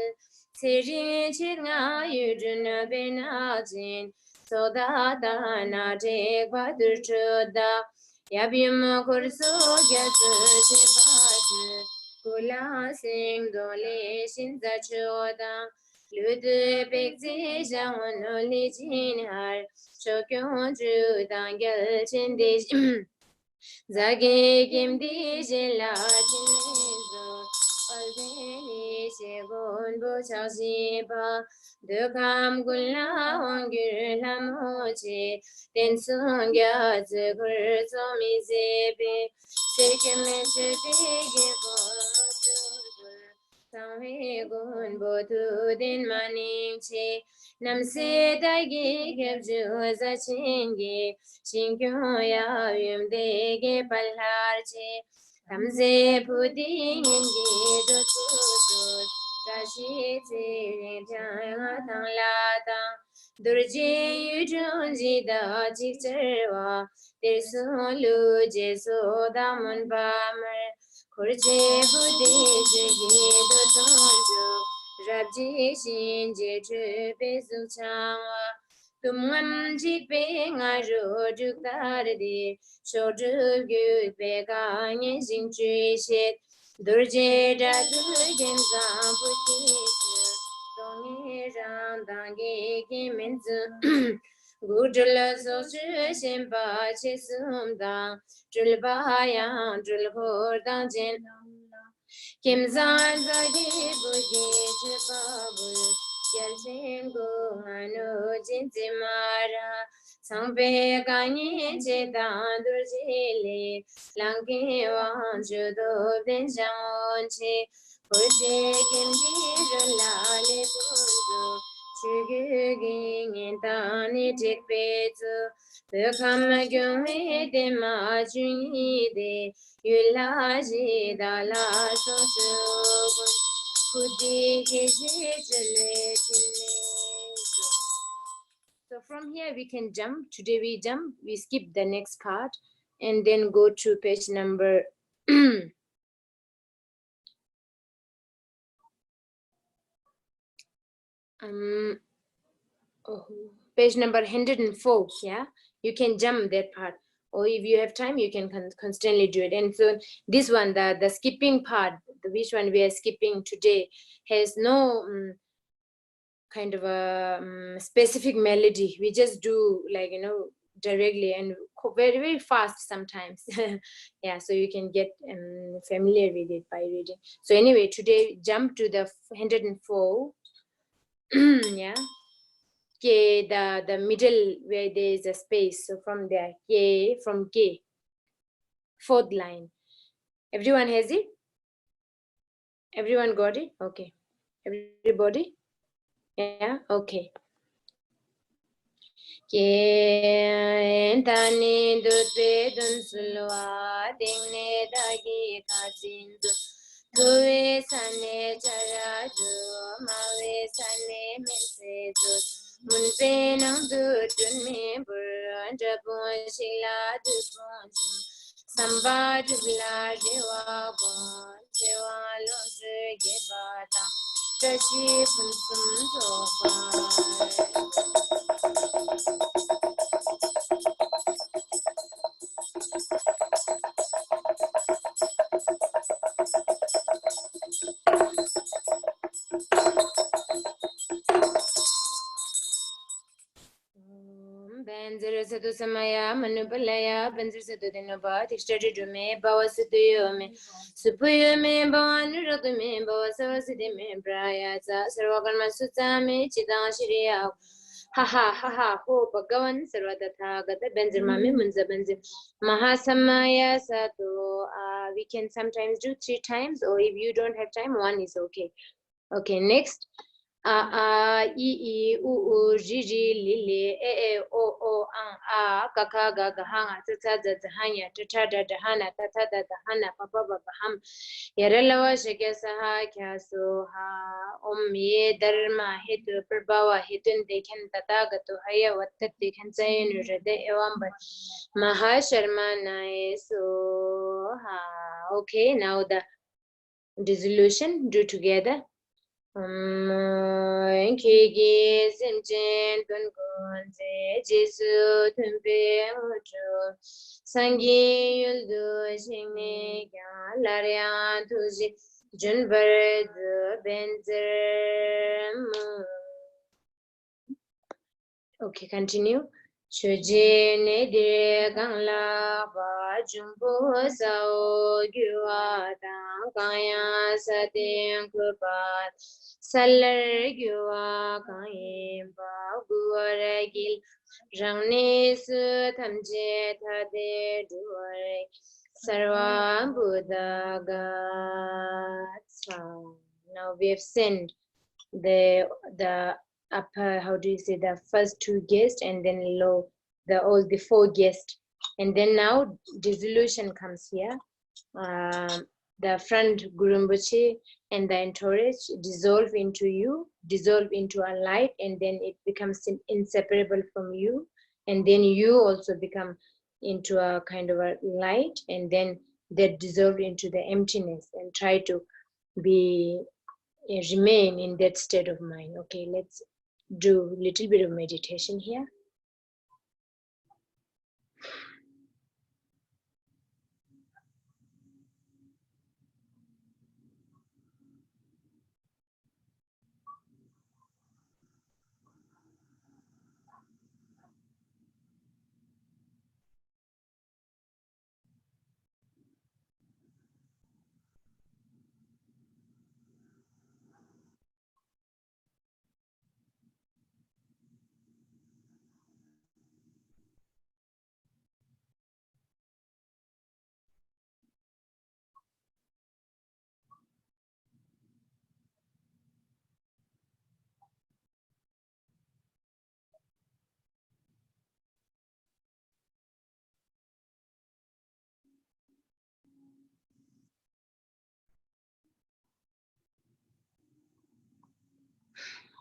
Siri chitnga yudun benajin Soda da na te kwadur chuda Yabim kursu gyatsu shibadu Kula sing dole shinza chuda Ludu bekzi jamun uli jinhar Chokyon ju dangel chindi Zage kimdi jela chinzo Aldeni shegon bo chashiba Dukam gulla hongir lamoche Den sungya zukur somi zebe Sekeme chupige bo jurgur Tanghe gun bo tu den maningche Namse dagi gebju za chingi Shinkyo ya yumdege palharche Kamze pudi ngi do tu Rashi tiri jaya tang la tang Durje yujunji da jikcherwa Dirsun lu je so da mun pamar Kurje budi jigi do tunju Rabji shinje chupe su changwa Tumam jikpe nga ro juktardi Shoju gyut pe ka nyen sing chui shet Durje dadu genza puti su Tongi ram dangi kimenzu Gudula so chu shenpa che sumdang Julba yang julhor dang jen Kim zan zagi bugi jibabu Gelsin gu hanu jinti mara Sangpe kanyi che dan durjili Langki wang judo den shang che Kurje kim di rula le kundu Chugu gingin tani tik pezu Bekam gyumi de ma junyi de Yulaji dala sosugun Kudi kisi chale chinezu. So from here we can jump. Today we jump, we skip the next part and then go to page number page number 104. Yeah, you can jump that part, or if you have time you can constantly do it. And so this one, the skipping part, which one we are skipping today, has no kind of a specific melody. We just do, like, directly and very, very fast sometimes. Yeah, so you can get familiar with it by reading. So anyway, today jump to the 104. Yeah, K, the middle where there is a space. So from there, K, from K, 4th line. Everyone has it? Everyone got it? Okay. Everybody? Yeah, okay. Kentani dutbe dun sulwa dingne dagi kajindu tuwe sane charaju mawe sane menseju munpe nang dutun me buran jabon shila dupon samba dubla dewa bon dewa lonse gebata tashi punsum soba. Benzer Sadu Samaya, Manupalaya, Benzer Sadu Dinaba, Tixtari Dume, Bawasuduyome, Supuyome, Bawan Rodume, Bawasasidime, Braya, Sarwakan Masutame, Chidan Shiria, Haha, haha, ho, Bagawan, Sarvatata, Gata Benzer Mami, Munza Benzer, Mahasamaya Sato. We can sometimes do 3 times, or if you don't have time, 1 is okay. Okay, next. A I I U U J J Li Li E O O Ang A Ka Ka Ga Ga Hanga Ta Ta Da Da Hanya Ta Ta Da Da Hana Ta Ta Da Da Hana Pa Pa Ba Ba Ham Yaralawa Shake Saha Kya So Ha Om Ye Dharma Hitu Prabhava Hitun Dekhan Tata Gato Haya Wattat Dekhan Sayin Rade Evam Maha Sharma Nae So Ha. Okay, now the dissolution, do together. Kiki Simchin Tunkunze Jisu Tumpe Mucho Sangi Yuldu Shingni Kya Laryan Tuji Junbar Benzer. Okay, continue. Choje ne de gangla ba jumbo sao gyua dang kaya satin kupat salar gyua kaya ba guaragil rangne su tamje thade duare sarva buddha gatsa. Now we have sent the upper, how do you say, the first 2 guests, and then low all the 4 guests, and then now dissolution comes here. The front Gurumbuchi and the entourage dissolve into you, dissolve into a light, and then it becomes inseparable from you, and then you also become into a kind of a light, and then they dissolve into the emptiness, and try to be remain in that state of mind. Okay, let's do a little bit of meditation here.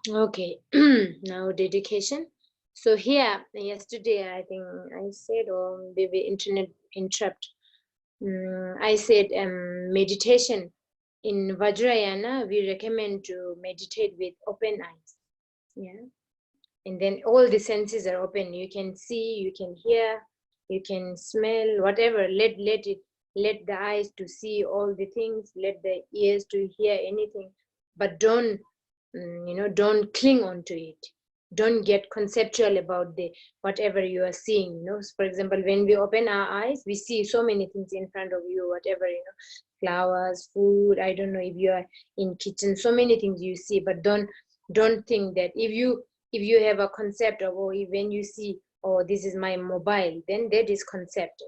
Okay, now dedication. So here, yesterday, I think I said, or maybe internet interrupt, I said meditation. In Vajrayana, we recommend to meditate with open eyes. Yeah. And then all the senses are open. You can see, you can hear, you can smell, whatever. Let the eyes to see all the things, let the ears to hear anything, but don't don't cling on to it. Don't get conceptual about the whatever you are seeing. For example, when we open our eyes, we see so many things in front of you, whatever, flowers, food, I don't know, if you are in kitchen, so many things you see, but don't think that if you have a concept of, when you see, this is my mobile, then that is concept.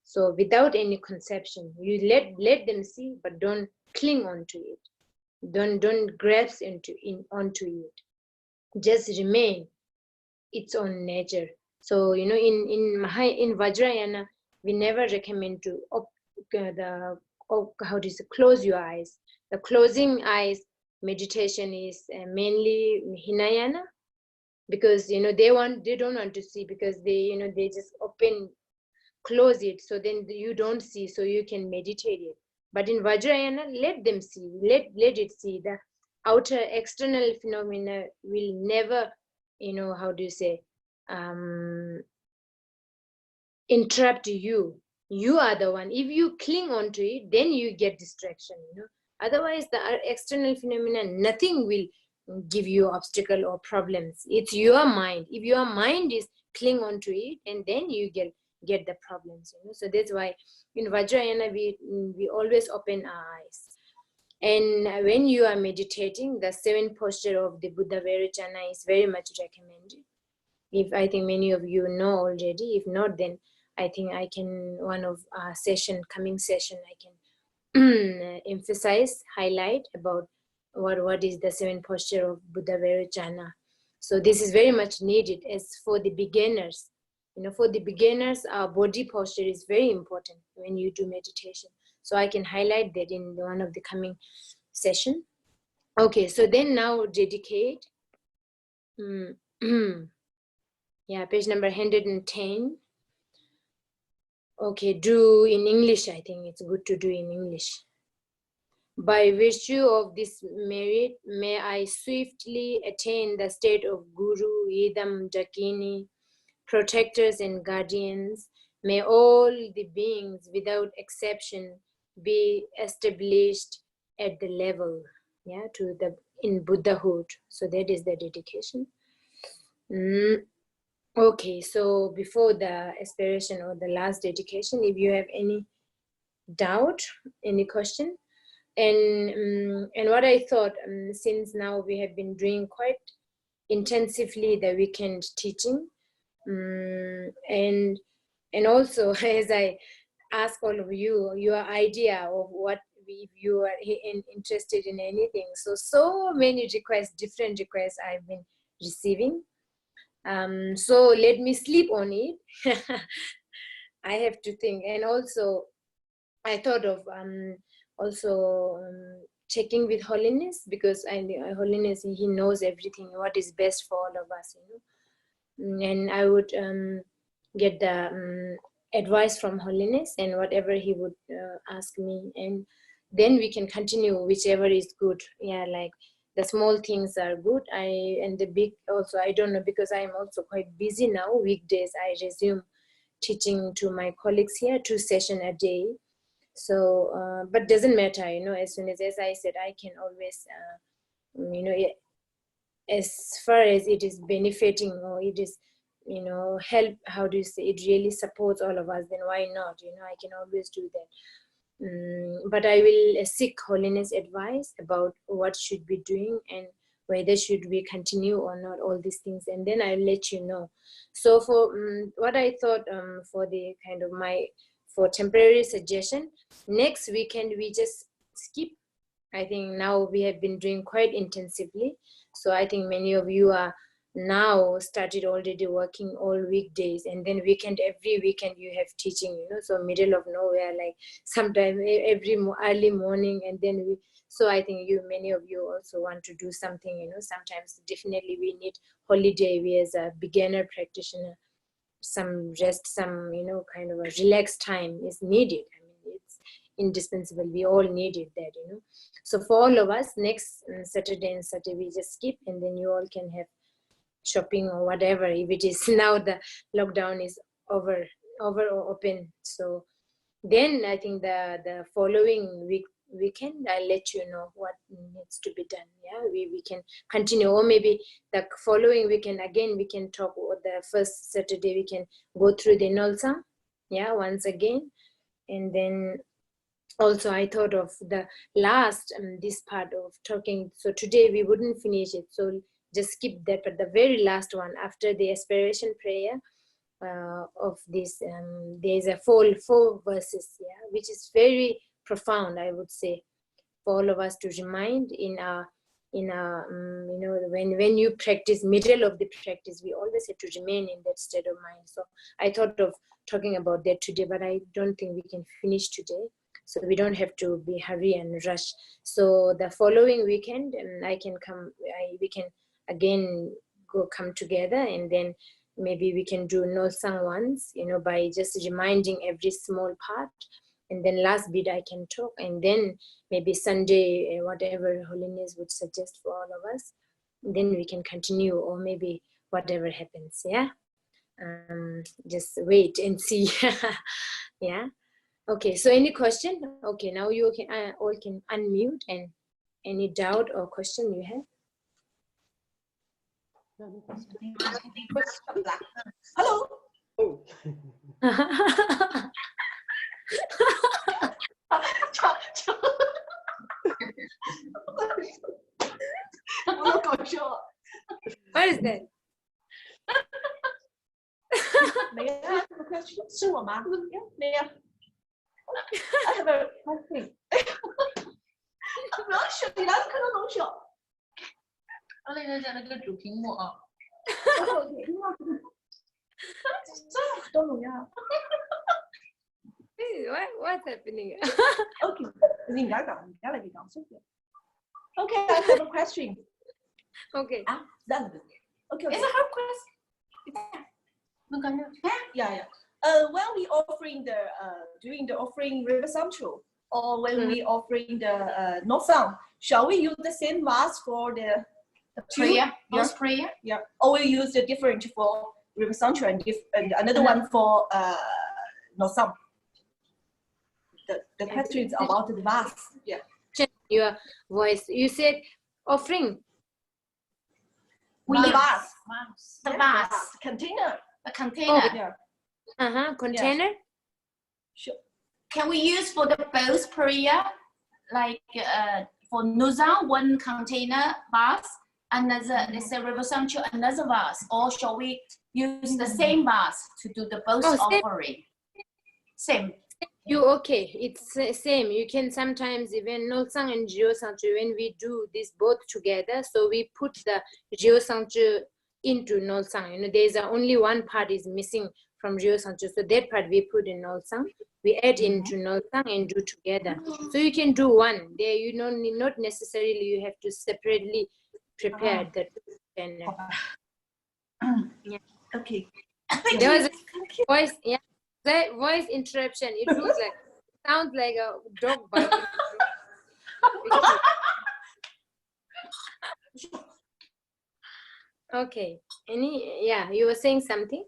So without any conception, you let them see, but don't cling onto it. Don't grasp onto it. Just remain its own nature. So in Vajrayana, we never recommend to how do you say, close your eyes. The closing eyes meditation is mainly Hinayana, because they don't want to see, because they just close it, so then you don't see, so you can meditate it. But in Vajrayana, let them see, let it see. The outer external phenomena will never, how do you say, interrupt you. You are the one. If you cling onto it, then you get distraction. Otherwise, the external phenomena, nothing will give you obstacle or problems. It's your mind. If your mind is cling onto it, and then you get the problems. So that's why in Vajrayana we always open our eyes. And when you are meditating, the 7 posture of the Buddha Vairocana is very much recommended. If I think many of you know already, if not, then I think I can, one of our coming session, I can emphasize, highlight about what is the 7 posture of Buddha Vairocana. So this is very much needed as for the beginners. For the beginners, our body posture is very important when you do meditation. So I can highlight that in one of the coming session. Okay, so then now dedicate. Yeah, page number 110. Okay, do in English. I think it's good to do in English. By virtue of this merit, may I swiftly attain the state of Guru, Idam, Dakini, protectors and guardians. May all the beings without exception be established at the level, in Buddhahood. So that is the dedication. Okay, so before the aspiration or the last dedication, if you have any doubt, any question, and what I thought, since now we have been doing quite intensively the weekend teaching, and also as I ask all of you your idea of what, if you are interested in anything, so many requests, different requests I've been receiving. So let me sleep on it. I have to think. And also I thought of checking with Holiness, because Holiness, he knows everything, what is best for all of us, and I would get the advice from Holiness, and whatever he would ask me, and then we can continue whichever is good. Yeah, like the small things are good, and the big also, I don't know, because I'm also quite busy now. Weekdays I resume teaching to my colleagues here, 2 sessions a day. So but doesn't matter, as soon as I said, I can always as far as it is benefiting, or it is help, how do you say, it really supports all of us, then why not? I can always do that. But I will seek Holiness advice about what should be doing, and whether should we continue or not, all these things, and then I'll let you know. So for what I thought, for the kind of for temporary suggestion, next weekend we just skip. I think now we have been doing quite intensively, so I think many of you are now started already working all weekdays, and then every weekend you have teaching, so middle of nowhere, like sometime every early morning, and then so I think many of you also want to do something, sometimes definitely we need holiday. We as a beginner practitioner, some rest, some kind of a relaxed time is needed. I mean, it's indispensable. We all needed that, So for all of us, next Saturday and Saturday we just skip, and then you all can have shopping or whatever, if it is now the lockdown is over or open. So then I think the following weekend I'll let you know what needs to be done. Yeah, we can continue, or maybe the following weekend again we can talk, or the first Saturday we can go through the Nolsang, once again. And then also I thought of the last this part of talking, so today we wouldn't finish it, so just skip that, but the very last one after the aspiration prayer of this, there's a four verses, which is very profound, I would say, for all of us to remind in our in a, when you practice, middle of the practice, we always have to remain in that state of mind. So I thought of talking about that today, but I don't think we can finish today. So we don't have to be hurry and rush. So the following weekend, we can again come together, and then maybe we can do Nolsang once, by just reminding every small part. And then last bit I can talk, and then maybe Sunday, whatever Holiness would suggest for all of us, then we can continue, or maybe whatever happens. Yeah. Just wait and see. Yeah. Okay. So any question? Okay. Now you can all can unmute, and any doubt or question you have. Hello. Oh. What is that? May I ask a question? 是我吗？ Yeah, may I? I have a question. 不要笑，你哪是看到龙笑？那个在那个主屏幕啊。OK， 这多重要。What's happening? OK， 你而家嚟講先。OK, I have a question. Okay. Done. Okay. It's a hard question. Yeah. When we offering the during the offering River Central, or when we offering the Nolsang, shall we use the same mask for the prayer? Yes, prayer. Yeah. Or we use the different for River Central and another one for Nolsang. The question is about the mask. Yeah. Your voice. You said offering. The vase. The vase. Container. A container. Yeah. Container. Yes. Sure. Can we use for the both prayer, like for Nolsang, one container vase, another, let's say River Central, another vase, or shall we use the same vase to do the both offering? Same. You okay? It's same. You can sometimes even Nolsang and Gyeongsangju, when we do this both together, so we put the Gyeongsangju into Nolsang. There's only one part is missing from Gyeongsangju, so that part we put in Nolsang. We add into Nolsang and do together. So you can do one. There, not necessarily you have to separately prepare the container. Yeah. Okay. There was a voice. Yeah. That voice interruption, it looks like, sounds like a dog barking. Okay. You were saying something?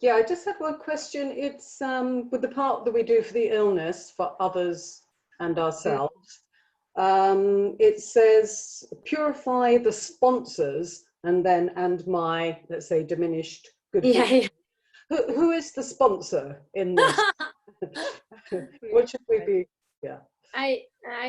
Yeah, I just had one question. It's with the part that we do for the illness for others and ourselves. It says purify the sponsors and my, let's say, diminished good. Yeah. Who is the sponsor in this? What should we be? Yeah. I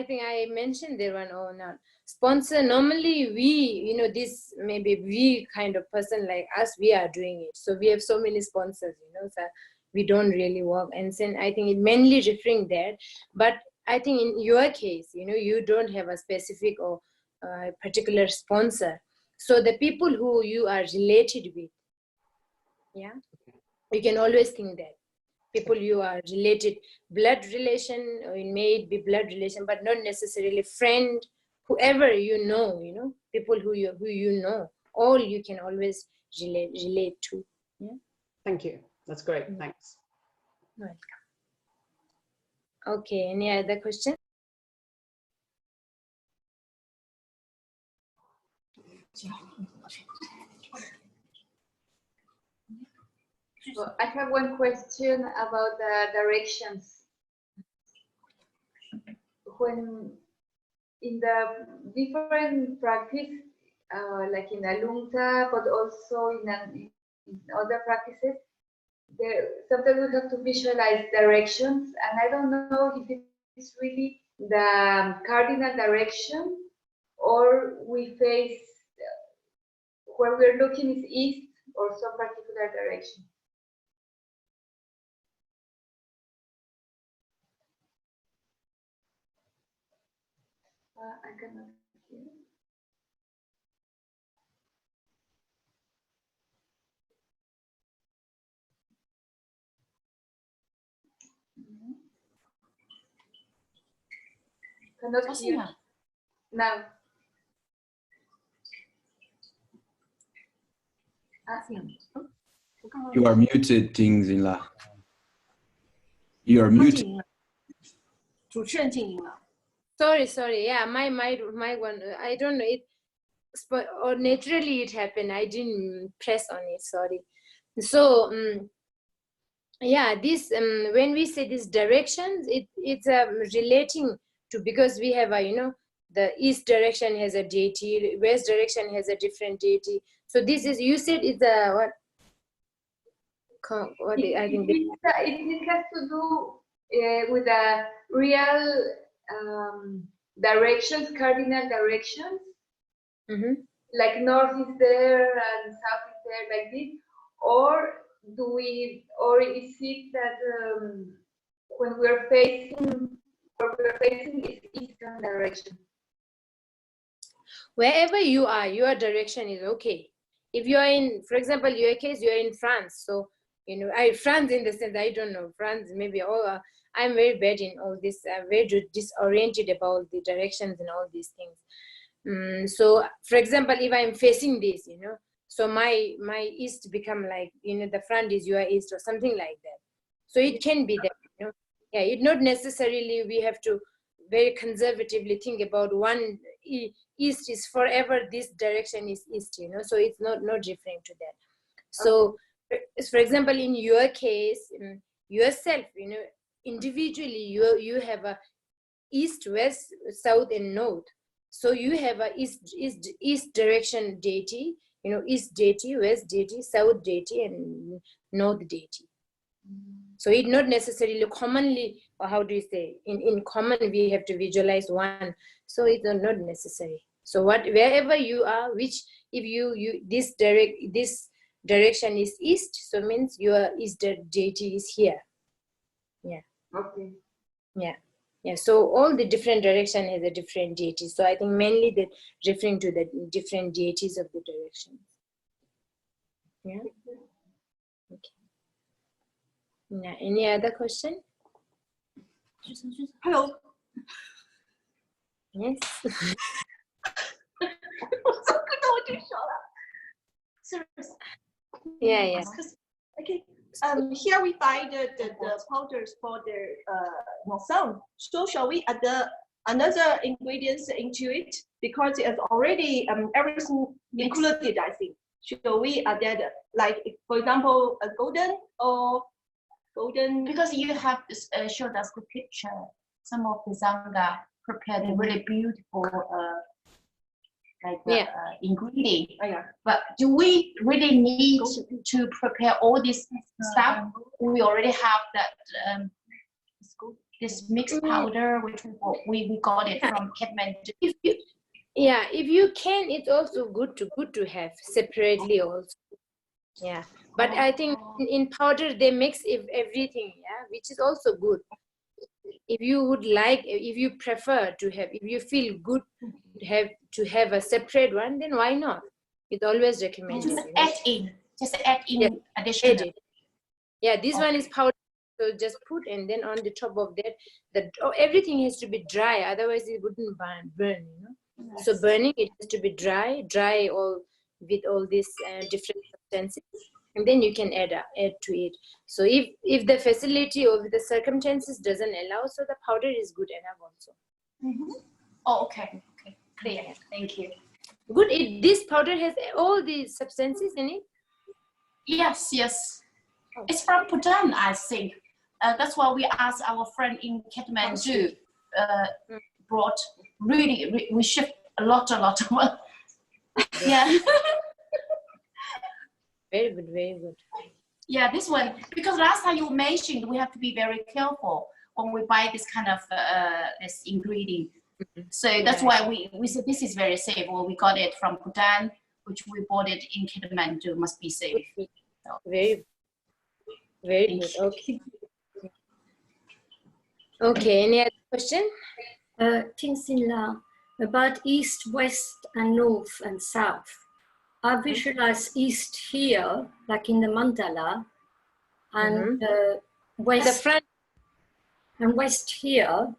think I mentioned there one or not. Sponsor, normally we, this maybe we kind of person like us, we are doing it. So we have so many sponsors, so we don't really work. And then I think it mainly referring that. But I think in your case, you don't have a specific or particular sponsor. So the people who you are related with, yeah. You can always think that people you are related, blood relation, or it may be blood relation, but not necessarily friend, whoever people who you know, all you can always relate to. Yeah. Thank you. That's great. Thanks. Welcome. Okay. Any other question? Well, I have one question about the directions. When in the different practice, like in Alungta, but also in other practices, sometimes we have to visualize directions, and I don't know if it's really the cardinal direction or we face where we're looking is east or some particular direction. I cannot cannot hear. Now. You are muted, Ting Zinla. You are muted. 主持人静音了。 Sorry. Yeah, my one. I don't know it. Or naturally it happened. I didn't press on it. Sorry. So yeah, this when we say these directions, it's relating to, because we have a the east direction has a deity, west direction has a different deity. So this is, you said it's a what? I think It has to do with the real directions, cardinal directions. Like north is there and south is there, like this, or is it that when we're facing is eastern direction? wherever you are, your direction is okay. If you are in, for example, your case, you are in France, so France in the sense, I don't know, France maybe, I'm very bad in all this, very disoriented about the directions and all these things. So for example, if I'm facing this, so my east become like, the front is your east or something like that. So it can be that, yeah, it not necessarily we have to very conservatively think about one east is forever, this direction is east, so it's not different to that. So for example, in your case, yourself, individually, you have a east, west, south, and north. So you have a east direction deity, east deity, west deity, south deity, and north deity. So it not necessarily commonly, or how do you say, in common we have to visualize one. So it's not necessary. So wherever you are, which if you this direction is east, so means your east deity is here. Yeah. Okay. Yeah. So all the different direction has a different deity. So I think mainly that referring to the different deities of the directions. Yeah. Okay. Yeah. Any other question? Hello. Yes. 我就说了。Serious. Yeah. Okay. Here we find the powders for the Nolsang. So shall we add another ingredients into it, because it's already everything included, I think. Shall we add that, like for example, a golden? Because you have showed us the picture. Some of the Zanga prepared a really beautiful ingredient. Oh, yeah. But do we really need to prepare all this stuff? We already have that this mixed powder, which we got it from Kathmandu. If you can, it's also good to have separately also. Yeah, but I think in powder they mix everything, which is also good. If you would like, if you prefer to have, if you feel good to have a separate one, then why not? It's always recommended. Just add in additional. Yeah, this one is powder, so just put, and then on the top of that, everything has to be dry, otherwise it wouldn't burn. Yes. So burning, it has to be dry with all these different substances, and then you can add to it. So if the facility or the circumstances doesn't allow, so the powder is good enough also. Oh, okay, clear. Thank you. Good. This powder has all these substances in it. Yes. Oh. It's from Bhutan, I think. That's why we asked our friend in Kathmandu. Brought really, we shipped a lot. Yeah. Very good. Yeah, this one, because last time you mentioned we have to be very careful when we buy this kind of this ingredient. So that's why we said this is very safe. Well, we got it from Bhutan, which we bought it in Kathmandu, must be safe. So. Very good. Okay, any other question? Ting Xin La, about east, west, and north and south. I visualize east here, like in the mandala, and west the front and west here,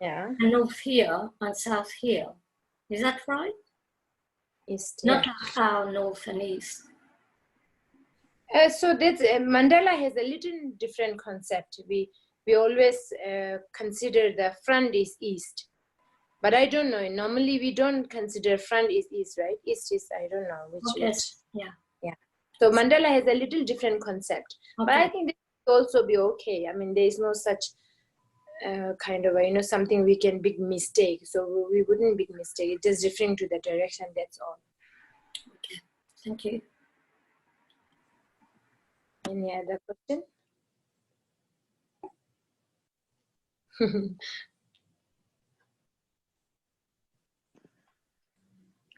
Yeah. and north here and south here. Is that right? East. Not Yeah. like our north and east. So that's mandala has a little different concept. We always consider the front is east, but I don't know. Normally we don't consider front is east, right? East is I don't know which. Yes. Yeah. Yeah. So mandala has a little different concept, but I think this will also be okay. I mean, there is no such kind of something we can big mistake. So we wouldn't big mistake. It's just referring to the direction. That's all. Okay. Thank you. Any other question?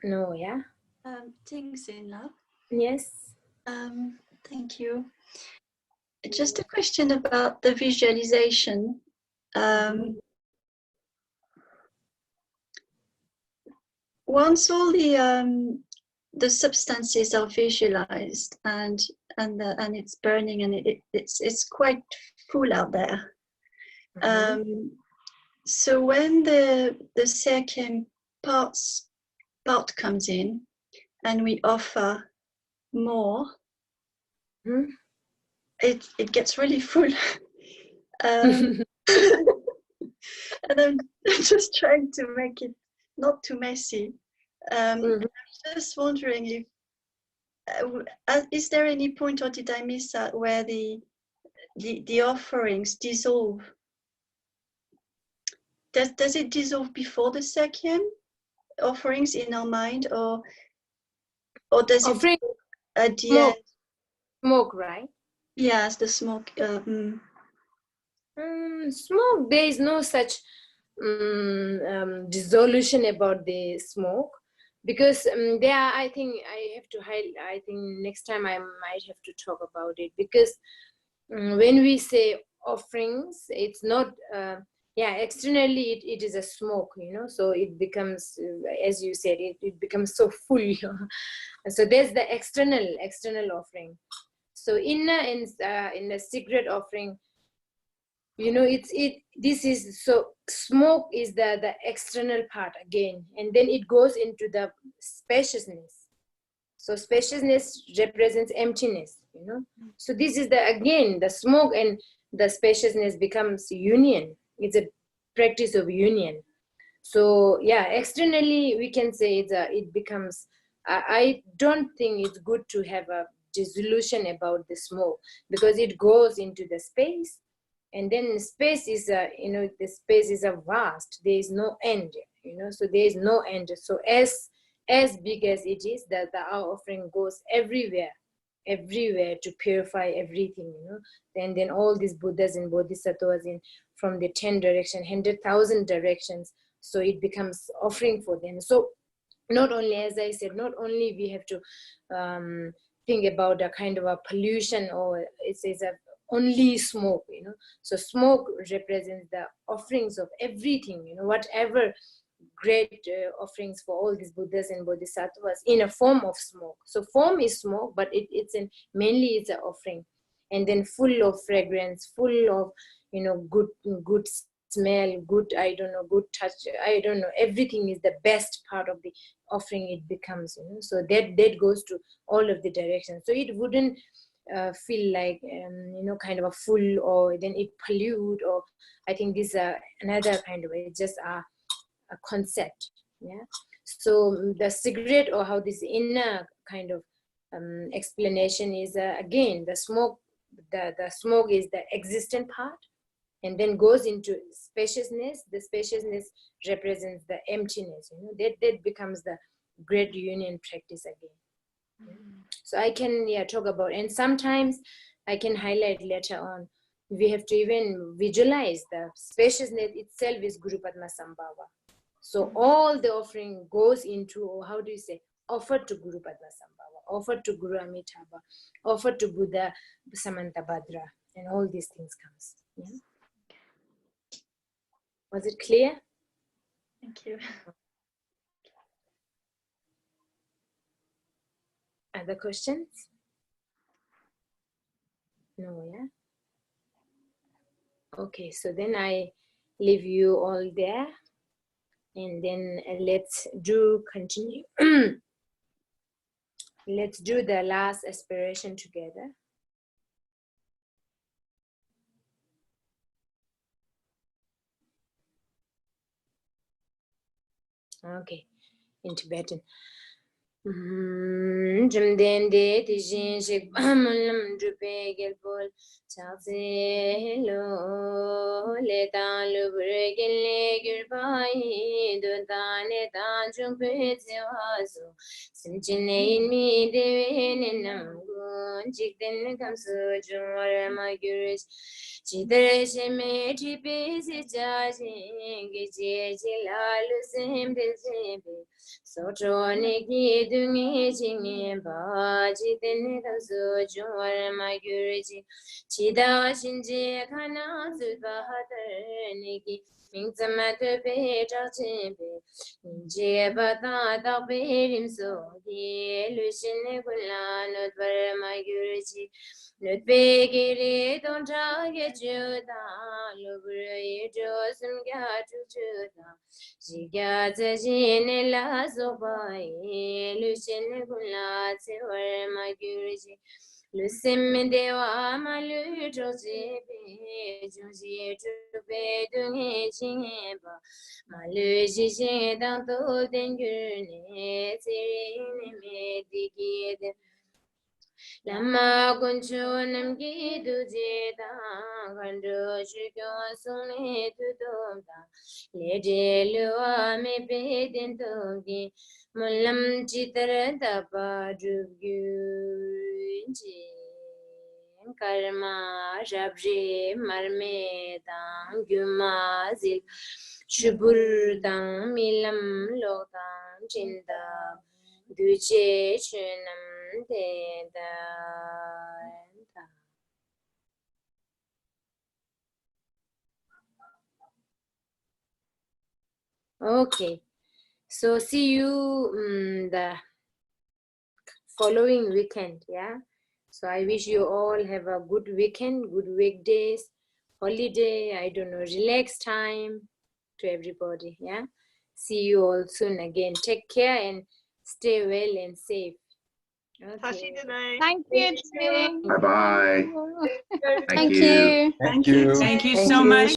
No, yeah. Tingzila. Yes. Thank you. Just a question about the visualization. Once all the substances are visualized and it's burning and it's quite full out there. So when the second part comes in and we offer more, it gets really full. And I'm just trying to make it not too messy. I'm just wondering if is there any point, or did I miss that, where the offerings dissolve? Does it dissolve before the second offerings in our mind, or does Offering it at the smoke. end? Smoke, right? Yes, the smoke. Smoke, there is no such dissolution about the smoke, because there are, I think I have to highlight, I think next time I might have to talk about it, because when we say offerings, it's not externally it is a smoke, so it becomes, as you said, it becomes so full. So there's the external offering. So in the secret offering, this is, so smoke is the external part again, and then it goes into the spaciousness. So spaciousness represents emptiness, so this is again the smoke and the spaciousness becomes union. It's a practice of union. So yeah, externally we can say it becomes, I don't think it's good to have a dissolution about the smoke, because it goes into the space, and then space is the space is a vast, there is no end, so there is no end. So as big as it is, that our offering goes everywhere to purify everything, then all these Buddhas and Bodhisattvas from the 10 direction, 100,000 directions, so it becomes offering for them. So not only, as I said, not only we have to think about a kind of a pollution, or it says only smoke, so smoke represents the offerings of everything, whatever great offerings for all these Buddhas and Bodhisattvas in a form of smoke. So form is smoke, but mainly it's an offering, and then full of fragrance, full of good smell, good good touch, everything is the best part of the offering it becomes, so that goes to all of the directions. So it wouldn't feel like kind of a full, or then it pollute, or I think this another kind of it's just a concept. Yeah. So the cigarette, or how this inner kind of explanation is, again the smoke, the smoke is the existent part, and then goes into spaciousness. The spaciousness represents the emptiness, that becomes the great union practice again. So I can talk about, and sometimes I can highlight later on, we have to even visualize the spaciousness itself is Guru Padma Sambhava. So all the offering goes into, or how do you say, offered to Guru Padma Sambhava, offered to Guru Amitabha, offered to Buddha Samantabhadra, and all these things comes. Yeah. Was it clear? Thank you. Other questions? No, yeah? Okay, so then I leave you all there, and then let's do continue. Let's do the last aspiration together. Okay, in Tibetan. Jumdende tijin shik mulam drupe gelpol chakse lo le tan lubre gelle gurbai do tane tan jumpe sewaso simchine mi devene nam gun jikden kamsu jumar ma gurish chidare sheme tripe se jajin geje jilalu sim de sembe Sotrone ki dungi jingi ba jitene kamsu juwar ma gyuriji chida shinji kana zuba hadar niki mingzama tepe chachimbe ninji bata takbe rimso ki lushine kula nutwar ma gyuriji nutbe giri doncha ge juda lubra yijo sumgya chuchuda Jigya zajine la sobai, lucene kula se war magurji. Lucem dewa malu joji be, joji be dunge jingeba. Malu jije dan to dengurne, serine me digide. Lama kunchu namgi duje da, kandu shukyo sune tudum da. Leje luwa me bedin togi, mulam chitar dapa jubgyunji. Karma jabje marme dang gyuma zil, shubur dang milam lo dang chinda. Duje chunam de da. Okay, so see you the following weekend, yeah? So I wish you all have a good weekend, good weekdays, holiday, I don't know, relax time to everybody, yeah? See you all soon again. Take care and stay well and safe. Okay. Thank you. Too. Bye-bye. Thank you. Thank you. Thank you so much.